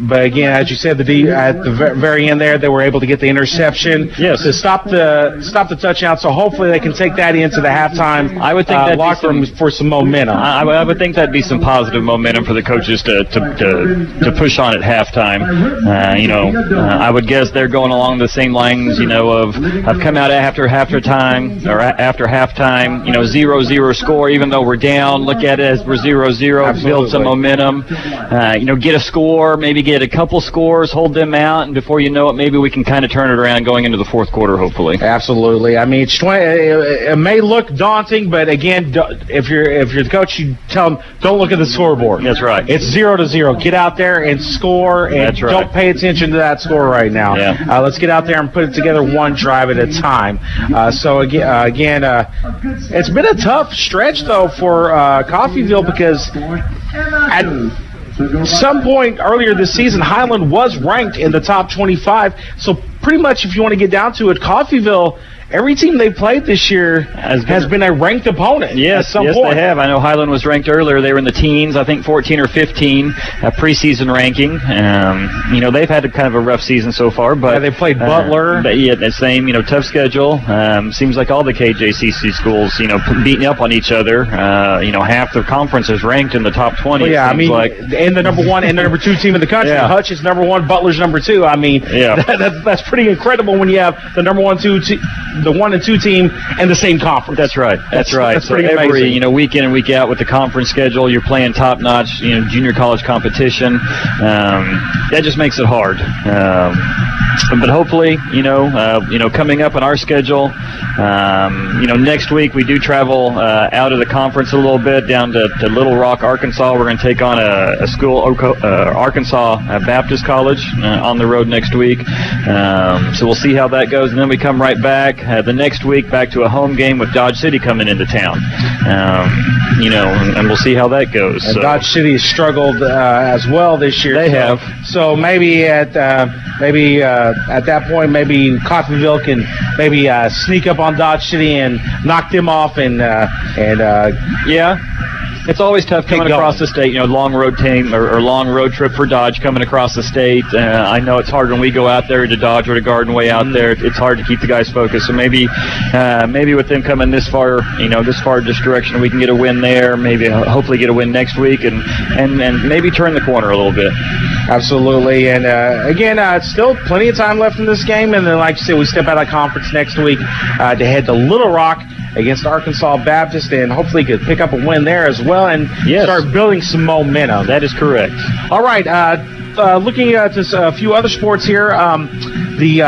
But again, as you said, at the very end there, they were able to get the interception to stop the touchdown. So hopefully they can take that into the halftime locker room for some momentum. I would think that'd be some positive momentum for the coaches to push on at halftime. I would guess they're going along the same lines, of come out after halftime, 0-0 score, even though we're down, look at it as we're 0-0, build some momentum, get a score, maybe get a couple scores, hold them out, and before you know it, maybe we can kind of turn it around going into the fourth quarter, hopefully. Absolutely. It may look daunting, but again, if you're the coach, you tell them, don't look at the scoreboard. That's right. It's 0-0. Get out there and score, and don't pay attention to that score right now. Yeah. Let's get out there and put it together one drive at a time. So again, it's been a tough stretch though for Coffeyville because at some point earlier this season, Highland was ranked in the top 25. So pretty much, if you want to get down to it, Coffeyville, every team they played this year has been a ranked opponent. Yes, at some point. They have. I know Highland was ranked earlier. They were in the teens, I think 14 or 15, preseason ranking. They've had kind of a rough season so far, but they played Butler. The same, tough schedule. Seems like all the KJCC schools, beating up on each other. Half their conference is ranked in the top 20. Well, and the number 1 and the number 2 team in the country. Yeah. Hutch is number 1, Butler's number 2. That's pretty incredible when you have the number 1, 2, the 1 and 2 team in the same conference. That's right. That's right. That's So pretty every amazing. week in and week out with the conference schedule, you're playing top-notch junior college competition. That just makes it hard. But hopefully, coming up on our schedule, next week we do travel out of the conference a little bit down to Little Rock, Arkansas. We're going to take on a school, Arkansas Baptist College, on the road next week. So we'll see how that goes, and then we come right back the next week back to a home game with Dodge City coming into town. And we'll see how that goes. And So. Dodge City has struggled as well this year. They have. So maybe at that point, maybe Coffeyville can maybe sneak up on Dodge City and knock them off Yeah. It's always tough coming across the state, long road team or long road trip for Dodge coming across the state. I know it's hard when we go out there to Dodge or to Garden Way out there. It's hard to keep the guys focused. So maybe with them coming this far this direction, we can get a win there. Maybe hopefully get a win next week and maybe turn the corner a little bit. Absolutely. And again, still plenty of time left in this game. And then, like you said, we step out of conference next week to head to Little Rock against Arkansas Baptist, and hopefully could pick up a win there as well and start building some momentum. That is correct. All right, looking at just a few other sports here, the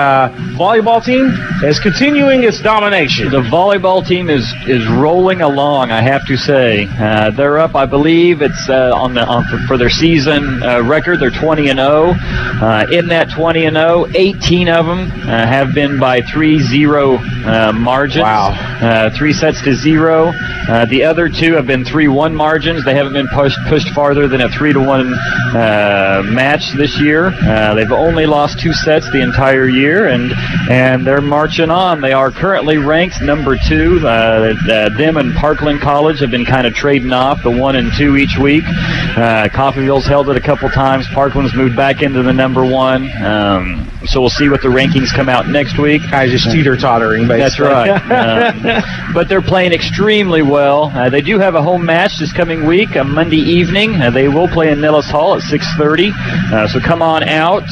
volleyball team is continuing its domination. The volleyball team is rolling along, I have to say. They're up, I believe, it's for their season record. They're 20-0. In that 20-0, 18 of them have been by 3-0 margins. Wow. 3 sets to 0. The other 2 have been 3-1 margins. They haven't been pushed farther than a 3-1 match this year. They've only lost 2 sets the entire year, and they're marching on. They are currently ranked number 2. Them and Parkland College have been kind of trading off the 1 and 2 each week. Coffeyville's held it a couple times. Parkland's moved back into the number 1. So we'll see what the rankings come out next week. Guys just teeter-tottering, basically. That's right. But they're playing extremely well. They do have a home match this coming week, Monday evening. They will play in Nellis Hall at 6:30. So come on out.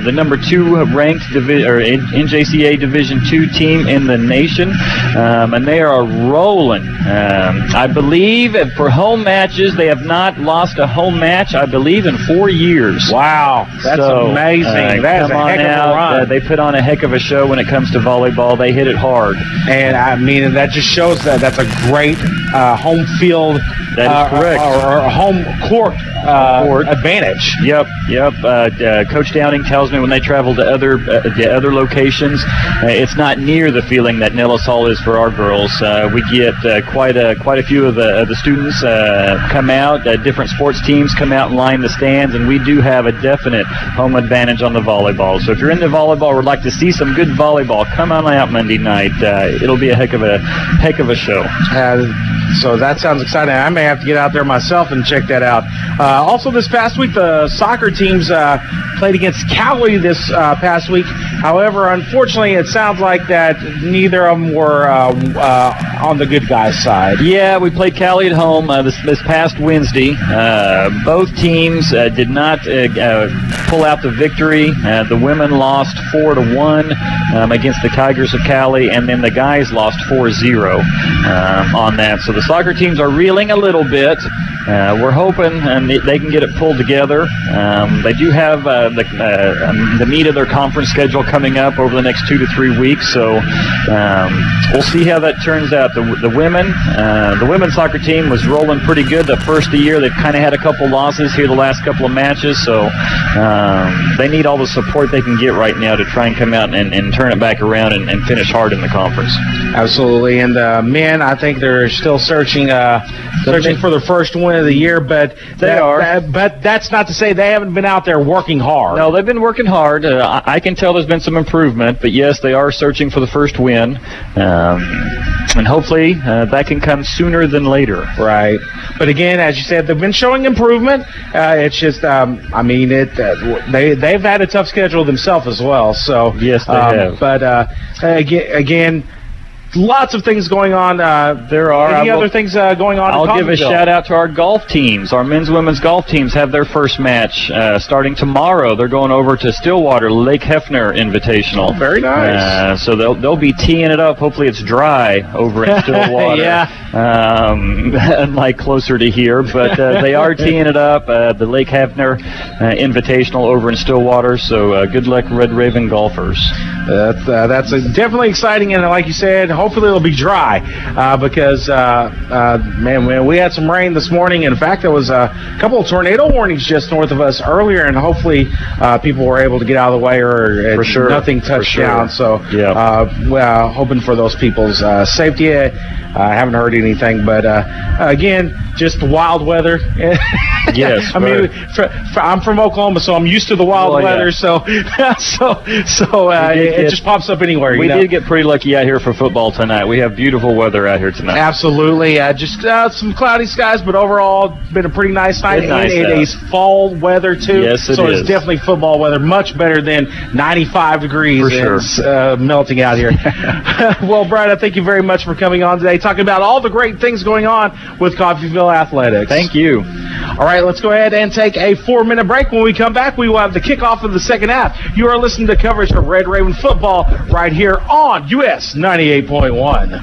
The number 2 ranked NJCA Division II team in the nation, and they are rolling. I believe for home matches, they have not lost a home match, I believe, in 4 years. Wow, that's amazing. That's a heck of a run. They put on a heck of a show when it comes to volleyball. They hit it hard. And I mean, that just shows that that's a great home field. That is correct. Or home court advantage. Yep. Coach Downing tells me when they travel to other locations, it's not near the feeling that Nellis Hall is for our girls. We get quite a few of the students come out. Different sports teams come out and line the stands, and we do have a definite home advantage on the volleyball. So if you're into volleyball or would like to see some good volleyball, come on out Monday night. It'll be a heck of a show. So that sounds exciting. I may have to get out there myself and check that out. Also, this past week, the soccer teams played against Cali this past week. However, unfortunately, it sounds like that neither of them were on the good guys' side. Yeah, we played Cali at home this past Wednesday. Both teams did not pull out the victory. The women lost 4-1 against the Tigers of Cali, and then the guys lost 4-0 on that. So the soccer teams are reeling a little bit. We're hoping they can get it pulled together. They do have the meat of their conference schedule coming up over the next 2 to 3 weeks, so we'll see how that turns out. The women's soccer team was rolling pretty good the first of the year. They've kind of had a couple losses here the last couple of matches, so they need all the support they can get right now to try and come out and turn it back around and finish hard in the conference. Absolutely. And men, I think they're still searching for their first win of the year, but but that's not to say they haven't been out there working hard. No, they've been working hard. I can tell there's been some improvement, but yes, they are searching for the first win, and hopefully that can come sooner than later. Right. But again, as you said, they've been showing improvement. It's just, they've had a tough schedule themselves as well. So yes, they have. But again. lots of things going on. There are. Any other things going on? I'll give a shout out to our golf teams. Our men's, women's golf teams have their first match starting tomorrow. They're going over to Stillwater Lake Hefner Invitational. Oh, very nice. So they'll be teeing it up. Hopefully it's dry over in Stillwater. Yeah. Unlike closer to here, but they are teeing it up. The Lake Hefner Invitational over in Stillwater. So good luck, Red Raven golfers. That's definitely exciting, and like you said, hopefully it'll be dry because, man, we had some rain this morning. In fact, there was a couple of tornado warnings just north of us earlier, and hopefully people were able to get out of the way or For sure. nothing touched down. So, hoping for those people's safety. I haven't heard anything, but again, just wild weather. Yes, I mean, I'm from Oklahoma, so I'm used to the wild weather. So it just pops up anywhere. We did get pretty lucky out here for football tonight. We have beautiful weather out here tonight. Absolutely, just some cloudy skies, but overall, it's been a pretty nice night. Nice and it is fall weather too. Yes, it so is. It's definitely football weather, much better than 95 degrees. For sure. It's melting out here. Well, Brian, I thank you very much for coming on today, talking about all the great things going on with Coffeyville Athletics. Thank you. All right, let's go ahead and take a 4-minute break. When we come back, we will have the kickoff of the second half. You are listening to coverage of Red Raven football right here on US 98.1.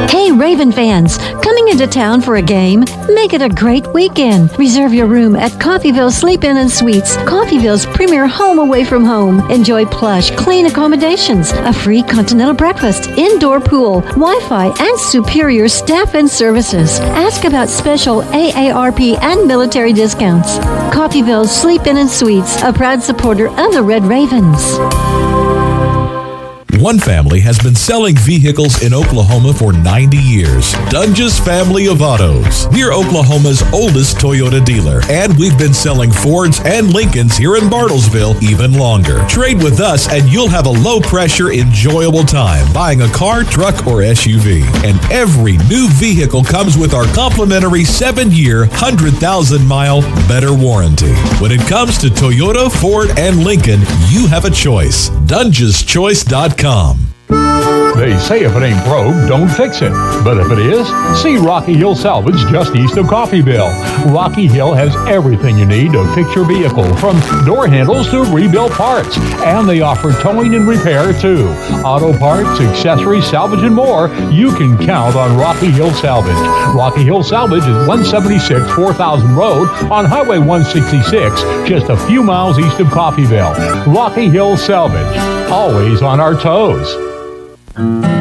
Hey, Raven fans, coming into town for a game? Make it a great weekend. Reserve your room at Coffeyville Sleep-In and Suites, Coffeyville's premier home away from home. Enjoy plush, clean accommodations, a free continental breakfast, indoor pool, Wi-Fi, and superior staff and services. Ask about special AARP and military discounts. Coffeyville Sleep-In and Suites, a proud supporter of the Red Ravens. One family has been selling vehicles in Oklahoma for 90 years. Dunge's Family of Autos. We're Oklahoma's oldest Toyota dealer, and we've been selling Fords and Lincolns here in Bartlesville even longer. Trade with us and you'll have a low-pressure, enjoyable time buying a car, truck, or SUV. And every new vehicle comes with our complimentary 7-year, 100,000-mile better warranty. When it comes to Toyota, Ford, and Lincoln, you have a choice. DungesChoice.com. They say if it ain't broke, don't fix it. But if it is, see Rocky Hill Salvage just east of Coffeyville. Rocky Hill has everything you need to fix your vehicle, from door handles to rebuild parts. And they offer towing and repair too. Auto parts, accessories, salvage, and more. You can count on Rocky Hill Salvage. Rocky Hill Salvage is 176 4000 Road on Highway 166, just a few miles east of Coffeyville. Rocky Hill Salvage, always on our toes.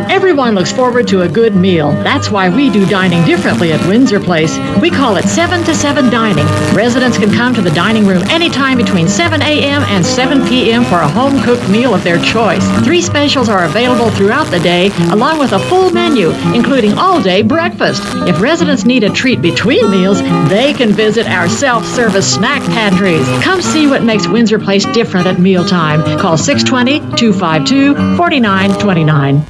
Everyone looks forward to a good meal. That's why we do dining differently at Windsor Place. We call it 7 to 7 dining. Residents can come to the dining room anytime between 7 a.m. and 7 p.m. for a home-cooked meal of their choice. 3 specials are available throughout the day, along with a full menu, including all-day breakfast. If residents need a treat between meals, they can visit our self-service snack pantries. Come see what makes Windsor Place different at mealtime. Call 620-252-4929.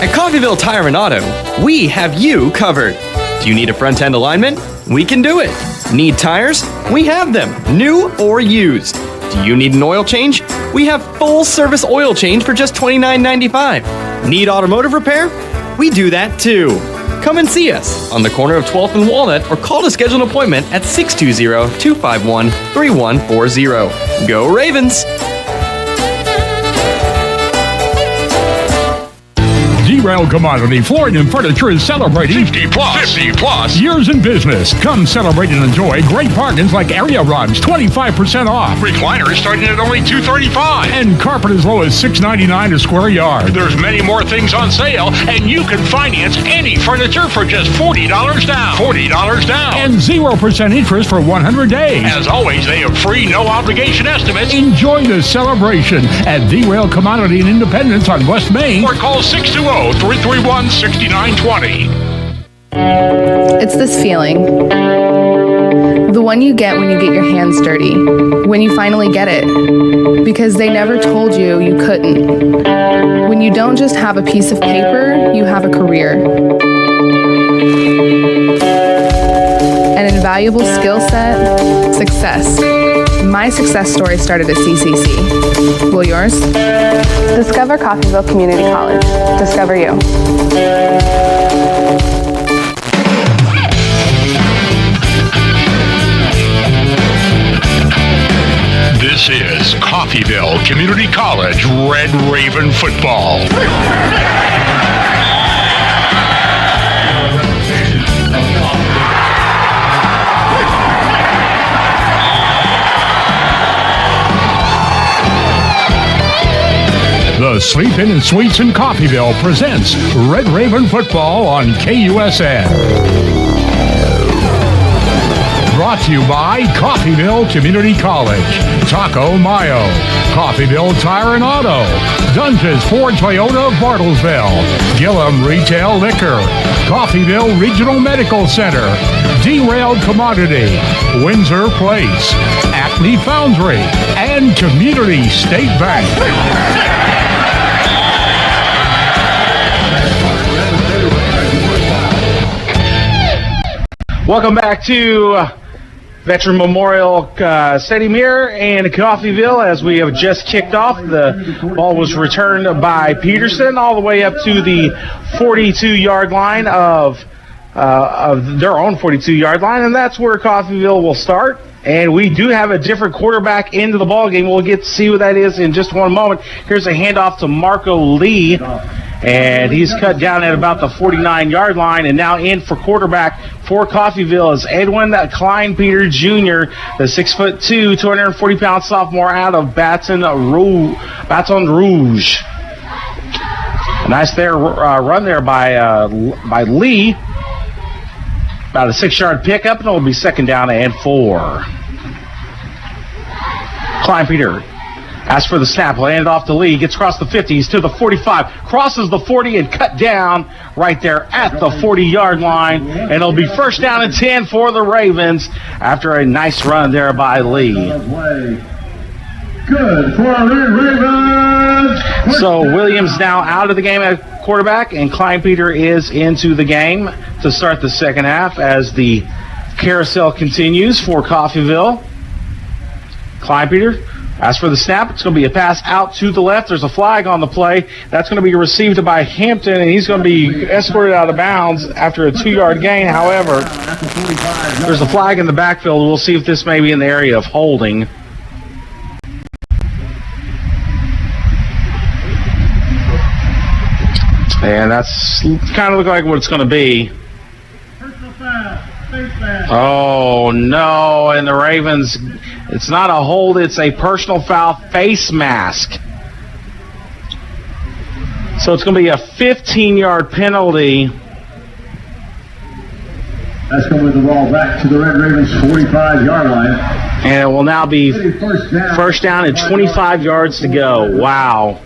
At Coffeyville Tire and Auto, we have you covered. Do you need a front-end alignment? We can do it. Need tires? We have them, new or used. Do you need an oil change? We have full-service oil change for just $29.95. Need automotive repair? We do that too. Come and see us on the corner of 12th and Walnut, or call to schedule an appointment at 620-251-3140. Go Ravens! D-Rail Commodity Flooring and Furniture is celebrating 50 plus years in business. Come celebrate and enjoy great bargains like area rugs, 25% off. Recliners starting at only $235. And carpet as low as $6.99 a square yard. There's many more things on sale, and you can finance any furniture for just $40 down. $40 down. And 0% interest for 100 days. As always, they have free, no-obligation estimates. Enjoy the celebration at D-Rail Commodity in Independence on West Main. Or call 620-331-6920. It's this feeling. The one you get when you get your hands dirty. When you finally get it. Because they never told you you couldn't. When you don't just have a piece of paper, you have a career. An invaluable skill set, success. My My success story started at CCC. Will yours? Discover Coffeyville Community College. Discover you. This is Coffeyville Community College Red Raven football. The Sleep In and Suites in Coffeyville presents Red Raven football on KUSN. Brought to you by Coffeyville Community College, Taco Mayo, Coffeyville Tire and Auto, Dungeons Ford Toyota of Bartlesville, Gillum Retail Liquor, Coffeyville Regional Medical Center, Derailed Commodity, Windsor Place, Acme Foundry, and Community State Bank. Welcome back to Veteran Memorial Stadium here in Coffeyville. As we have just kicked off, the ball was returned by Peterson all the way up to the 42-yard line of their own 42-yard line, and that's where Coffeyville will start. And we do have a different quarterback into the ball game. We'll get to see who that is in just one moment. Here's a handoff to Marco Lee, and he's cut down at about the 49-yard line. And now in for quarterback for Coffeyville is Edwin Kleinpeter Jr., the 6'2", 240-pound sophomore out of Baton Rouge. A nice run there by Lee. About a 6-yard pickup, and it'll be second down and 4. Kleinpeter asks for the snap, land it off to Lee, gets across the 50, he's to the 45, crosses the 40 and cut down right there at the 40-yard line, and it'll be first down and 10 for the Ravens after a nice run there by Lee. Good for the Ravens. So Williams now out of the game at quarterback, and Kleinpeter is into the game to start the second half as the carousel continues for Coffeyville. Kleinpeter asks for the snap. It's going to be a pass out to the left. There's a flag on the play. That's going to be received by Hampton, and he's going to be escorted out of bounds after a 2-yard gain. However, there's a flag in the backfield. We'll see if this may be in the area of holding. And that's kind of look like what it's going to be. Oh, no. And the Ravens, it's not a hold, it's a personal foul face mask. So it's going to be a 15-yard penalty. That's going to move the ball back to the Red Ravens 45-yard line. And it will now be first down and 25 yards to go. Wow.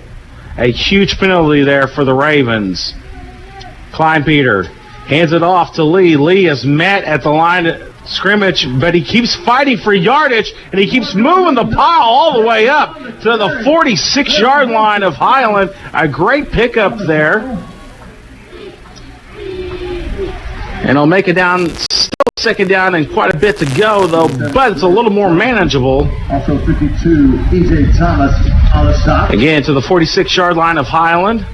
A huge penalty there for the Ravens. Kleinpeter hands it off to Lee. Lee is met at the line of scrimmage, but he keeps fighting for yardage, and he keeps moving the pile all the way up to the 46-yard line of Highland. A great pickup there. And he'll make it down, still second down and quite a bit to go, though, but it's a little more manageable. Also 52, E.J. Thomas on the stop. Again, to the 46-yard line of Highland.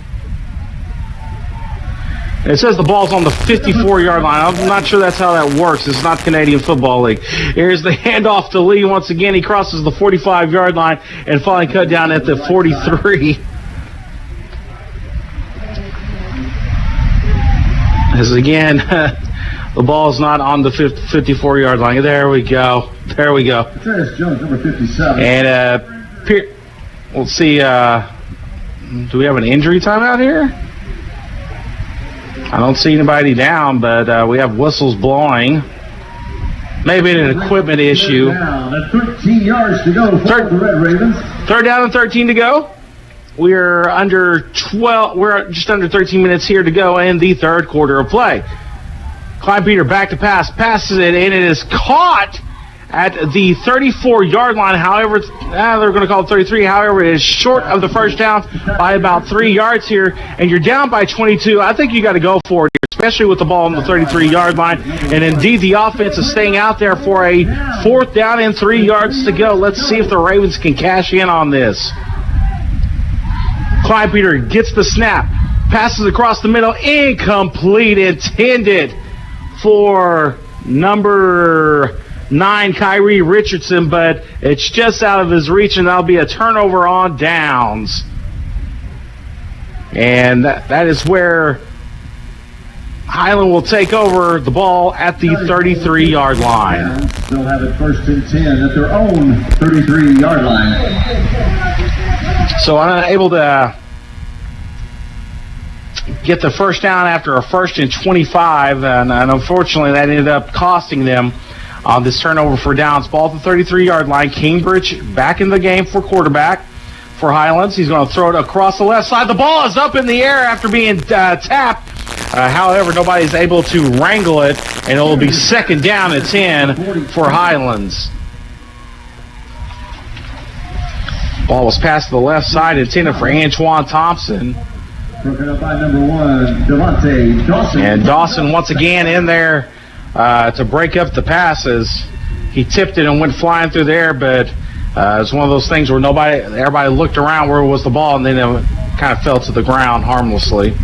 It says the ball's on the 54-yard line. I'm not sure that's how that works. It's not the Canadian Football League. Here's the handoff to Lee once again. He crosses the 45-yard line and finally cut down at the 43. As again, the ball's not on the 54-yard line. There we go. There we go. Jones, number 57. And we'll see. Do we have an injury timeout here? I don't see anybody down, but we have whistles blowing. Maybe an equipment issue. Down at 13 yards to go for the Red Ravens. Third down and 13 to go. We're under 12. We're just under 13 minutes here to go in the third quarter of play. Kleinpeter back to pass, passes it, and it is caught at the 34-yard line. However, they're going to call it 33. However, it is short of the first down by about 3 yards here, and you're down by 22. I think you got to go for it, especially with the ball on the 33-yard line. And indeed, the offense is staying out there for a 4th down and 3 yards to go. Let's see if the Ravens can cash in on this. Peter gets the snap, passes across the middle, incomplete, intended for number 9, Kyrie Richardson, but it's just out of his reach, and that'll be a turnover on downs. And that is where Highland will take over the ball at the 33-yard line. They'll have it 1st and 10 at their own 33-yard line. So unable to get the first down after a 1st and 25, and unfortunately that ended up costing them on this turnover for downs. Ball at the 33-yard line. Cambridge back in the game for quarterback for Highlands. He's going to throw it across the left side. The ball is up in the air after being tapped. However, nobody's able to wrangle it, and it will be 2nd down and 10 for Highlands. Ball was passed to the left side, intended for Antoine Thompson. Broken up by number 1, Devontae Dawson. And Dawson once again in there to break up the passes. He tipped it and went flying through the air, but it's one of those things where everybody looked around where was the ball, and then it kind of fell to the ground harmlessly.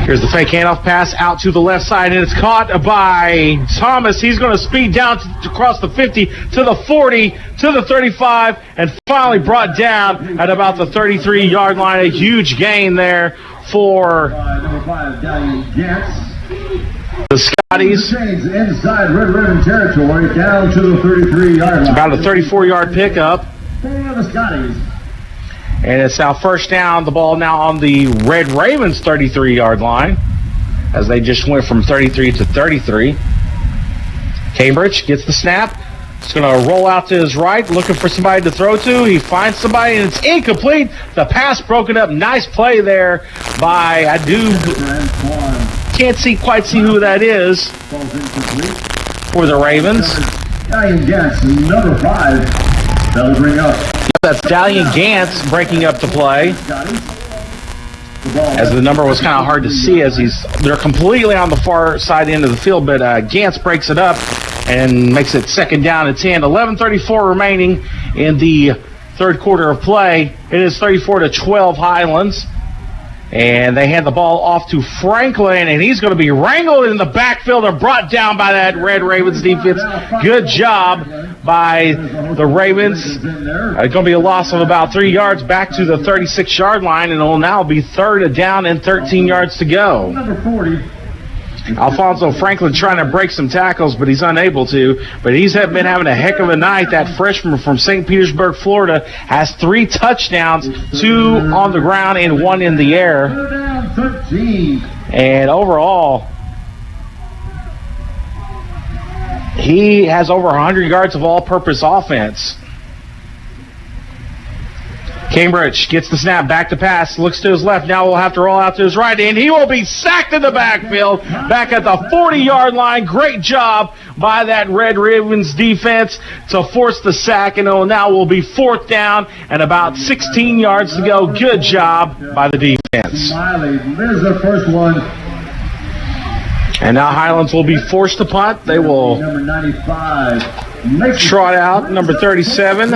Here's the fake handoff pass out to the left side, and it's caught by Thomas. He's going to speed down to cross the 50, to the 40, to the 35, and finally brought down at about the 33-yard line. A huge gain there for Number 5, Dalian Gantz. the Scotties. Inside Red Raven territory, down to the 33-yard line. About a 34-yard pickup. For the Scotties. And it's now 1st down. The ball now on the Red Ravens 33-yard line, as they just went from 33 to 33. Cambridge gets the snap. He's going to roll out to his right, looking for somebody to throw to. He finds somebody, and it's incomplete. The pass broken up. Nice play there by, can't quite see who that is for the Ravens. Dalian Gantz, number 5. That'll bring up. That's Dalian Gantz breaking up the play, as the number was kind of hard to see as they're completely on the far side end of the field, but Gantz breaks it up and makes it 2nd down and 10. 11:34 remaining in the 3rd quarter of play. It is 34-12 Highlands. And they hand the ball off to Franklin, and he's going to be wrangled in the backfield and brought down by that Red Ravens defense. Good job by the Ravens. It's going to be a loss of about 3 yards back to the 36-yard line, and it will now be 3rd down and 13 yards to go. Number 40. Alfonso Franklin trying to break some tackles, but he's unable to. But he's been having a heck of a night. That freshman from St. Petersburg, Florida, has 3 touchdowns, 2 on the ground and 1 in the air. And overall, he has over 100 yards of all-purpose offense. Cambridge gets the snap, back to pass, looks to his left, now will have to roll out to his right, and he will be sacked in the backfield, back at the 40-yard line. Great job by that Red Ravens defense to force the sack, and now will be 4th down and about 16 yards to go. Good job by the defense. There's the first one. And now Highlands will be forced to punt. They will Number 95. trot out number 37.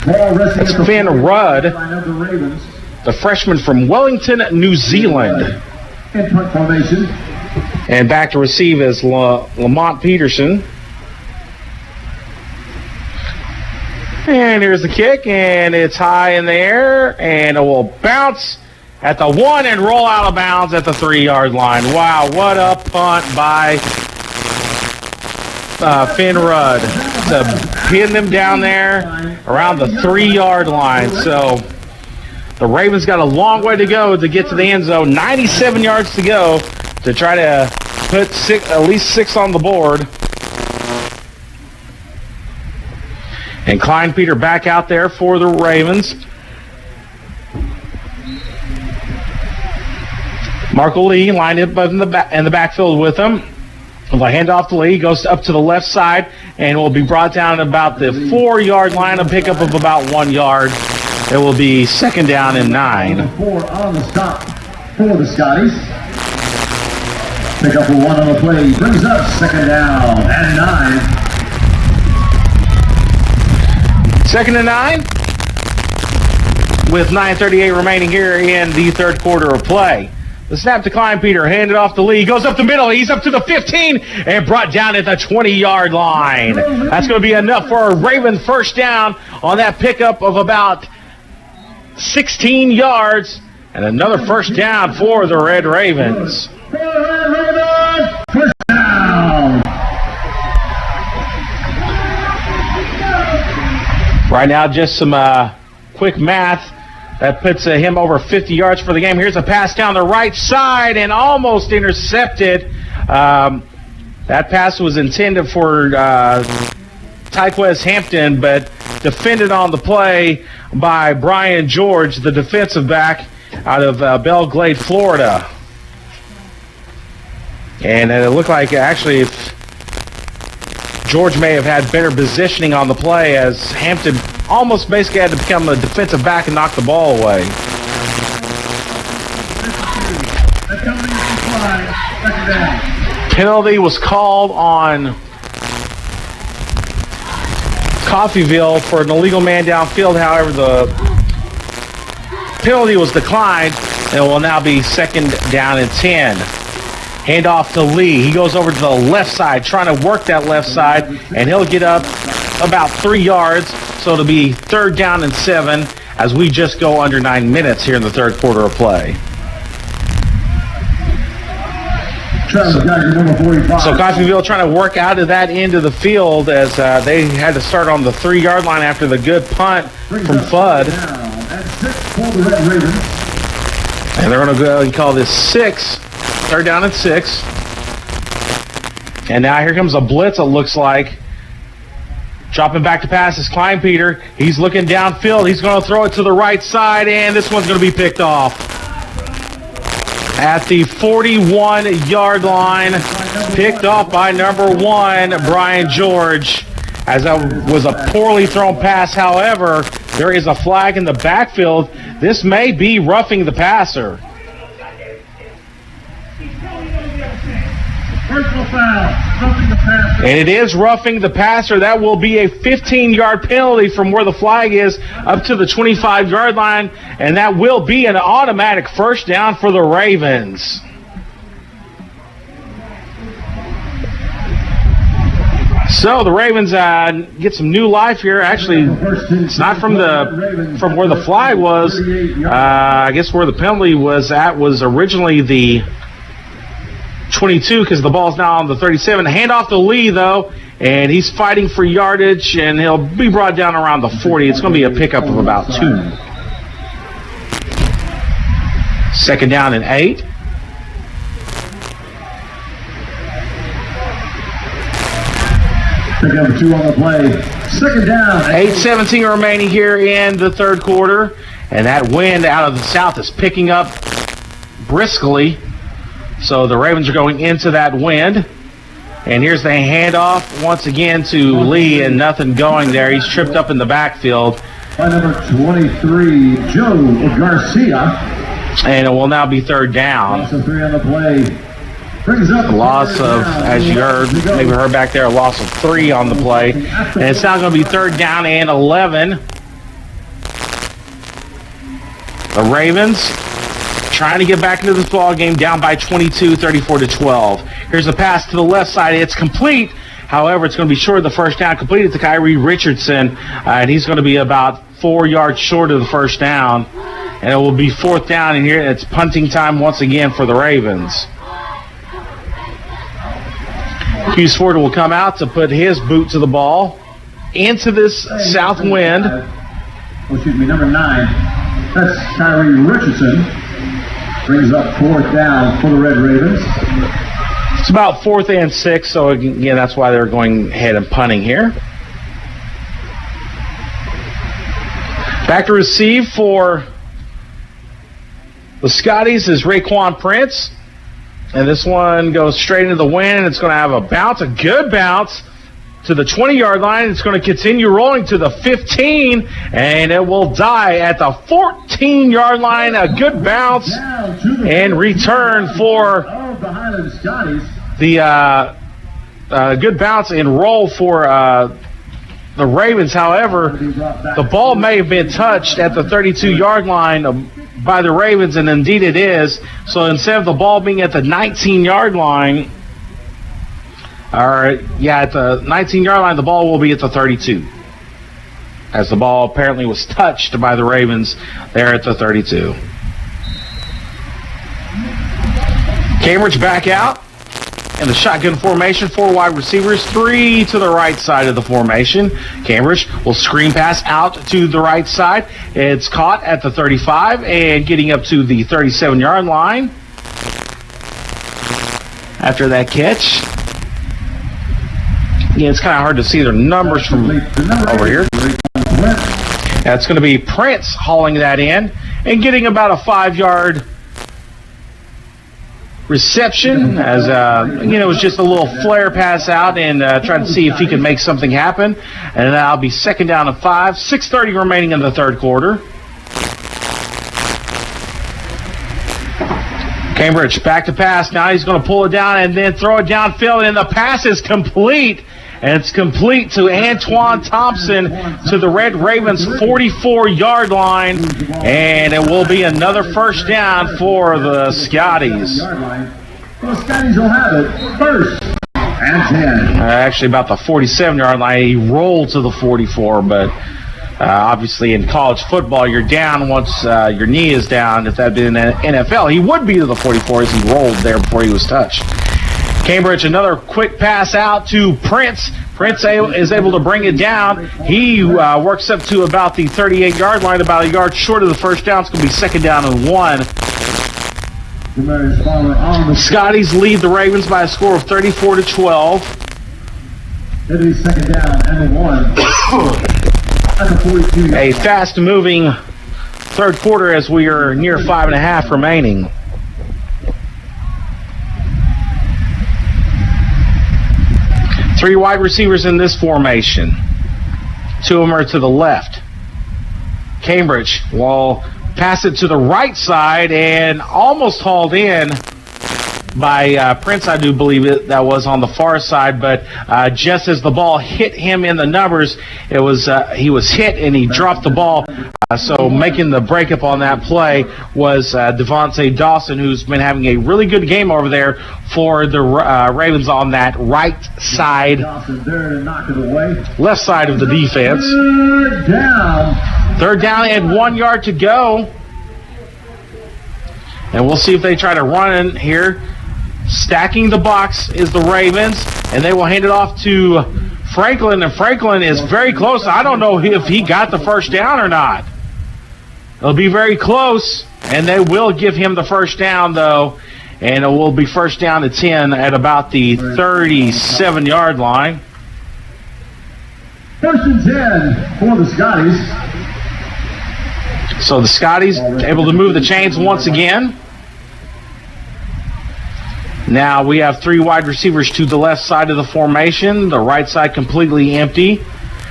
That's Finn Rudd, the freshman from Wellington, New Zealand. In punt formation. And back to receive is Lamont Peterson. And here's the kick, and it's high in the air, and it will bounce at the 1 and roll out of bounds at the 3-yard line. Wow, what a punt by Finn Rudd to pin them down there around the 3-yard line. So the Ravens got a long way to go to get to the end zone. 97 yards to go to try to put at least 6 on the board. And Klein Peter back out there for the Ravens. Marco Lee lined up in the backfield with him. The handoff to Lee goes up to the left side and will be brought down at about the 4-yard line, a pickup of about 1 yard. It will be second down and 9. 4 on the stop for the Scotties. Pick up a 1 on the play. Brings up second down and 9. Second and 9. With 9:38 remaining here in the third quarter of play. The snap to Klein Peter, handed off to Lee, goes up the middle, he's up to the 15, and brought down at the 20-yard line. That's going to be enough for a Raven first down on that pickup of about 16 yards, and another first down for the Red Ravens. First down. Right now, just some quick math. That puts him over 50 yards for the game. Here's a pass down the right side and almost intercepted. That pass was intended for Tyquez Hampton, but defended on the play by Brian George, the defensive back out of Belle Glade, Florida. And it looked like actually if George may have had better positioning on the play, as Hampton almost basically had to become a defensive back and knock the ball away. Penalty was called on Coffeyville for an illegal man downfield. However, the penalty was declined, and it will now be second down and 10. Handoff to Lee. He goes over to the left side, trying to work that left side, and he'll get up about 3 yards. So it'll be third down and 7 as we just go under 9 minutes here in the third quarter of play. So Coffeyville trying to work out of that end of the field as they had to start on the 3-yard line after the good punt from Fudd. And they're going to go and call this 6. Third down and 6. And now here comes a blitz, it looks like. Dropping back to pass is Klein Peter. He's looking downfield. He's going to throw it to the right side, and this one's going to be picked off. At the 41-yard line, picked off by number 1, Brian George, as that was a poorly thrown pass. However, there is a flag in the backfield. This may be roughing the passer. And it is roughing the passer. That will be a 15-yard penalty from where the flag is up to the 25-yard line, and that will be an automatic first down for the Ravens. So the Ravens get some new life here. Actually, it's not from where the flag was. I guess where the penalty was at was originally the 22, because the ball's now on the 37. Handoff to Lee, though, and he's fighting for yardage, and he'll be brought down around the 40. It's going to be a pickup of about 2. Second down and 8. Pickup 2 on the play. Second down. 8:17 remaining here in the third quarter, and that wind out of the south is picking up briskly. So the Ravens are going into that wind. And here's the handoff once again to Lee, and nothing going there. He's tripped up in the backfield. By number 23, Joe Garcia. And it will now be third down. Loss of 3 on the play. Brings up a loss of, as you heard, maybe heard back there, a loss of 3 on the play. And it's now going to be third down and 11. The Ravens trying to get back into this ball game, down by 22, 34-12. Here's a pass to the left side. It's complete. However, it's going to be short of the first down. Completed to Kyrie Richardson, and he's going to be about 4 yards short of the first down. And it will be fourth down, and here it's punting time once again for the Ravens. Hughes Ford will come out to put his boot to the ball into this south wind. Number 9. That's Kyrie Richardson. Brings up fourth down for the Red Ravens. It's about 4th and 6, so again, that's why they're going ahead and punting here. Back to receive for the Scotties is Raekwon Prince. And this one goes straight into the wind, and it's going to have a bounce, a good bounce, to the 20-yard line. It's going to continue rolling to the 15, and it will die at the 14-yard line. A good bounce and return for the good bounce and roll for the Ravens. However, the ball may have been touched at the 32-yard line by the Ravens, and indeed it is. So instead of the ball being at the 19-yard line, at the 19-yard line, the ball will be at the 32. As the ball apparently was touched by the Ravens there at the 32. Cambridge back out in the shotgun formation, 4 wide receivers, 3 to the right side of the formation. Cambridge will screen pass out to the right side. It's caught at the 35 and getting up to the 37-yard line. After that catch, it's kind of hard to see their numbers from over here. That's going to be Prince hauling that in and getting about a 5-yard reception, as it was just a little flare pass out and trying to see if he could make something happen. And that'll be 2nd down and 5. 6:30 remaining in the third quarter. Cambridge back to pass. Now he's going to pull it down and then throw it downfield, and the pass is complete. And it's complete to Antoine Thompson to the Red Ravens 44-yard line. And it will be another first down for the Scotties. The Scotties will have it. 1st and 10. Actually, about the 47-yard line. He rolled to the 44, but obviously in college football, you're down once your knee is down. If that had been in NFL, he would be to the 44 as he rolled there before he was touched. Cambridge, another quick pass out to Prince. Prince is able to bring it down. He works up to about the 38-yard line, about a yard short of the first down. It's going to be 2nd down and 1. Scotties lead the Ravens by a score of 34-12. It'll be 2nd down and 1. A fast-moving third quarter as we are near 5.5 remaining. Three wide receivers in this formation. 2 of them are to the left. Cambridge will pass it to the right side and almost hauled in by Prince, I do believe that was on the far side, but just as the ball hit him in the numbers, he was hit and he dropped the ball. So making the breakup on that play was Devontae Dawson, who's been having a really good game over there for the Ravens on that right side, left side of the defense. 3rd down and 1 yard to go. And we'll see if they try to run in here. Stacking the box is the Ravens, and they will hand it off to Franklin, and Franklin is very close. I don't know if he got the first down or not. It'll be very close, and they will give him the first down, though, and it will be 1st down to 10 at about the 37-yard line. 1st and 10 for the Scotties. So the Scotties able to move the chains once again. Now we have 3 wide receivers to the left side of the formation. The right side completely empty.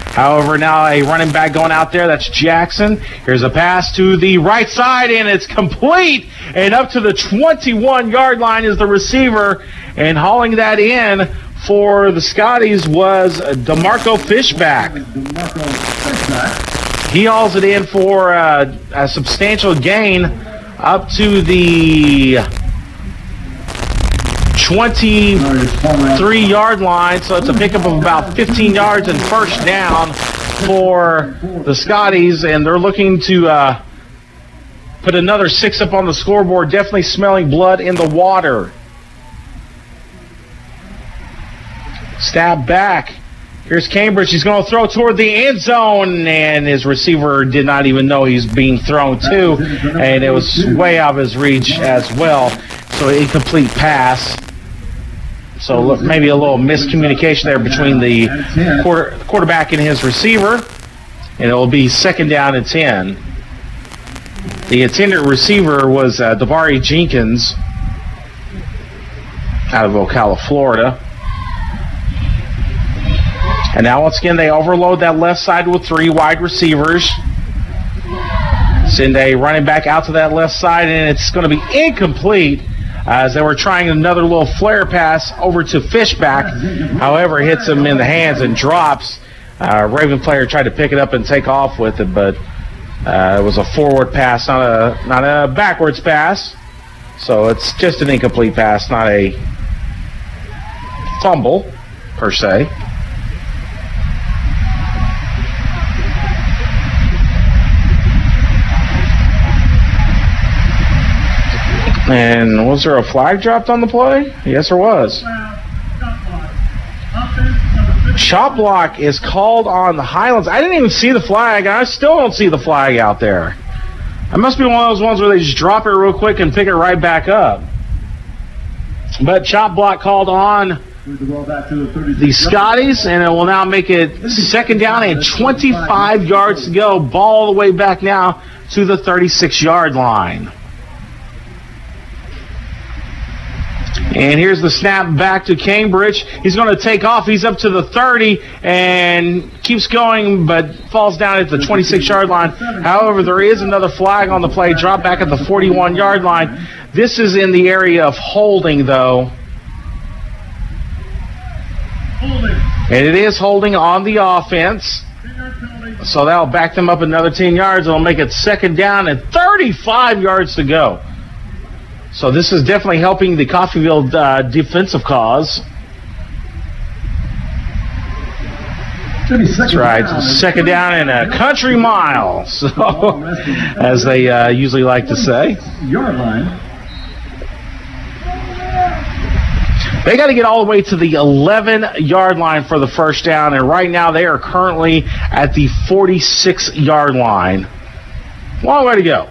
However, now a running back going out there. That's Jackson. Here's a pass to the right side, and it's complete. And up to the 21-yard line is the receiver. And hauling that in for the Scotties was DeMarco Fishback. He hauls it in for a substantial gain up to the 23-yard line, so it's a pickup of about 15 yards and 1st down for the Scotties, and they're looking to put another 6 up on the scoreboard, definitely smelling blood in the water. Stab back. Here's Cambridge. He's going to throw toward the end zone, and his receiver did not even know he's being thrown to, and it was way out of his reach as well. So an incomplete pass. So maybe a little miscommunication there between the quarterback and his receiver, and it will be 2nd down and 10. The intended receiver was Davari Jenkins out of Ocala, Florida. And now once again they overload that left side with 3 wide receivers. Send a running back out to that left side, and it's going to be incomplete as they were trying another little flare pass over to Fishback. However, it hits him in the hands and drops. Raven player tried to pick it up and take off with it, but it was a forward pass, not a backwards pass. So it's just an incomplete pass, not a fumble per se. And was there a flag dropped on the play? Yes, there was. Shot block is called on the Highlands. I didn't even see the flag. I still don't see the flag out there. It must be one of those ones where they just drop it real quick and pick it right back up. But shot block called on the Scotties, and it will now make it second down and 25 yards to go. Ball all the way back now to the 36-yard line. And here's the snap back to Cambridge. He's going to take off. He's up to the 30 and keeps going, but falls down at the 26-yard line. However, there is another flag on the play. Drop back at the 41-yard line. This is in the area of holding, though. And it is holding on the offense. So that'll back them up another 10 yards. It'll make it second down and 35 yards to go. So this is definitely helping the Coffeyville defensive cause. That's right. Second down and a country mile. So, as they usually like to say. Yard line. They got to get all the way to the 11-yard line for the first down, and right now they are currently at the 46-yard line. Long way to go.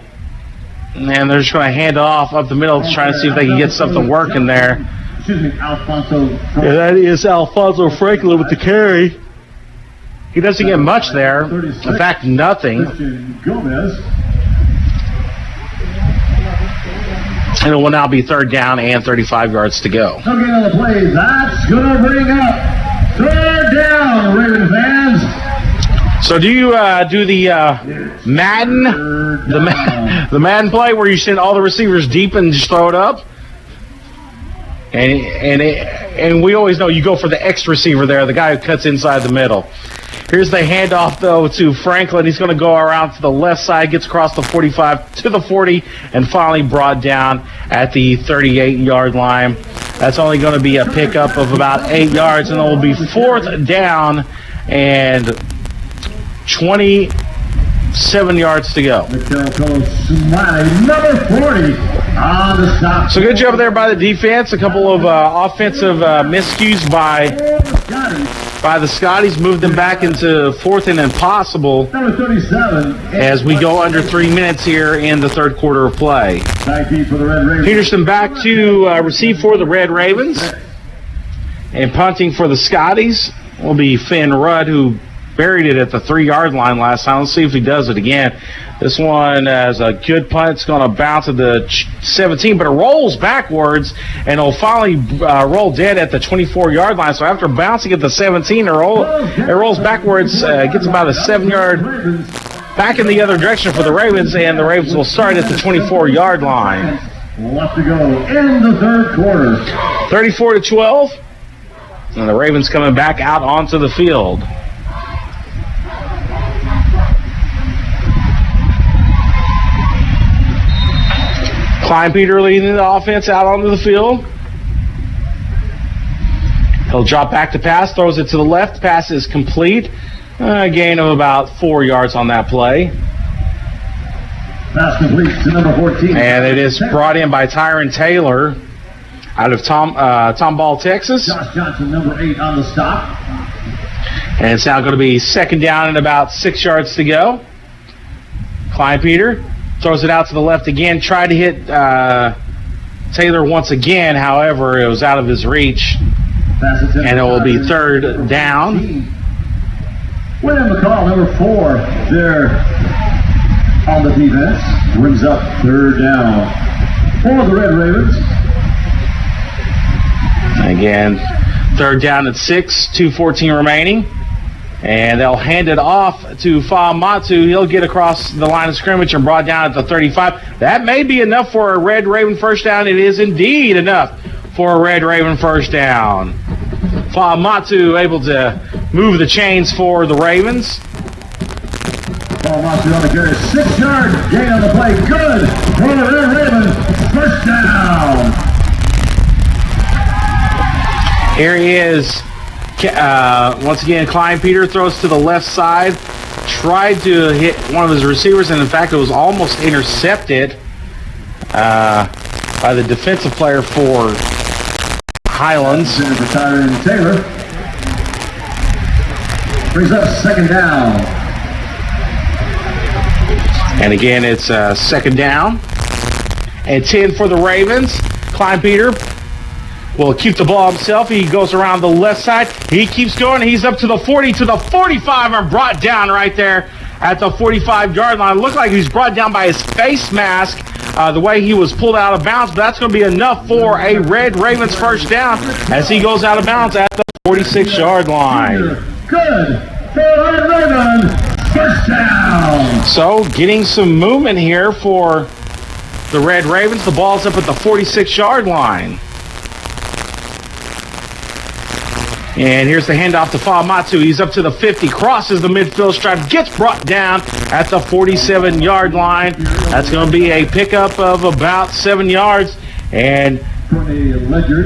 And they're just going to hand it off up the middle to try to see if they can get something working there. Alfonso. Yeah, that is Alfonso Franklin with the carry. He doesn't get much there. In fact, nothing. And it will now be third down and 35 yards to go. Looking at the play, that's going to bring up third down, Raven fans. So do you do the Madden, the Madden play where you send all the receivers deep and just throw it up? And we always know you go for the X receiver there, the guy who cuts inside the middle. Here's the handoff, though, to Franklin. He's going to go around to the left side, gets across the 45 to the 40, and finally brought down at the 38-yard line. That's only going to be a pickup of about 8 yards, and it will be fourth down and 27 yards to go. Number 40 on the stop. So good job there by the defense. A couple of offensive miscues by the Scotties. Moved them back into fourth and impossible Number 37. as we go under 3 minutes here in the third quarter of play. For the Red Ravens. Peterson back to receive for the Red Ravens. And punting for the Scotties will be Finn Rudd, who buried it at the 3-yard line last time. Let's see if he does it again. This one has a good punt. It's going to bounce at the 17, but it rolls backwards, and it'll finally roll dead at the 24-yard line. So after bouncing at the 17, it rolls backwards, gets about a 7-yard back in the other direction for the Ravens, and the Ravens will start at the 24-yard line. Left to go in the third quarter. 34-12, and the Ravens coming back out onto the field. Klein Peter leading the offense out onto the field. He'll drop back to pass, throws it to the left. Pass is complete. A gain of about 4 yards on that play. Pass complete to number 14. And it is brought in by Tyron Taylor out of Tomball, Texas. Josh Johnson, number 8 on the stop. And it's now going to be second down and about 6 yards to go. Klein Peter throws it out to the left again. Tried to hit Taylor once again. However, it was out of his reach. And it will be third down. William McCall, number 4, there on the defense. Brings up third down for the Red Ravens. Again, third down at 6, 2:14 remaining. And they'll hand it off to Fa'amatu. He'll get across the line of scrimmage and brought down at the 35. That may be enough for a Red Raven first down. It is indeed enough for a Red Raven first down. Fa'amatu able to move the chains for the Ravens. Fa'amatu on the carry. 6-yard gain on the play. Good for the Red Raven. First down. Here he is. Once again, Klein Peter throws to the left side. Tried to hit one of his receivers, and in fact, it was almost intercepted by the defensive player for Highlands. For Tyron Taylor. Brings up second down. And again, it's second down. And 10 for the Ravens. Klein Peter will keep the ball himself. He goes around the left side. He keeps going. He's up to the 40, to the 45, and brought down right there at the 45-yard line. Looked like he was brought down by his face mask, the way he was pulled out of bounds. But that's going to be enough for a Red Ravens first down as he goes out of bounds at the 46-yard line. Good for Red Raven. First down. So getting some movement here for the Red Ravens. The ball's up at the 46-yard line. And here's the handoff to Fa'amatu. He's up to the 50, crosses the midfield stripe, gets brought down at the 47-yard line. That's going to be a pickup of about 7 yards. And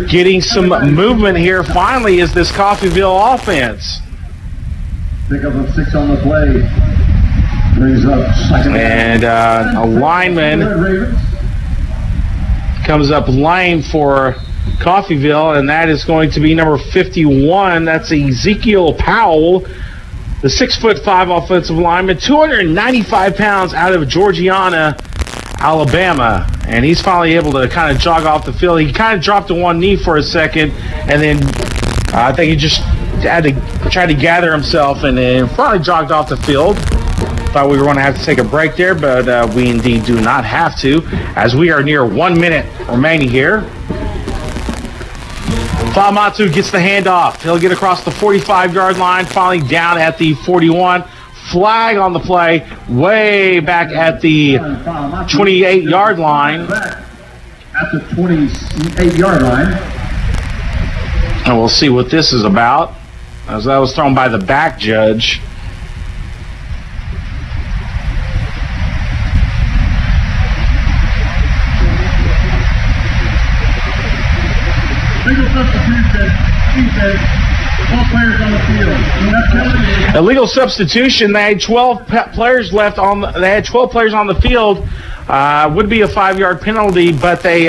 getting some movement here finally is this Coffeyville offense. Pickup of 6 on the play. Brings up second. And a lineman comes up lame for Coffeyville, and that is going to be number 51. That's Ezekiel Powell, the 6'5" offensive lineman, 295 pounds, out of Georgiana, Alabama. And he's finally able to kind of jog off the field. He kind of dropped to one knee for a second, and then I think he just had to try to gather himself, and then finally jogged off the field. Thought we were going to have to take a break there, but we indeed do not have to, as we are near 1 minute remaining here. Fa'amatu gets the handoff. He'll get across the 45-yard line, finally down at the 41. Flag on the play, way back at the 28-yard line. At the 28-yard line. And we'll see what this is about, as that was thrown by the back judge. Illegal substitution. They had 12 players left on. They had 12 players on the field. Would be a 5-yard penalty, but they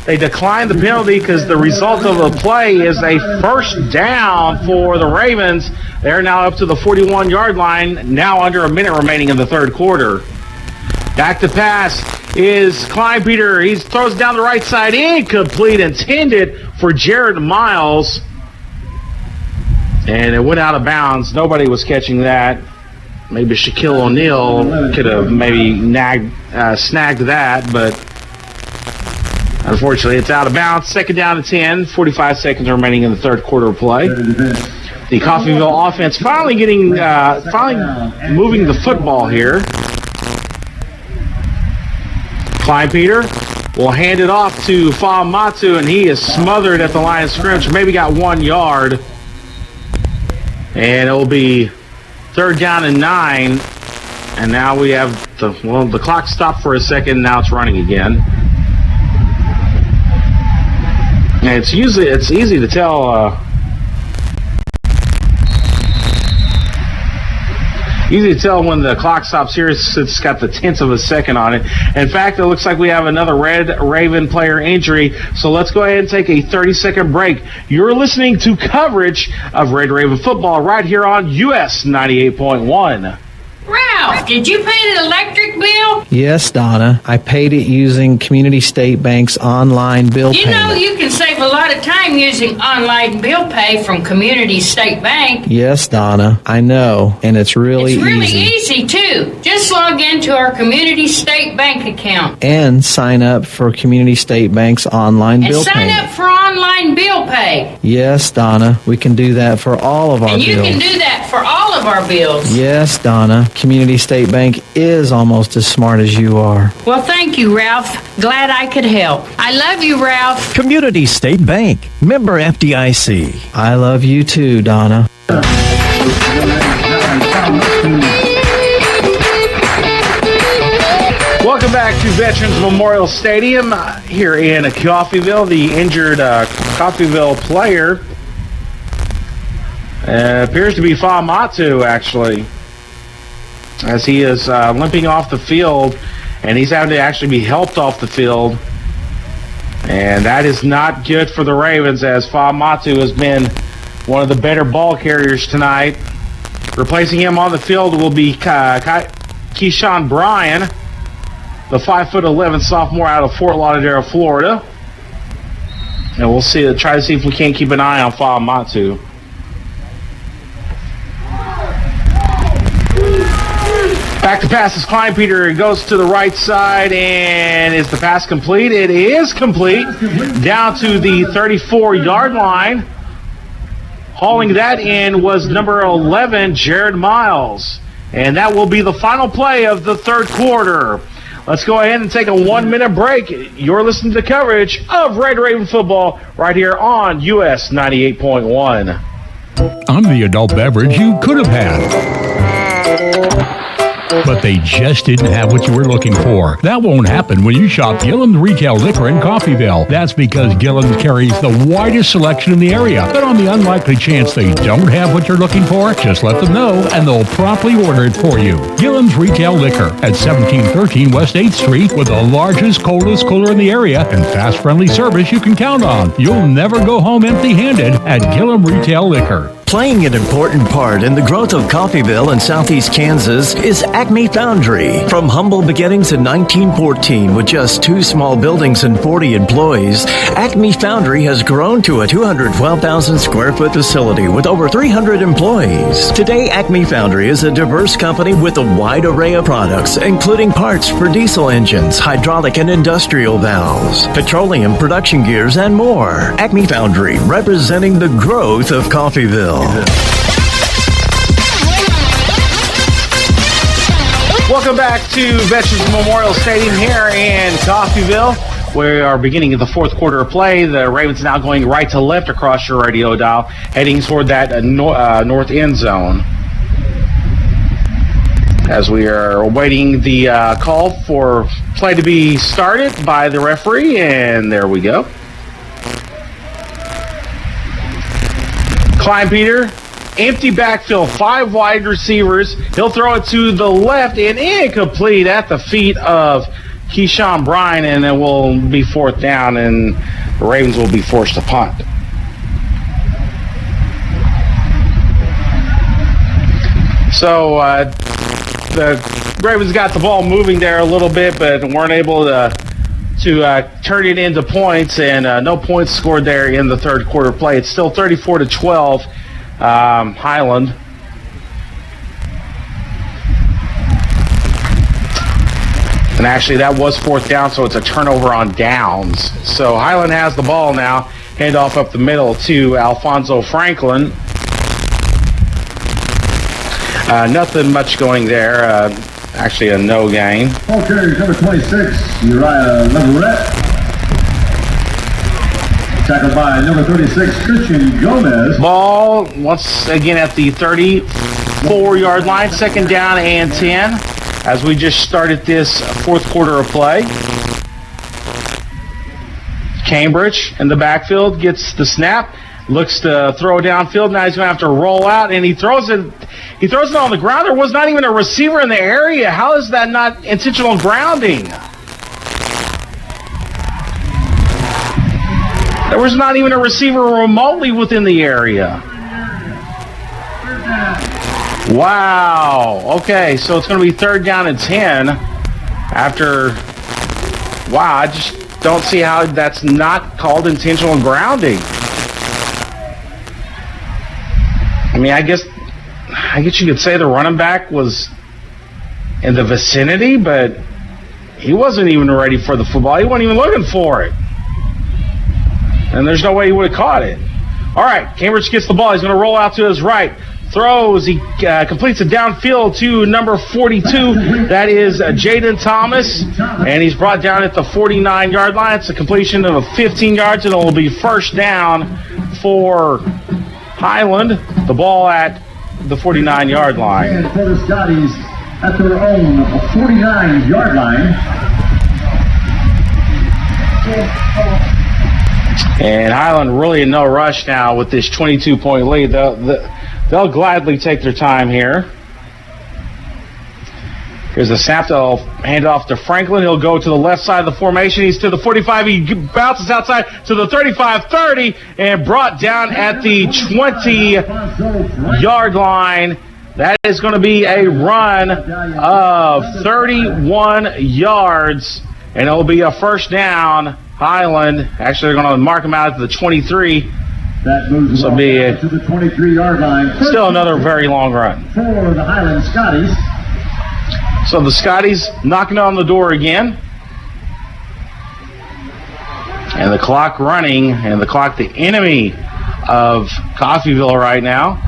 declined the penalty because the result of the play is a first down for the Ravens. They're now up to the 41-yard line. Now under a minute remaining in the third quarter. Back to pass is Klein Peter. He throws down the right side, incomplete, intended for Jared Miles. And it went out of bounds. Nobody was catching that. Maybe Shaquille O'Neal could have maybe snagged that, but unfortunately it's out of bounds. Second down to 10, 45 seconds remaining in the third quarter of play. The Coffeyville offense finally moving the football here. Klein Peter will hand it off to Fa'amatu, and he is smothered at the line of scrimmage. Maybe got 1 yard. And it will be third down and 9. And now we have the clock stopped for a second. Now it's running again. And it's easy to tell. Easy to tell when the clock stops here. It's got the tenth of a second on it. In fact, it looks like we have another Red Raven player injury. So let's go ahead and take a 30-second break. You're listening to coverage of Red Raven football right here on US 98.1. Ralph, did you pay the electric bill? Yes, Donna. I paid it using Community State Bank's online bill You payment. know you can save a lot of time using online bill pay from Community State Bank. Yes, Donna. I know. And it's really easy, too. Just log into our Community State Bank account. And sign up for Community State Bank's online And bill sign payment. up for online bill pay. Yes, Donna. We can do that for all of our And you bills. can do that for all of our bills. Yes, Donna. Community State Bank is almost as smart as you are. Well, thank you, Ralph. Glad I could help. I love you, Ralph. Community State Bank, member FDIC. I love you too, Donna. Welcome back to Veterans Memorial Stadium here in Coffeyville. The injured Coffeyville player appears to be Famatu, actually, as he is limping off the field, and he's having to actually be helped off the field. And that is not good for the Ravens, as Famatu has been one of the better ball carriers tonight. Replacing him on the field will be Keyshawn Bryan, the 5'11" sophomore out of Fort Lauderdale, Florida. And we'll try to see if we can't keep an eye on Famatu. Back to pass is Kleinpeter. It goes to the right side, and is the pass complete? It is complete. Down to the 34-yard line. Hauling that in was number 11, Jared Miles. And that will be the final play of the third quarter. Let's go ahead and take a 1-minute break. You're listening to coverage of Red Raven football right here on US 98.1. I'm the adult beverage you could have had, but they just didn't have what you were looking for. That won't happen when you shop Gillen's Retail Liquor in Coffeyville. That's because Gillen's carries the widest selection in the area. But on the unlikely chance they don't have what you're looking for, just let them know and they'll promptly order it for you. Gillen's Retail Liquor at 1713 West 8th Street, with the largest, coldest cooler in the area and fast, friendly service you can count on. You'll never go home empty-handed at Gillen Retail Liquor. Playing an important part in the growth of Coffeyville and southeast Kansas is Acme Foundry. From humble beginnings in 1914 with just 2 small buildings and 40 employees, Acme Foundry has grown to a 212,000 square foot facility with over 300 employees. Today, Acme Foundry is a diverse company with a wide array of products, including parts for diesel engines, hydraulic and industrial valves, petroleum production gears, and more. Acme Foundry, representing the growth of Coffeyville. Welcome back to Veterans Memorial Stadium here in Coffeyville. We are beginning the fourth quarter of play. The Ravens now going right to left across your radio dial, heading toward that north end zone. As we are awaiting the call for play to be started by the referee, and there we go. Kleinpeter, empty backfield, 5 wide receivers. He'll throw it to the left and incomplete at the feet of Keyshawn Bryan, and it will be 4th down, and the Ravens will be forced to punt. So the Ravens got the ball moving there a little bit, but weren't able to turn it into points, and no points scored there in the third quarter play. It's still 34-12, Highland. And actually, that was 4th down, so it's a turnover on downs. So Highland has the ball now. Hand off up the middle to Alfonso Franklin. Nothing much going there. Actually, a no gain. Okay, number 26, Uriah Leverett. Tackled by number 36, Christian Gomez. Ball once again at the 34-yard line. 2nd down and 10 as we just started this fourth quarter of play. Cambridge in the backfield gets the snap. Looks to throw downfield. Now he's going to have to roll out, and he throws it on the ground. There was not even a receiver in the area. How is that not intentional grounding? There was not even a receiver remotely within the area. Wow. Okay, so it's going to be 3rd down and 10 after... Wow, I just don't see how that's not called intentional grounding. I mean, I guess you could say the running back was in the vicinity, but he wasn't even ready for the football. He wasn't even looking for it. And there's no way he would have caught it. All right, Cambridge gets the ball. He's going to roll out to his right. throws. He completes it downfield to number 42. That is Jaden Thomas. And he's brought down at the 49-yard line. It's a completion of 15 yards, and it will be first down for Highland. The ball at the 49-yard line. And for the Scotties at their own 49-yard line. And Highland really in no rush now with this 22-point lead. They'll gladly take their time here. Here's a snap. They'll hand it off to Franklin. He'll go to the left side of the formation. He's to the 45. He bounces outside to the 35-30 and brought down at the 20-yard line. That is going to be a run of 31 yards, and it'll be a first down. Highland, actually, they're going to mark him out at the 23. That moves so be to the 23-yard line. Still another very long run. For the Highland Scotties. So the Scotties knocking on the door again. And the clock running, and the clock the enemy of Coffeyville right now.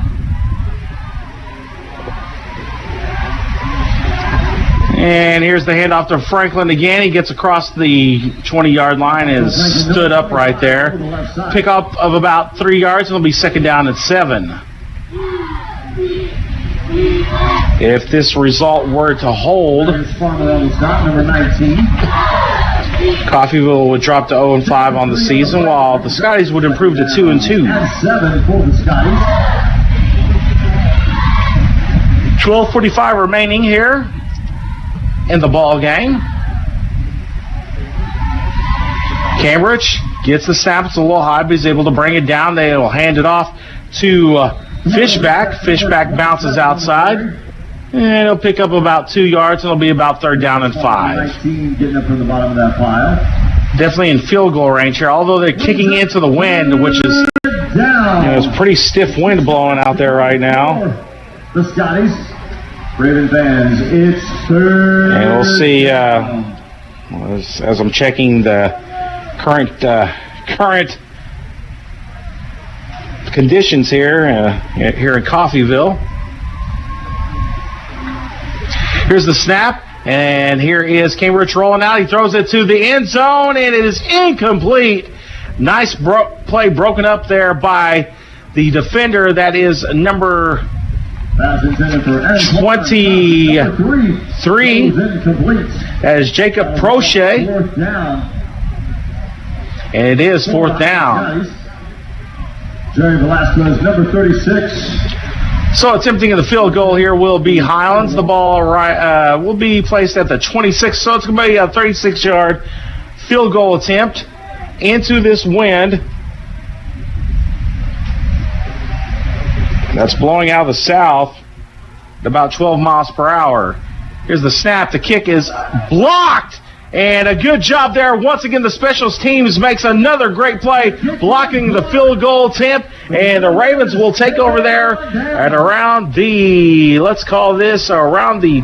And here's the handoff to Franklin again. He gets across the 20-yard line and is stood up right there. Pickup of about 3 yards, and it'll be second down at 7. If this result were to hold, Coffeyville would drop to 0-5 on the season, while the Scotties would improve to 2-2. 12:45 remaining here in the ball game. Cambridge gets the snap. It's a little high, but he's able to bring it down. They will hand it off to Fishback. Fishback bounces outside, and he'll pick up about 2 yards, and it'll be about third down and 5. 19 getting up from the bottom of that pile. Definitely in field goal range here, although they're kicking into the wind, which is, it's pretty stiff wind blowing out there right now. The Scotties, Raven fans, it's third. And we'll see, as I'm checking the current conditions here in Coffeyville. Here's the snap, and here is Cambridge rolling out. He throws it to the end zone, and it is incomplete. Nice play broken up there by the defender. That is number 23. That is Jacob Prochet. And it is fourth down. Jerry Velasquez, number 36. So attempting the field goal here will be Highlands. The ball will be placed at the 26. So it's going to be a 36-yard field goal attempt into this wind. That's blowing out of the south at about 12 miles per hour. Here's the snap. The kick is blocked. And a good job there. Once again, the specials teams makes another great play, blocking the field goal attempt. And the Ravens will take over there at around the, around the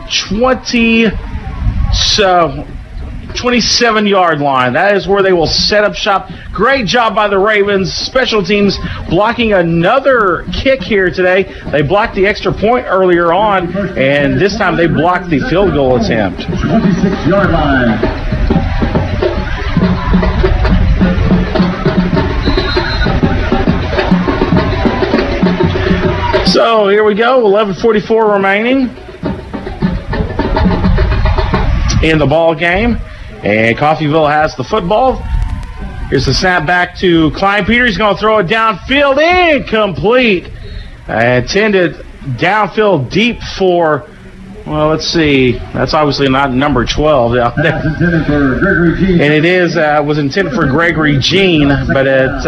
27-yard line. That is where they will set up shop. Great job by the Ravens. Special teams blocking another kick here today. They blocked the extra point earlier on, and this time they blocked the field goal attempt. 26-yard line. So here we go, 11:44 remaining in the ball game. And Coffeyville has the football. Here's the snap back to Klein Peter. He's going to throw it downfield. Incomplete. Intended downfield deep for, well, let's see. That's obviously not number 12 out there. That's intended for Gregory Jean. And it was intended for Gregory Jean, but it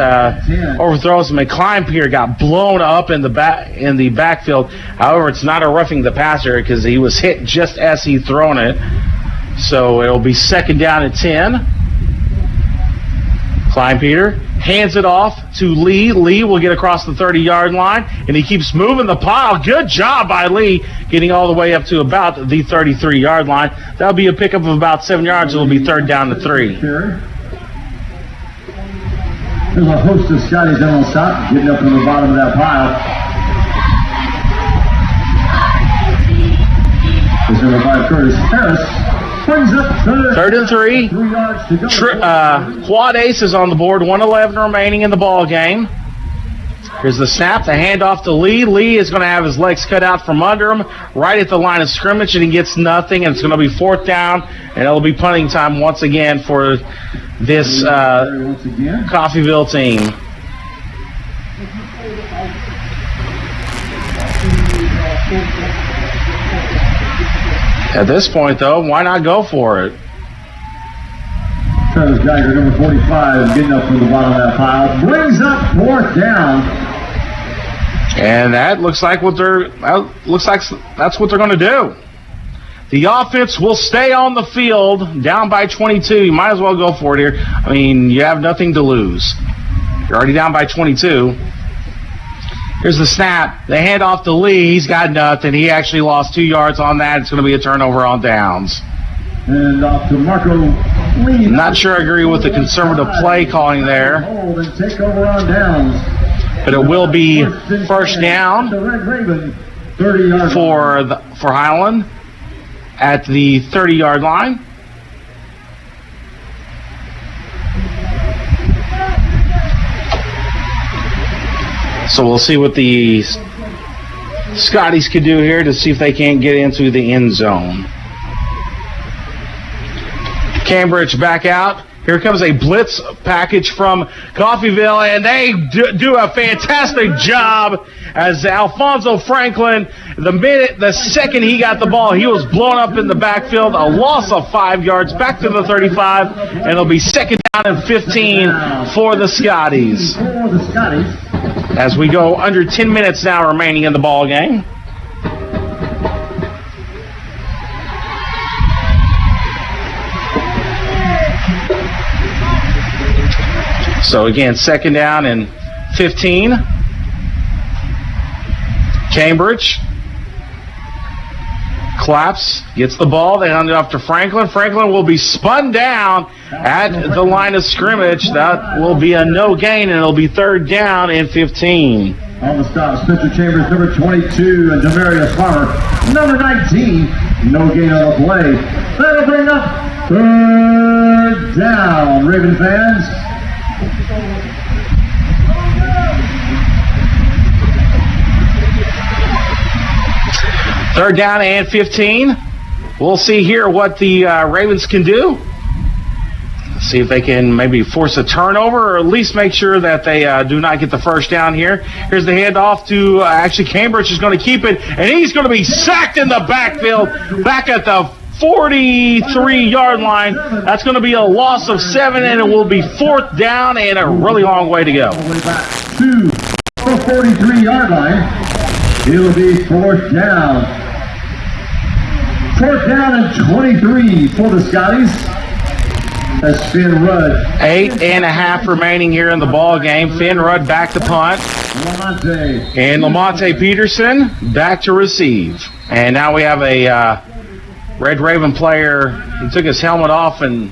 overthrows him. And Klein Peter got blown up in the backfield. However, it's not a roughing the passer because he was hit just as he thrown it. So it'll be second down at 10. Klein Peter hands it off to Lee. Lee will get across the 30-yard line, and he keeps moving the pile. Good job by Lee, getting all the way up to about the 33-yard line. That'll be a pickup of about 7 yards. It'll be third down to 3. There's a host of Scotties down on top, getting up from the bottom of that pile. number 5, Curtis Harris, brings up 3rd and 3. 3 yards to go. Quad ace is on the board. 1:11 remaining in the ball game. Here's the snap, the handoff to Lee. Lee is going to have his legs cut out from under him right at the line of scrimmage, and he gets nothing, and it's going to be 4th down, and it'll be punting time once again for this Coffeyville team. At this point, though, why not go for it? Travis Geiger, number 45, getting up from the bottom of that pile, brings up 4th down. And that looks like that's what they're going to do. The offense will stay on the field, down by 22. You might as well go for it here. I mean, you have nothing to lose. You're already down by 22. Here's the snap. They hand off to Lee. He's got nothing. He actually lost 2 yards on that. It's going to be a turnover on downs. And off to Marco Lee. I'm not sure I agree with the conservative play calling there. Hold and take over on downs. But it will be 1st down for Highland at the 30-yard line. So we'll see what the Scotties could do here to see if they can't get into the end zone. Cambridge back out. Here comes a blitz package from Coffeyville, and they do a fantastic job as Alfonso Franklin, the second he got the ball, he was blown up in the backfield, a loss of 5 yards, back to the 35, and it'll be 2nd down and 15 for the Scotties. As we go under 10 minutes now remaining in the ball game. So again, 2nd down and 15. Cambridge claps, gets the ball. They hand it off to Franklin. Franklin will be spun down at the line of scrimmage. That will be a no gain, and it'll be 3rd down and 15. On the stop, Spencer Chambers, number 22, and Demarius Farmer, number 19. No gain on the play. That'll bring up 3rd down, Raven fans. Third down and 15. We'll see here what the Ravens can do. See if they can maybe force a turnover or at least make sure that they do not get the 1st down here. Here's the handoff to actually Cambridge is going to keep it, and he's going to be sacked in the backfield back at the 43-yard line. That's going to be a loss of 7, and it will be 4th down and a really long way to go. All the way back to the 43-yard line. It'll be 4th down. 4th down and 23 for the Scotties. That's Finn Rudd. 8.5 remaining here in the ball game. Finn Rudd back to punt. Lamonte. And Lamonte Peterson back to receive. And now we have a Red Raven player. He took his helmet off and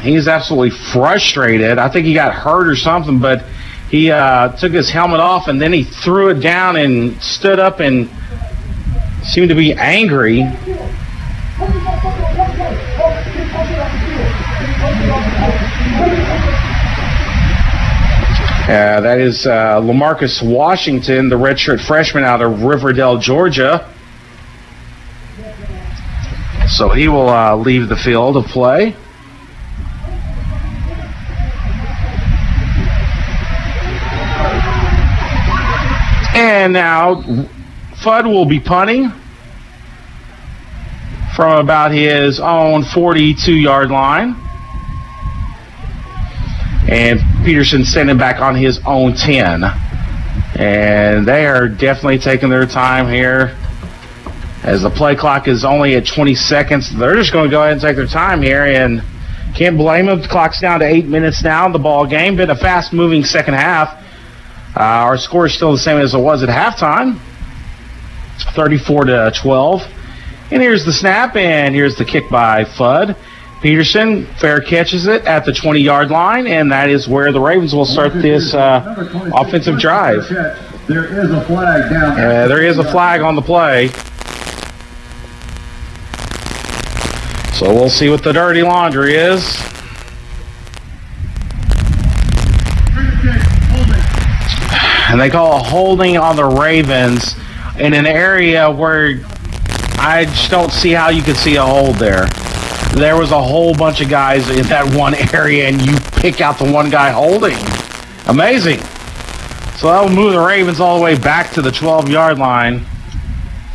he's absolutely frustrated. I think he got hurt or something, but he took his helmet off and then he threw it down and stood up and seemed to be angry. That is LaMarcus Washington, the redshirt freshman out of Riverdale, Georgia. So he will leave the field of play. And now Fudd will be punting from about his own 42-yard line. And Peterson standing back on his own 10. And they are definitely taking their time here. As the play clock is only at 20 seconds, they're just going to go ahead and take their time here. And can't blame them. The clock's down to 8 minutes now in the ball game. Been a fast-moving second half. Our score is still the same as it was at halftime. 34-12. And here's the snap, and here's the kick by Fudd. Peterson fair catches it at the 20-yard line, and that is where the Ravens will start this offensive drive. There is a flag down. There is a flag on the play. So we'll see what the dirty laundry is. And they call a holding on the Ravens in an area where I just don't see how you could see a hold there. There was a whole bunch of guys in that one area, and you pick out the one guy holding. Amazing. So that will move the Ravens all the way back to the 12-yard line.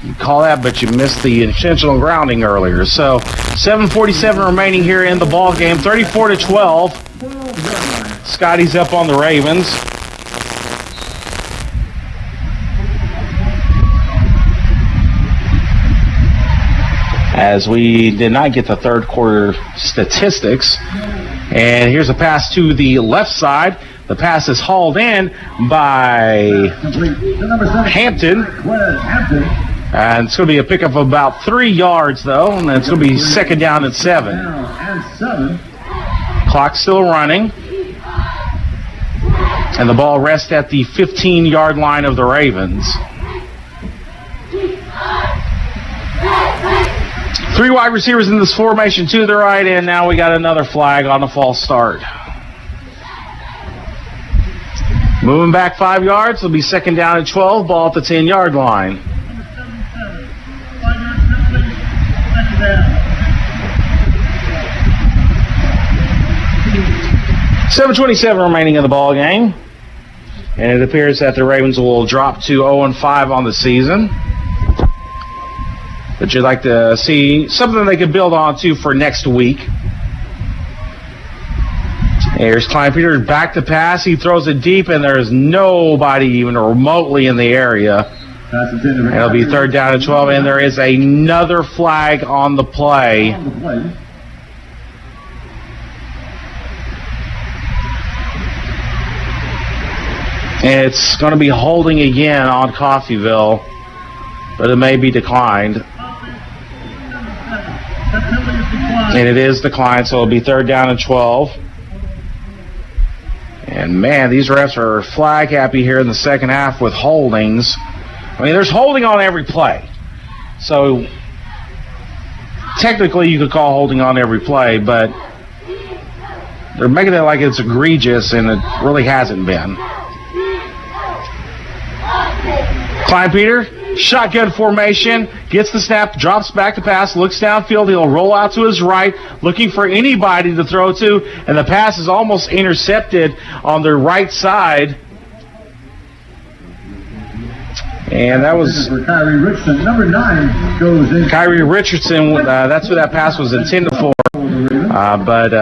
You call that, but you missed the intentional grounding earlier. So 7:47 remaining here in the ball game. 34-12. Scotty's up on the Ravens. As we did not get the third quarter statistics. And here's a pass to the left side. The pass is hauled in by Hampton. And it's going to be a pickup of about 3 yards, though. And it's going to be second down and 7. Clock still running. And the ball rests at the 15-yard line of the Ravens. 3 wide receivers in this formation to the right, and now we got another flag on the false start. Moving back 5 yards, it'll be second down and 12, ball at the 10-yard line. $7:27 remaining in the ball game, and it appears that the Ravens will drop to 0-5 on the season. But you'd like to see something they could build on to for next week. Here's Klein Peters back to pass. He throws it deep, and there's nobody even remotely in the area. It'll be third down and 12, and there is another flag on the play. And it's going to be holding again on Coffeyville, but it may be declined. And it is declined, so it'll be third down and 12. And, man, these refs are flag happy here in the second half with holdings. I mean, there's holding on every play. So, technically, you could call holding on every play, but they're making it like it's egregious, and it really hasn't been. Klein Peter, shotgun formation, gets the snap, drops back to pass, looks downfield. He'll roll out to his right, looking for anybody to throw to, and the pass is almost intercepted on the right side. And that was Kyrie Richardson. Number 9 goes in. Kyrie Richardson. That's who that pass was intended for. But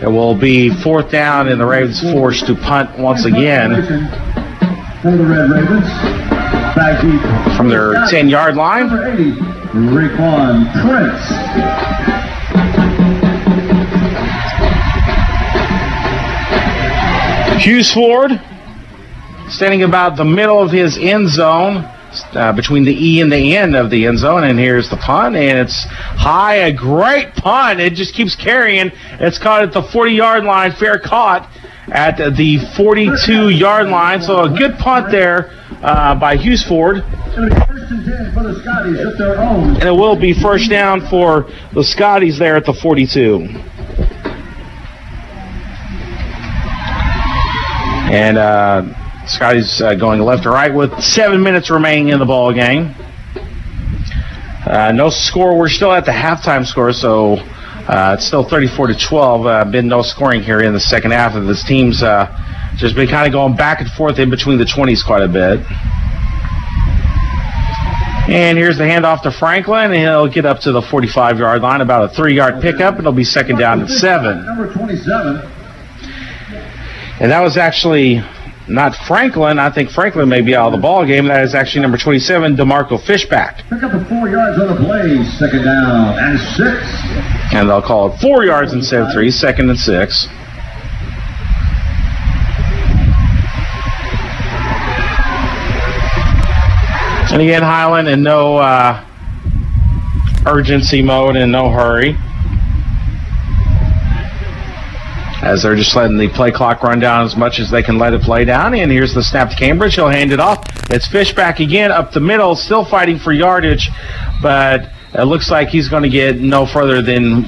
it will be fourth down, and the Ravens forced to punt once again For the Red Ravens. From their 10-yard line. Number 80, Raekwon Prince. Hughes Ford standing about the middle of his end zone, between the E and the N of the end zone. And here's the punt, and it's high, a great punt. It just keeps carrying. It's caught at the 40-yard line, fair caught at the 42-yard line. So a good punt there by Hughes Ford. And it will be first down for the Scotties there at the 42. And Scotties going left to right with 7 minutes remaining in the ball game. No score. We're still at the halftime score, so it's still 34-12. Been no scoring here in the second half of this team's just been kind of going back and forth in between the 20s quite a bit. And here's the handoff to Franklin, and he'll get up to the 45-yard line, about a 3-yard pickup, and it'll be second down and 7. Number 27. And that was actually not Franklin. I think Franklin may be out of the ball game. That is actually number 27, DeMarco Fishback. Pick up the 4 yards on the play. Second down and 6. And they'll call it 4 yards instead of 3, second and 6. And again, Highland in no urgency mode and no hurry, as they're just letting the play clock run down as much as they can let it play down. And here's the snap to Cambridge. He'll hand it off. It's Fishback again up the middle, still fighting for yardage, but it looks like he's going to get no further than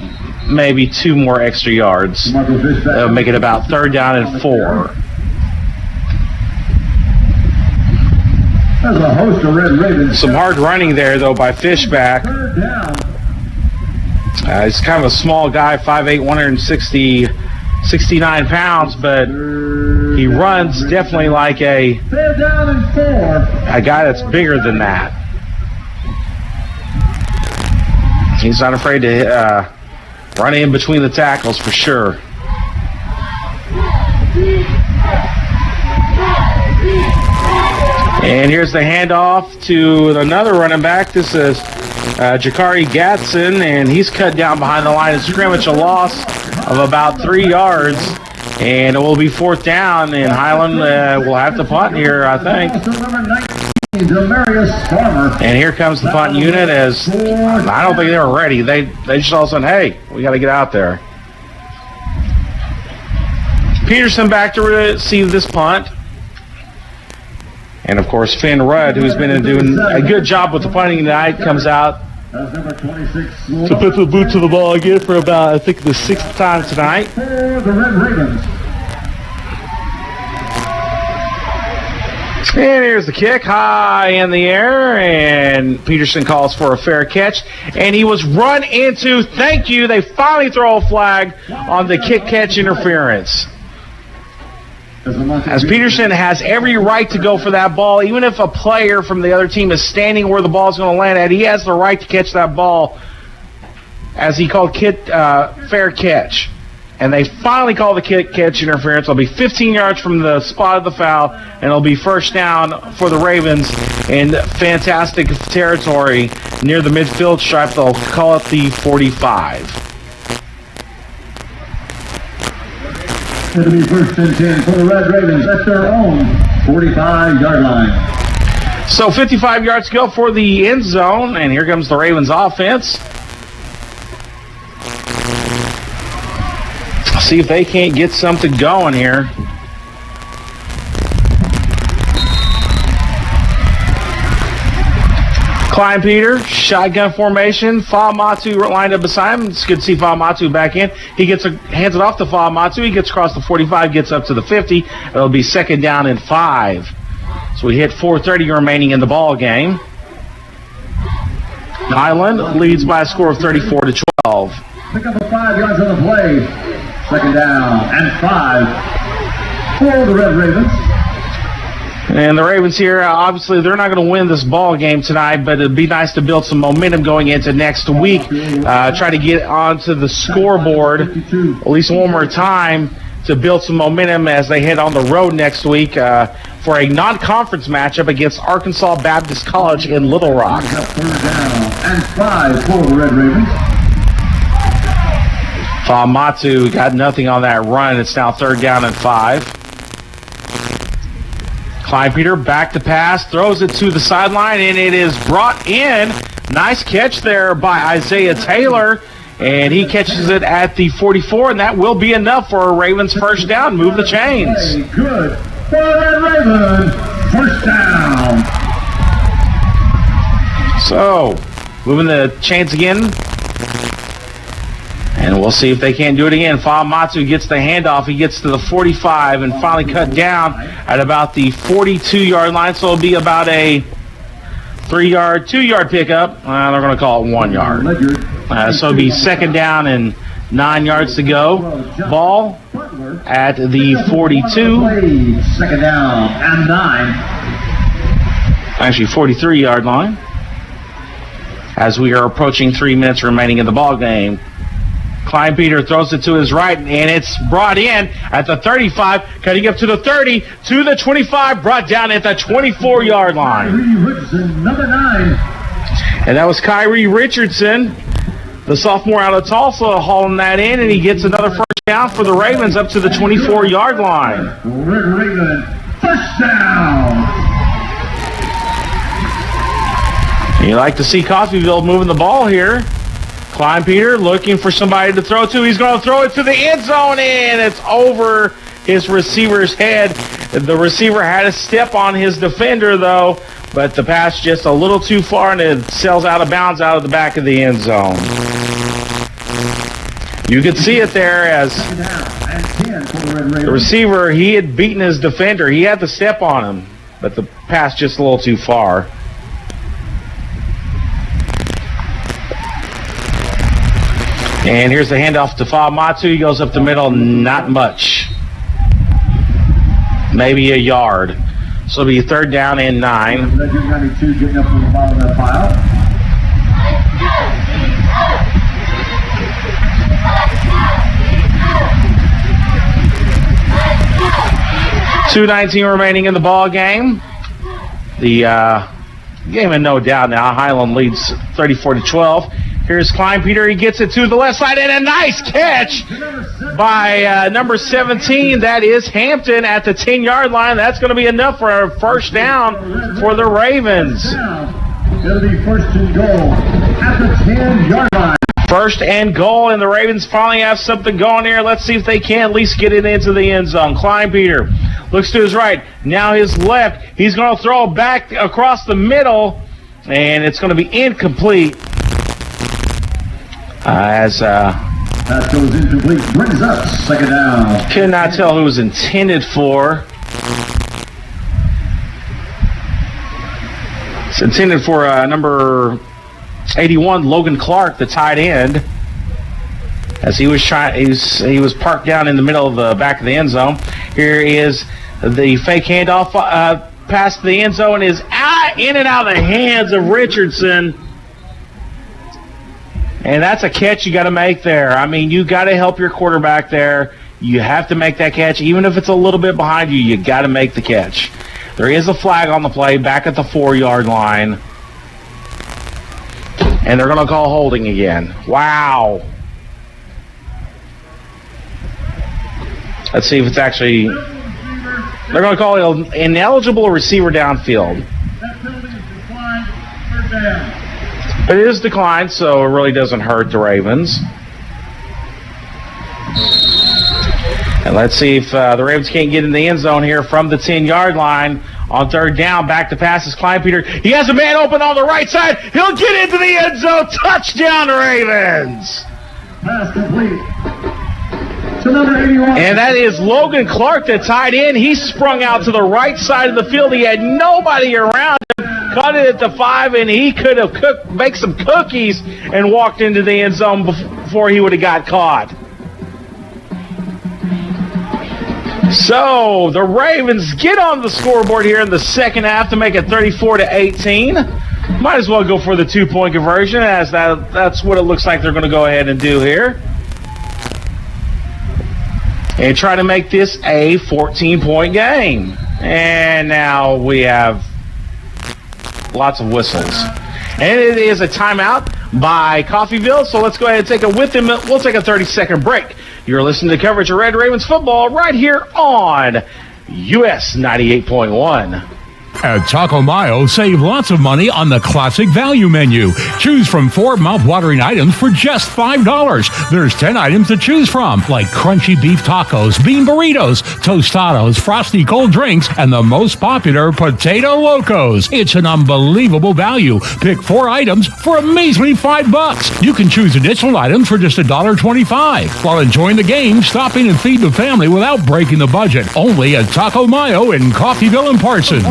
maybe 2 more extra yards. That'll make it about 3rd down and 4. There's a host of Red Ravens. Some hard running there, though, by Fishback. He's kind of a small guy, 5'8", 69 pounds, but he runs definitely like a guy that's bigger than that. He's not afraid to run in between the tackles for sure. And here's the handoff to another running back. This is Jakari Gatson, and he's cut down behind the line of scrimmage, a loss of about 3 yards. And it will be 4th down, and Highland will have to punt here, I think. And here comes the punt unit as I don't think they were ready. They just all of a sudden, hey, we got to get out there. Peterson back to receive this punt. And, of course, Finn Rudd, who's been doing a good job with the punting tonight, comes out to put the boot to the ball again for about, I think, the 6th time tonight. And here's the kick, high in the air, and Peterson calls for a fair catch. And he was run into, thank you, they finally throw a flag on the kick-catch interference. As Peterson has every right to go for that ball, even if a player from the other team is standing where the ball is going to land at, he has the right to catch that ball, as he called fair catch. And they finally call the kick-catch interference. It'll be 15 yards from the spot of the foul, and it'll be 1st down for the Ravens in fantastic territory near the midfield stripe. They'll call it the 45. It'll be 1st and 10 for the Red Ravens at their own 45-yard line. So 55 yards to go for the end zone, and here comes the Ravens offense. See if they can't get something going here. Klein Peter, shotgun formation. Fa'amatu lined up beside him. It's good to see Fa'amatu back in. He hands it off to Fa'amatu. He gets across the 45, gets up to the 50. It'll be 2nd down and 5. So we hit 4:30 remaining in the ball game. Highland leads by a score of 34-12. Pick up a 5 yards on the play. 2nd down and 5 for the Red Ravens. And the Ravens here, obviously, they're not going to win this ball game tonight, but it'd be nice to build some momentum going into next week. Try to get onto the scoreboard at least one more time to build some momentum as they head on the road next week for a non-conference matchup against Arkansas Baptist College in Little Rock. 3rd down and 5 for the Red Ravens. Fa'amatu got nothing on that run. It's now 3rd down and 5. Klein Peter back to pass, throws it to the sideline, and it is brought in. Nice catch there by Isaiah Taylor, and he catches it at the 44, and that will be enough for a Ravens 1st down. Move the chains. Good for the Ravens. 1st down. So, moving the chains again. And we'll see if they can't do it again. Fa'amatu gets the handoff. He gets to the 45 and finally cut down at about the 42-yard line. So it'll be about a 2-yard pickup. They're going to call it 1 yard. So it'll be 2nd down and 9 yards to go. Ball at the 42. 2nd down and 9. Actually, 43-yard line. As we are approaching 3 minutes remaining in the ball game. Klein Peter throws it to his right, and it's brought in at the 35, cutting up to the 30, to the 25, brought down at the 24-yard line. Number 9. And that was Kyrie Richardson, the sophomore out of Tulsa, hauling that in, and he gets another 1st down for the Ravens up to the 24-yard line. Red Ravens, 1st down. You like to see Coffeyville moving the ball here. Klein Peter looking for somebody to throw to. He's going to throw it to the end zone, and it's over his receiver's head. The receiver had a step on his defender, though. but the pass just a little too far, and it sails out of bounds out of the back of the end zone. You could see it there as the receiver, he had beaten his defender. He had the step on him, but the pass just a little too far. And here's the handoff to Fa'amatu. He goes up the middle, not much. Maybe a yard. So it'll be 3rd down and 9. 92 getting up from the bottom of that pile. 2:19 remaining in the ball game. The game in no doubt now. Highland leads 34-12. Here's Klein Peter. He gets it to the left side, and a nice catch by number 17. That is Hampton at the 10-yard line. That's going to be enough for a first down for the Ravens. It'll be 1st and goal at the 10-yard line. 1st and goal, and the Ravens finally have something going here. Let's see if they can at least get it into the end zone. Klein Peter looks to his right, now his left. He's going to throw it back across the middle, and it's going to be incomplete. That goes incomplete, brings up 2nd down. Could not tell who it was intended for. It's intended for number 81, Logan Clark, the tight end. As he was he was parked down in the middle of the back of the end zone. Here is the fake handoff past the end zone, is in and out of the hands of Richardson. And that's a catch you got to make there. I mean, you got to help your quarterback there. You have to make that catch. Even if it's a little bit behind you, you got to make the catch. There is a flag on the play back at the 4-yard line. And they're going to call holding again. Wow. Let's see if it's actually... They're going to call it an ineligible receiver downfield. That penalty is declined, 3rd down. But it is declined, so it really doesn't hurt the Ravens. And let's see if the Ravens can't get in the end zone here from the 10-yard line. On 3rd down, back to pass is Klein Peter. He has a man open on the right side. He'll get into the end zone. Touchdown, Ravens. Pass complete. To number 81. And that is Logan Clark, the tight end. He sprung out to the right side of the field. He had nobody around him. Caught it at the 5, and he could have baked some cookies and walked into the end zone before he would have got caught. So the Ravens get on the scoreboard here in the second half to make it 34-18. Might as well go for the 2-point conversion, as that's what it looks like they're going to go ahead and do here. And try to make this a 14-point game. And now we have lots of whistles. And it is a timeout by Coffeyville, so let's go ahead and take we'll take a 30-second break. You're listening to coverage of Red Ravens football right here on US 98.1. At Taco Mayo, save lots of money on the classic value menu. Choose from 4 mouth-watering items for just $5. There's 10 items to choose from, like crunchy beef tacos, bean burritos, tostados, frosty cold drinks, and the most popular Potato Locos. It's an unbelievable value. Pick 4 items for a measly $5. You can choose additional items for just $1.25. While enjoying the game, stopping and feed the family without breaking the budget. Only at Taco Mayo in Coffeyville and Parsons.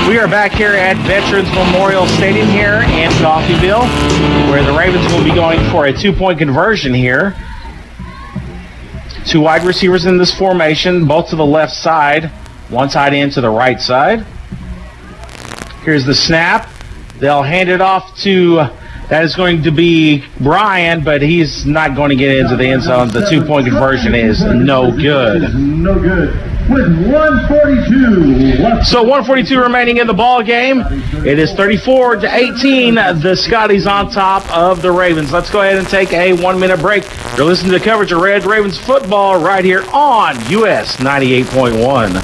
We are back here at Veterans Memorial Stadium here in Coffeyville, where the Ravens will be going for a 2-point conversion here. 2 wide receivers in this formation, both to the left side, 1 tight end to the right side. Here's the snap. They'll hand it off to... That is going to be Brian, but he's not going to get into the end zone. The 2-point conversion is no good. No good. With 1:42 left. So 1:42 remaining in the ball game. It is 34-18. The Scotties on top of the Ravens. Let's go ahead and take a 1-minute break. You're listening to coverage of Red Ravens football right here on US 98.1.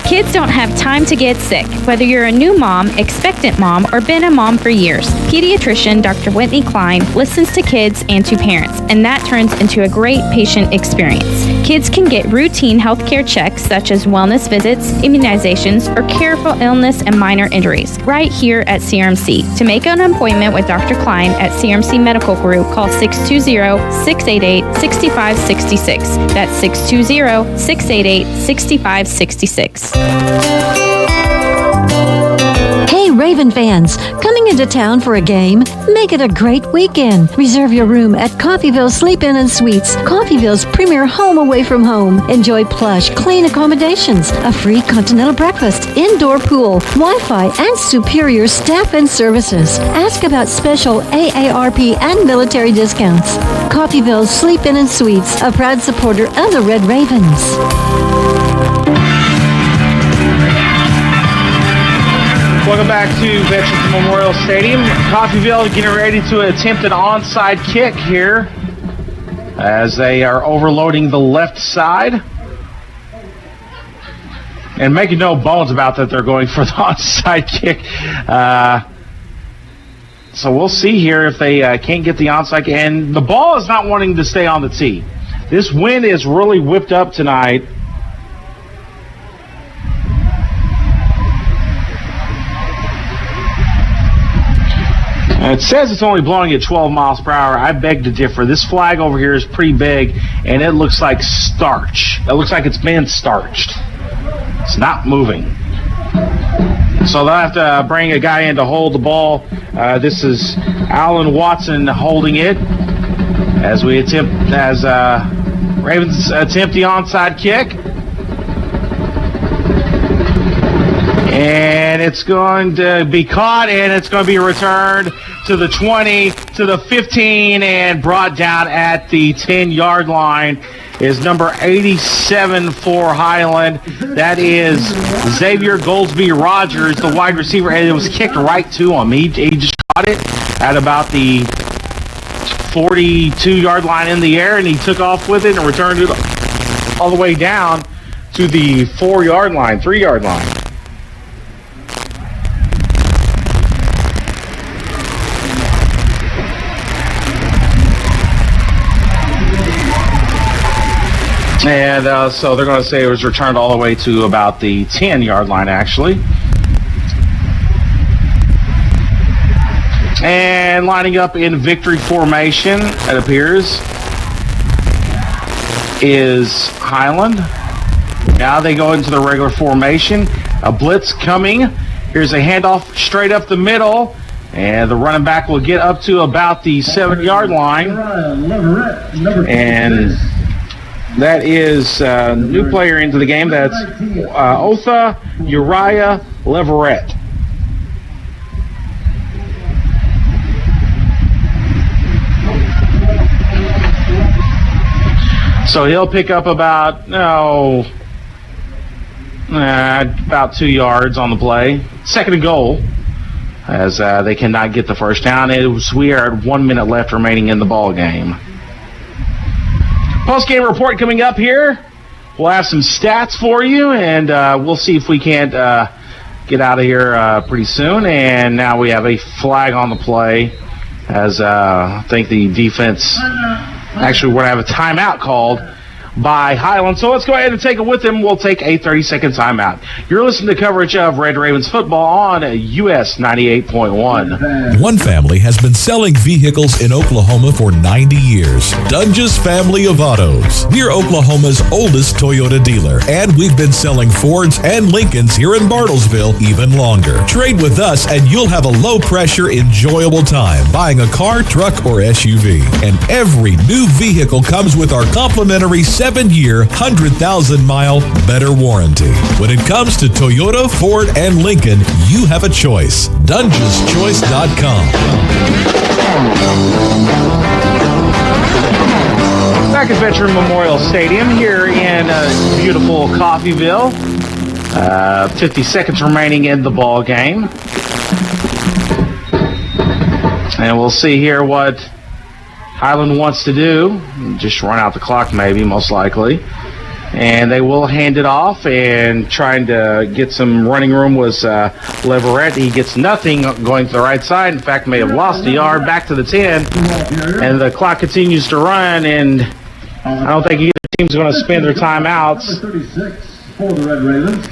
Kids don't have time to get sick, whether you're a new mom, expectant mom, or been a mom for years. Pediatrician Dr. Whitney Klein listens to kids and to parents, and that turns into a great patient experience. Kids can get routine healthcare checks such as wellness visits, immunizations, or care for illness and minor injuries right here at CRMC. To make an appointment with Dr. Klein at CRMC Medical Group, call 620-688-6566. That's 620-688-6566. Hey, Raven fans, coming into town for a game? Make it a great weekend. Reserve your room at Coffeyville Sleep-In and Suites, Coffeyville's premier home away from home. Enjoy plush, clean accommodations, a free continental breakfast, indoor pool, Wi-Fi, and superior staff and services. Ask about special AARP and military discounts. Coffeyville Sleep-In and Suites, a proud supporter of the Red Ravens. Welcome back to Veterans Memorial Stadium. Coffeyville getting ready to attempt an onside kick here as they are overloading the left side. And making no bones about that, they're going for the onside kick. So we'll see here if they can't get the onside kick. And the ball is not wanting to stay on the tee. This wind is really whipped up tonight. It says it's only blowing at 12 miles per hour. I beg to differ. This flag over here is pretty big, and it looks like starch. It looks like it's been starched. It's not moving. So they'll have to bring a guy in to hold the ball. This is Alan Watson holding it as Ravens attempt the onside kick. And it's going to be caught, and it's going to be returned to the 20, to the 15, and brought down at the 10-yard line is number 87 for Highland. That is Xavier Goldsby Rogers, the wide receiver, and it was kicked right to him. He just caught it at about the 42-yard line in the air, and he took off with it and returned it all the way down to the 3-yard line. And so they're going to say it was returned all the way to about the 10-yard line, actually. And lining up in victory formation, it appears, is Highland. Now they go into the regular formation. A blitz coming. Here's a handoff straight up the middle. And the running back will get up to about the 7-yard line. And that is a new player into the game. That's Otha Uriah Leverett. So he'll pick up about 2 yards on the play. Second and goal, as they cannot get the first down. We are at 1 minute left remaining in the ball game. Postgame report coming up here. We'll have some stats for you, and we'll see if we can't get out of here pretty soon. And now we have a flag on the play, as I think the defense, actually we're going to have a timeout called by Highland. So let's go ahead and take it with them. We'll take a 30-second timeout. You're listening to coverage of Red Ravens football on US 98.1. One family has been selling vehicles in Oklahoma for 90 years. Dunge's Family of Autos. We're Oklahoma's oldest Toyota dealer, and we've been selling Fords and Lincolns here in Bartlesville even longer. Trade with us and you'll have a low-pressure, enjoyable time buying a car, truck, or SUV. And every new vehicle comes with our complimentary 7-year, 100,000-mile better warranty. When it comes to Toyota, Ford, and Lincoln, you have a choice. DungeonsChoice.com. Back at Veteran Memorial Stadium here in beautiful Coffeyville. 50 seconds remaining in the ball game. And we'll see here what Highland wants to do. Just run out the clock, maybe, most likely. And they will hand it off, and trying to get some running room was Leverett. He gets nothing going to the right side. In fact, may have lost a yard back to the 10. And the clock continues to run, and I don't think either team's going to spend their timeouts. 36 for the Red Ravens.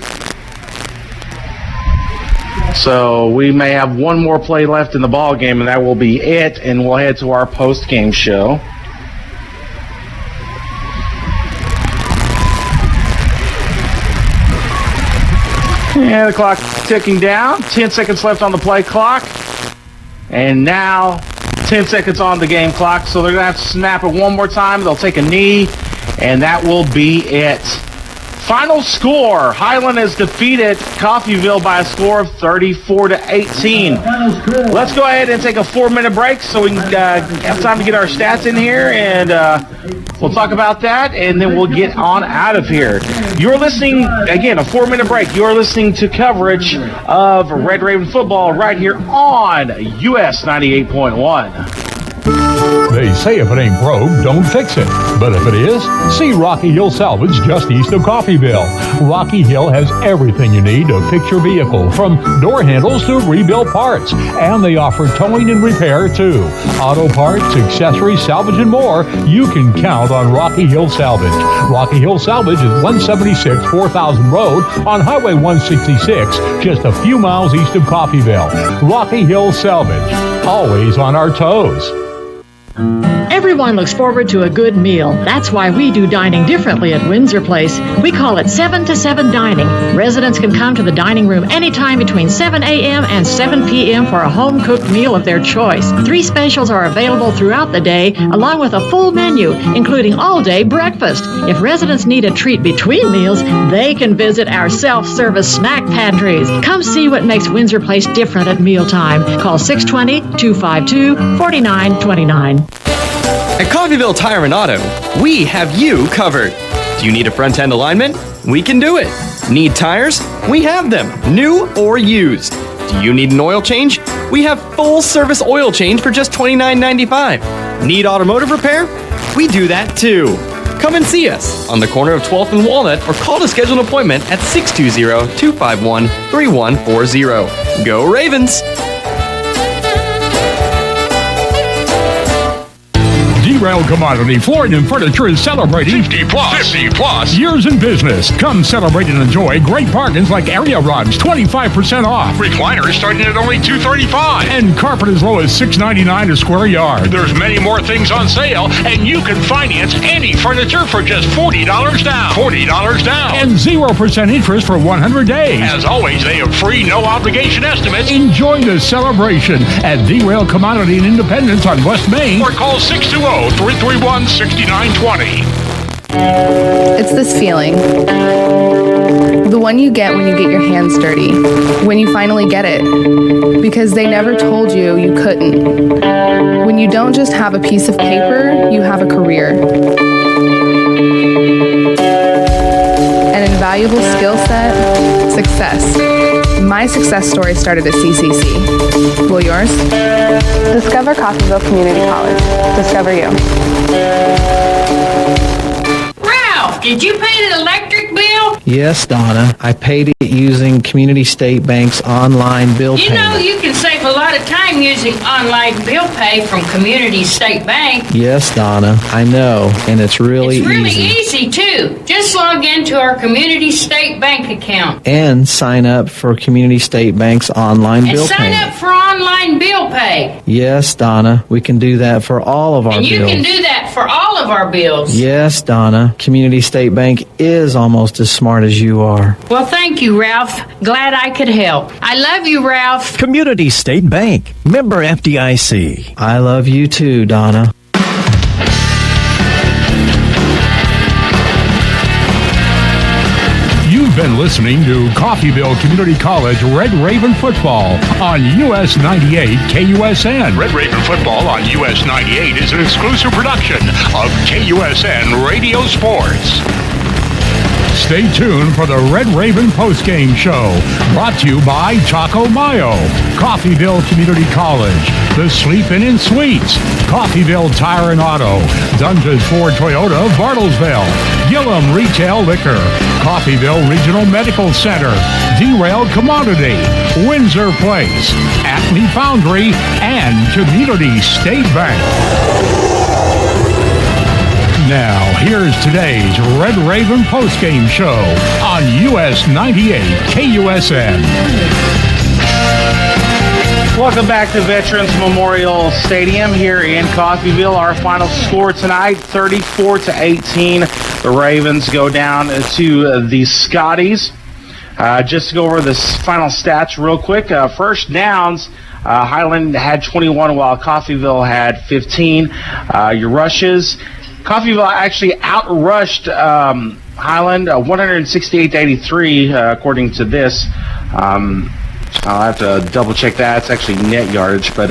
So we may have one more play left in the ball game, and that will be it. And we'll head to our post-game show. And the clock ticking down. 10 seconds left on the play clock. And now 10 seconds on the game clock. So they're going to have to snap it one more time. They'll take a knee, and that will be it. Final score, Highland has defeated Coffeyville by a score of 34-18. Let's go ahead and take a 4-minute break so we can have time to get our stats in here, and we'll talk about that, and then we'll get on out of here. You're listening, again, a 4-minute break. You're listening to coverage of Red Raven football right here on US 98.1. They say if it ain't broke, don't fix it. But if it is, see Rocky Hill Salvage just east of Coffeyville. Rocky Hill has everything you need to fix your vehicle, from door handles to rebuilt parts. And they offer towing and repair, too. Auto parts, accessories, salvage, and more. You can count on Rocky Hill Salvage. Rocky Hill Salvage is 176 4000 Road on Highway 166, just a few miles east of Coffeyville. Rocky Hill Salvage, always on our toes. Everyone looks forward to a good meal. That's why we do dining differently at Windsor Place. We call it 7 to 7 dining. Residents can come to the dining room anytime between 7 a.m. and 7 p.m. for a home-cooked meal of their choice. 3 specials are available throughout the day, along with a full menu, including all-day breakfast. If residents need a treat between meals, they can visit our self-service snack pantries. Come see what makes Windsor Place different at mealtime. Call 620-252-4929. At Coffeyville Tire and Auto, we have you covered. Do you need a front-end alignment? We can do it. Need tires? We have them, new or used. Do you need an oil change? We have full-service oil change for just $29.95. Need automotive repair? We do that too. Come and see us on the corner of 12th and Walnut, or call to schedule an appointment at 620-251-3140. Go Ravens! D-Rail Commodity Flooring and Furniture is celebrating 50 plus years in business. Come celebrate and enjoy great bargains like area rugs, 25% off. Recliners starting at only $235. And carpet as low as $6.99 a square yard. There's many more things on sale, and you can finance any furniture for just $40 down. $40 down. And 0% interest for 100 days. As always, they have free, no obligation estimates. Enjoy the celebration at D-Rail Commodity in Independence on West Main, or call 620-331-6920. It's this feeling. The one you get when you get your hands dirty. When you finally get it. Because they never told you you couldn't. When you don't just have a piece of paper, you have a career. An invaluable skill set, success. My success story started at CCC. Will yours? Discover Coffeyville Community College. Discover you. Ralph, did you pay the electric bill? Yes, Donna. I paid it using Community State Bank's online bill You payment. know you can save a lot of time using online bill pay from Community State Bank. Yes, Donna. I know. And it's really easy, too. Just log into our Community State Bank account. And sign up for Community State Bank's online And bill sign payment. up for online bill pay. Yes, Donna. We can do that for all of our And you bills. can do that for all of our bills. Yes, Donna. Community State Bank is almost as smart as you are. Well, thank you, Ralph. Glad I could help. I love you, Ralph. Community State Bank, member FDIC. I love you too, Donna. You've been listening to Coffeyville Community College Red Raven Football on US 98 KUSN. Red Raven Football on US 98 is an exclusive production of KUSN Radio Sports. Stay tuned for the Red Raven Postgame Show, brought to you by Taco Mayo, Coffeyville Community College, the Sleep Inn and Suites, Coffeyville Tire and Auto, Dungeons Ford Toyota Bartlesville, Gillum Retail Liquor, Coffeyville Regional Medical Center, Derailed Commodity, Windsor Place, Acme Foundry, and Community State Bank. Now, here's today's Red Raven Postgame Show on US 98 KUSN. Welcome back to Veterans Memorial Stadium here in Coffeyville. Our final score tonight, 34-18. The Ravens go down to the Scotties. Just to go over the final stats real quick. First downs, Highland had 21 while Coffeyville had 15. Your rushes, Coffeyville actually outrushed Highland 168-83 according to this. I'll have to double check that. It's actually net yardage, but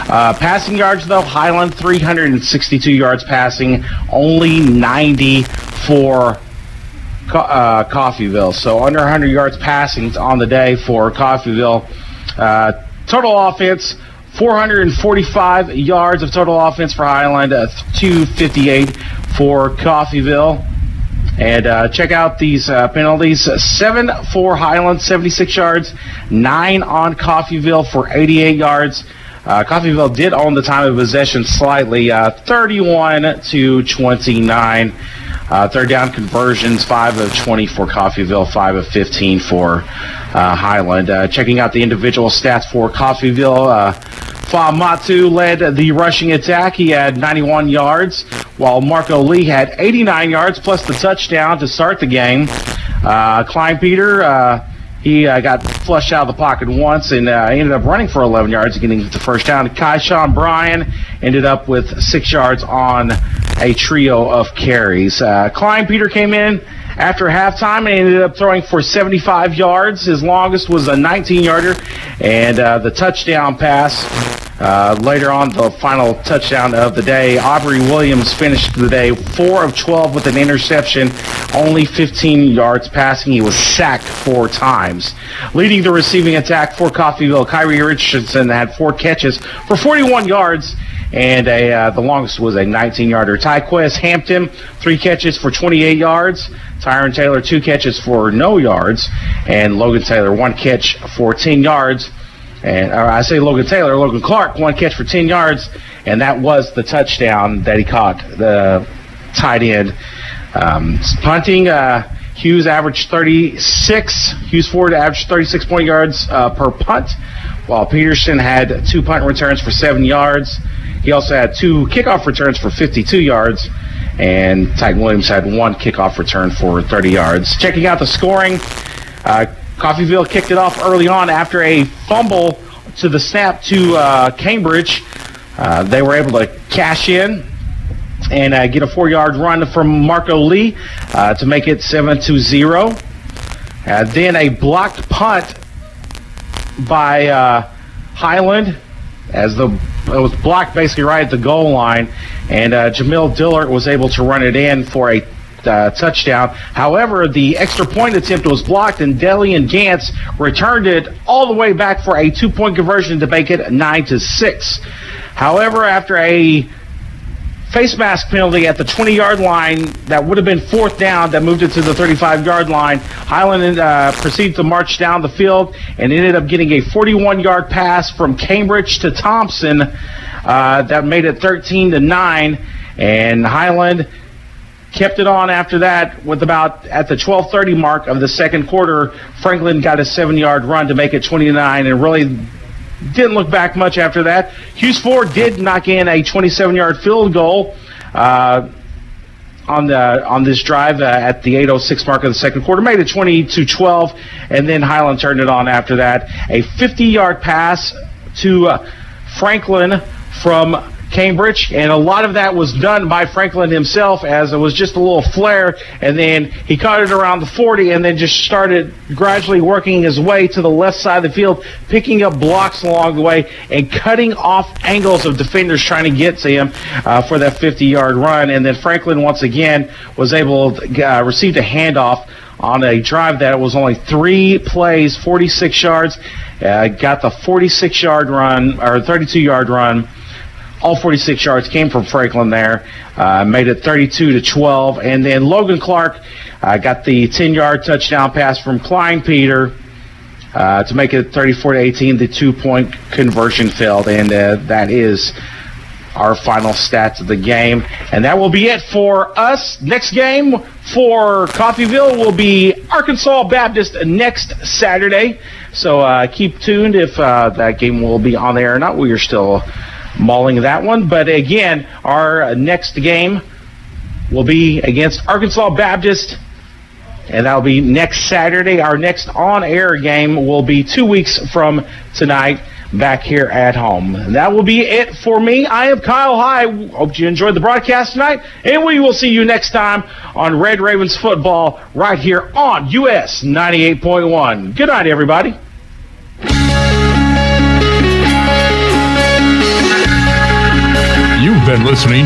passing yards though, Highland 362 yards passing, only 90 for Coffeyville. So under 100 yards passing on the day for Coffeyville. Total offense, 445 yards of total offense for Highland, 258 for Coffeyville. And check out these penalties. 7 for Highland, 76 yards. 9 on Coffeyville for 88 yards. Coffeyville did own the time of possession slightly, 31-29. Third down conversions, 5 of 20 for Coffeyville, 5 of 15 for Highland. Checking out the individual stats for Coffeyville, Famatu led the rushing attack. He had 91 yards, while Marco Lee had 89 yards plus the touchdown to start the game. Klein Peter, he got flushed out of the pocket once and ended up running for 11 yards, getting the first down. Kai-Sean Bryan ended up with 6 yards on a trio of carries. Klein Peter came in after halftime and ended up throwing for 75 yards. His longest was a 19-yarder, and the touchdown pass later on, the final touchdown of the day. Aubrey Williams finished the day 4 of 12 with an interception, only 15 yards passing. He was sacked 4 times. Leading the receiving attack for Coffeyville, Kyrie Richardson had 4 catches for 41 yards, and the longest was a 19-yarder. Tyquez Hampton, 3 catches for 28 yards. Tyron Taylor, 2 catches for no yards. And Logan Taylor, 1 catch for 10 yards. And Logan Clark, 1 catch for 10 yards. And that was the touchdown that he caught, the tight end. Punting, Hughes averaged 36. Hughes Ford averaged 36 point yards per punt, while Peterson had 2 punt returns for 7 yards. He also had 2 kickoff returns for 52 yards, and Titan Williams had 1 kickoff return for 30 yards. Checking out the scoring, Coffeyville kicked it off early on after a fumble to the snap to Cambridge. They were able to cash in and get a 4-yard run from Marco Lee to make it 7-0. Then a blocked punt by Highland, as it was blocked basically right at the goal line, and Jamil Dillard was able to run it in for a touchdown. However, the extra point attempt was blocked, and Delian Gantz returned it all the way back for a 2-point conversion to make it 9-6. However, after a face mask penalty at the 20-yard line, that would have been 4th down, that moved it to the 35-yard line. Highland proceeded to march down the field and ended up getting a 41-yard pass from Cambridge to Thompson that made it 13-9, and Highland kept it on after that. With about at the 12:30 mark of the second quarter, Franklin got a 7-yard run to make it 29, and really didn't look back much after that. Hughes Ford did knock in a 27-yard field goal on this drive at the 8:06 mark of the second quarter, made it 20-12, and then Highland turned it on after that. A 50-yard pass to Franklin from Cambridge, and a lot of that was done by Franklin himself, as it was just a little flare, and then he caught it around the 40 and then just started gradually working his way to the left side of the field, picking up blocks along the way and cutting off angles of defenders trying to get to him for that 50-yard run. And then Franklin once again was able to receive a handoff on a drive that was only 3 plays, 46 yards, got the 46-yard run, or 32-yard run. All 46 yards came from Franklin there, made it 32-12. And then Logan Clark got the 10-yard touchdown pass from Klein Peter to make it 34-18. The 2-point conversion failed, and that is our final stats of the game. And that will be it for us. Next game for Coffeyville will be Arkansas Baptist next Saturday. So keep tuned if that game will be on the air or not. We are still mauling that one. But again, our next game will be against Arkansas Baptist, and that'll be next Saturday. Our next on-air game will be 2 weeks from tonight, back here at home. And that will be it for me. I am Kyle High. Hope you enjoyed the broadcast tonight, and we will see you next time on Red Ravens football right here on US 98.1. Good night, everybody. You've been listening